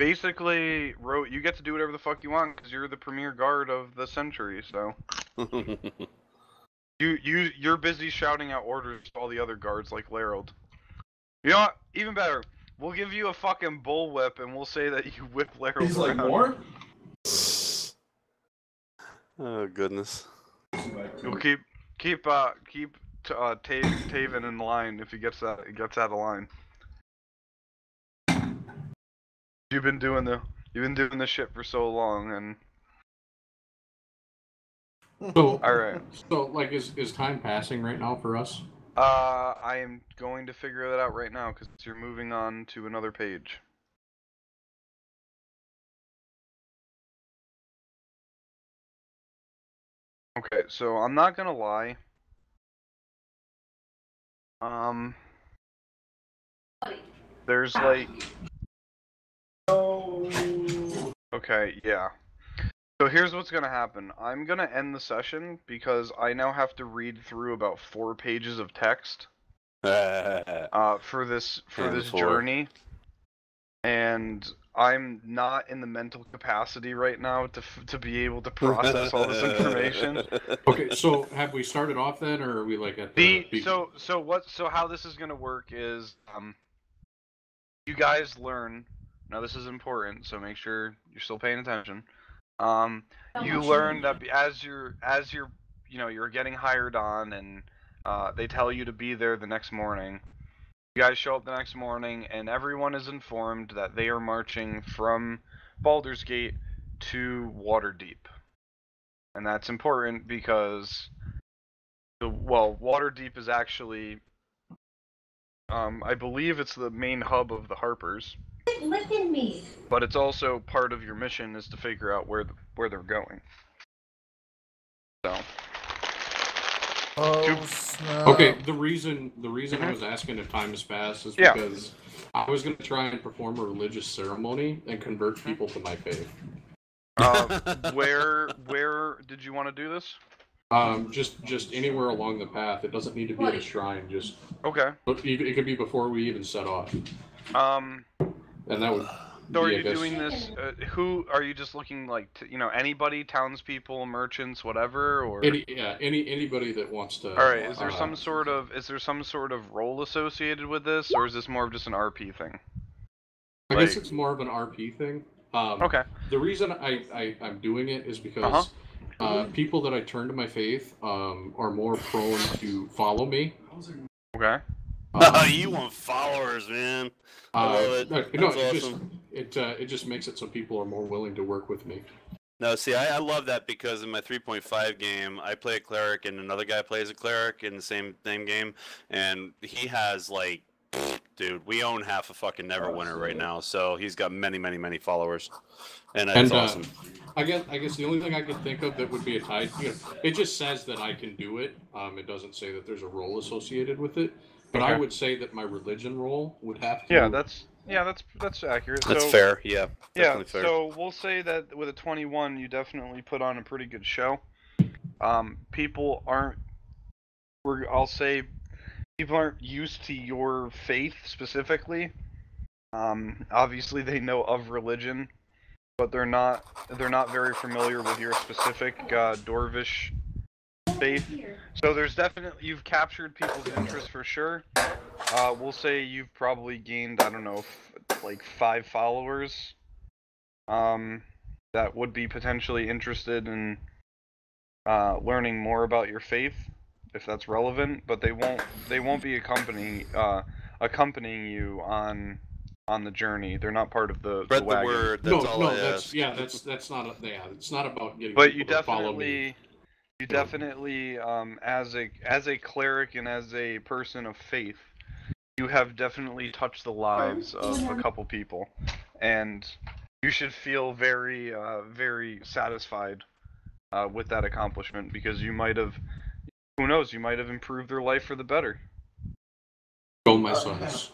basically, you get to do whatever the fuck you want because you're the premier guard of the century. So you're busy shouting out orders to all the other guards like Larold. You know what? Even better. We'll give you a fucking bullwhip and we'll say that you whip Larold He's like, around. more? Oh goodness. You'll keep Taven in line if he gets out of line. You've been doing this shit for so long, and So all right. So like, is time passing right now for us? I am going to figure that out right now because you're moving on to another page. Okay, so I'm not gonna lie. There's like. Okay, yeah. So here's what's gonna happen. I'm gonna end the session because I now have to read through about 4 pages of text. For this journey, and I'm not in the mental capacity right now to be able to process all this information. Okay, so have we started off then, or are we like at the so how this is gonna work is you guys learn. Now this is important, so make sure you're still paying attention. You learn that as you're you're getting hired on, and they tell you to be there the next morning. You guys show up the next morning, and everyone is informed that they are marching from Baldur's Gate to Waterdeep. And that's important because, Waterdeep is actually, I believe it's the main hub of the Harpers. Look at me. But it's also part of your mission is to figure out where they're going. So. Okay, the reason I was asking if time has passed is because I was going to try and perform a religious ceremony and convert people to my faith. Where did you want to do this? Just anywhere along the path. It doesn't need to be at a shrine. Just okay. It could be before we even set off. And that would. So are you doing this? Who are you just looking like? Anybody, townspeople, merchants, whatever, or anybody that wants to. All right. Is there some sort of role associated with this, or is this more of just an RP thing? I Like- guess it's more of an RP thing. Okay. The reason I'm doing it is because people that I turn to my faith are more prone to follow me. Okay. You want followers, man. I love it. No, That's awesome. it just makes it so people are more willing to work with me. No, see, I love that because in my 3.5 game, I play a cleric and another guy plays a cleric in the same game, and he has like, dude, we own half a fucking Neverwinter right now, so he's got many followers, and that's awesome. I guess the only thing I can think of that would be a tide, it just says that I can do it. It doesn't say that there's a role associated with it, but I would say that my religion role would have to. That's accurate. That's so, fair. Yeah. Yeah. Fair. So we'll say that with a 21, you definitely put on a pretty good show. People aren't. I'll say, people aren't used to your faith specifically. Obviously they know of religion, but they're not very familiar with your specific Dorvish faith. So there's definitely, you've captured people's interest for sure. We'll say you've probably gained, I don't know, like 5 followers that would be potentially interested in learning more about your faith, if that's relevant. But they won't be accompanying you on the journey. They're not part of the Spread the wagon. word. That's all I that's ask. that's not it's not about getting But people to follow me. You definitely, as a cleric and as a person of faith, you have definitely touched the lives of a couple people, and you should feel very, very satisfied with that accomplishment, because you might have, who knows, you might have improved their life for the better. Go my sons.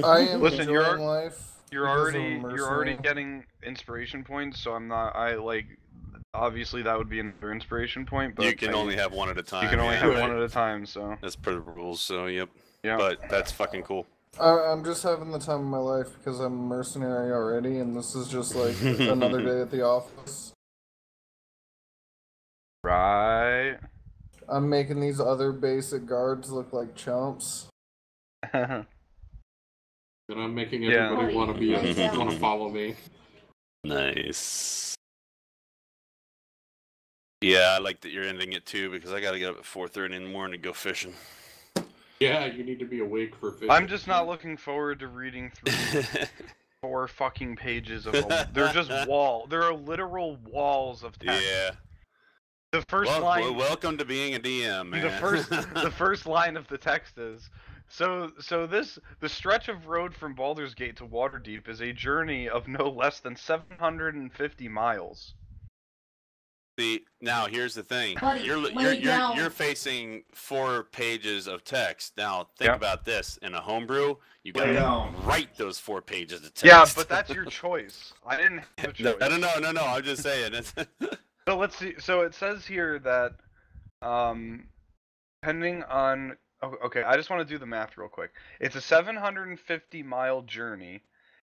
I am Listen, enjoying life. You're already getting inspiration points, so obviously that would be another inspiration point, but You can only have one at a time. you can only have one at a time, so That's per the rules. So yep. yeah. But that's fucking cool. I'm just having the time of my life because I'm a mercenary already, and this is just like another day at the office. Right. I'm making these other basic guards look like chumps. And I'm making everybody want to follow me. Nice. Yeah, I like that you're ending it too, because I gotta get up at 4:30 in the morning to go fishing. Yeah, you need to be awake for fishing. I'm just not looking forward to reading through 4 fucking pages of they're just there are literal walls of text. Yeah. The first line. Welcome to being a DM, man. The first line of the text is, the stretch of road from Baldur's Gate to Waterdeep is a journey of no less than 750 miles. See, now here's the thing. Buddy, You're facing 4 pages of text. Now think about this. In a homebrew, you gotta write those 4 pages of text. Yeah, but that's your choice. I didn't have a choice. No. I'm just saying. So let's see. So it says here that, depending on. Okay, I just want to do the math real quick. It's a 750-mile journey.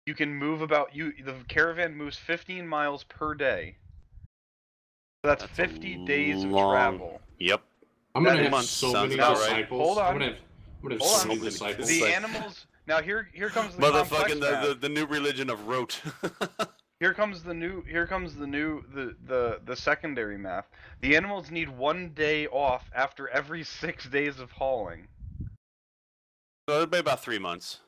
You can move the caravan moves 15 miles per day. So that's 50 days of travel. Yep. I'm gonna have so many disciples. Right. Hold on. I'm gonna have so many disciples. The animals. Now here comes the motherfucking complex the new religion of rote. Here comes the secondary math. The animals need 1 day off after every 6 days of hauling. So it'll be about 3 months.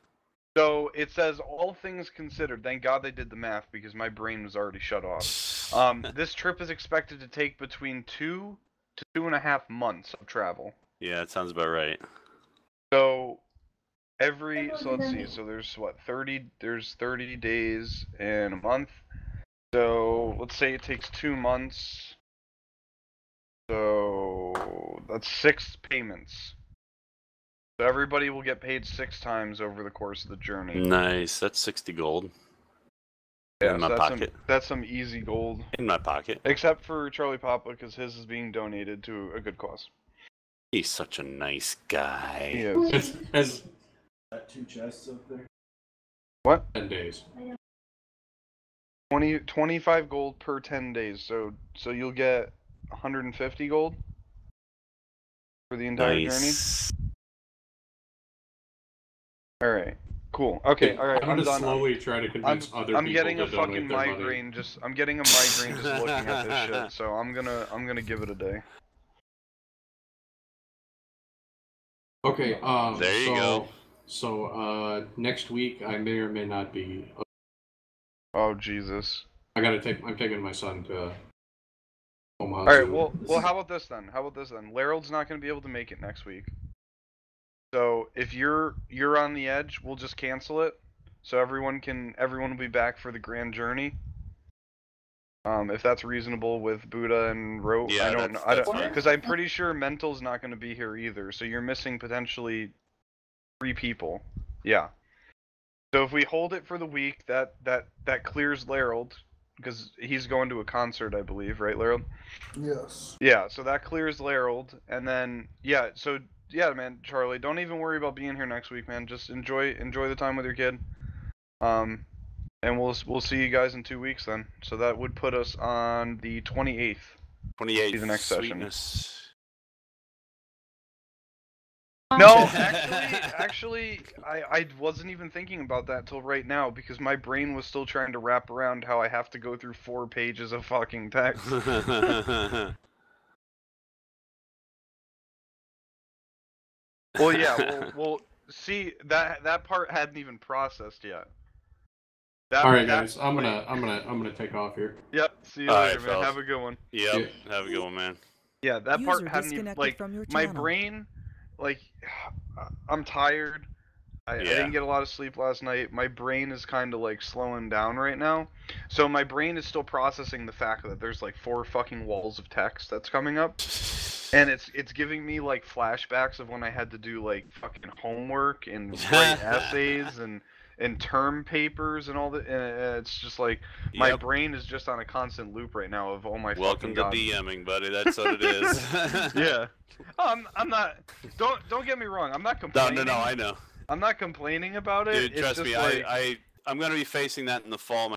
So it says, all things considered, thank God they did the math because my brain was already shut off. This trip is expected to take between 2 to 2.5 months of travel. Yeah, that sounds about right. So let's see. So there's 30 days in a month. So let's say it takes 2 months. So that's 6 payments. So everybody will get paid 6 times over the course of the journey. Nice. That's 60 gold. Yeah, in my pocket. That's some easy gold. In my pocket. Except for Charlie Papa, because his is being donated to a good cause. He's such a nice guy. He is. As That 2 chests up there. What? 10 days. 25 gold per 10 days. So you'll get 150 gold for the entire journey. Nice. All right. Cool. Okay. All right. I'm I'm gonna done. slowly try to convince other I'm people getting to a donate fucking their money. migraine. I'm getting a migraine just looking at this shit. So I'm gonna give it a day. Okay. There you go. So next week I may or may not be. Oh Jesus. I'm taking my son to Omaha All right. Zoo. Well, how about this then? Larold's not gonna be able to make it next week. So if you're on the edge, we'll just cancel it. So everyone will be back for the grand journey. If that's reasonable with Buddha and Ro, Yeah, I don't know. that's fine. Because I'm pretty sure Mental's not going to be here either. So you're missing potentially 3 people. Yeah. So if we hold it for the week, that clears Larold, because he's going to a concert, I believe, right, Larold? Yes. Yeah. So that clears Larold, and then yeah. So yeah, man, Charlie, don't even worry about being here next week, man. Just enjoy the time with your kid. And we'll see you guys in 2 weeks then. So that would put us on the 28th. 28th. Be the next sweetness. session. No, actually, I wasn't even thinking about that till right now because my brain was still trying to wrap around how I have to go through 4 pages of fucking text. Well, yeah, well, see that part hadn't even processed yet. All right, guys. I'm gonna take off here. Yep. See you All later, right, man. fellas. Have a good one. Yep. Yeah. Have a good one, man. Yeah, that User part hadn't even disconnected like from your my channel. brain, like I'm tired. I didn't get a lot of sleep last night. My brain is kind of like slowing down right now. So my brain is still processing the fact that there's like 4 fucking walls of text that's coming up. And it's giving me like flashbacks of when I had to do like fucking homework and write essays and term papers and all that. And it's just like my brain is just on a constant loop right now of all my Welcome fucking to DMing, buddy. That's what it is. Yeah. I'm not. Don't get me wrong. I'm not complaining. No, I know. I'm not complaining about it. Dude, it's trust just me. like, I'm gonna be facing that in the fall.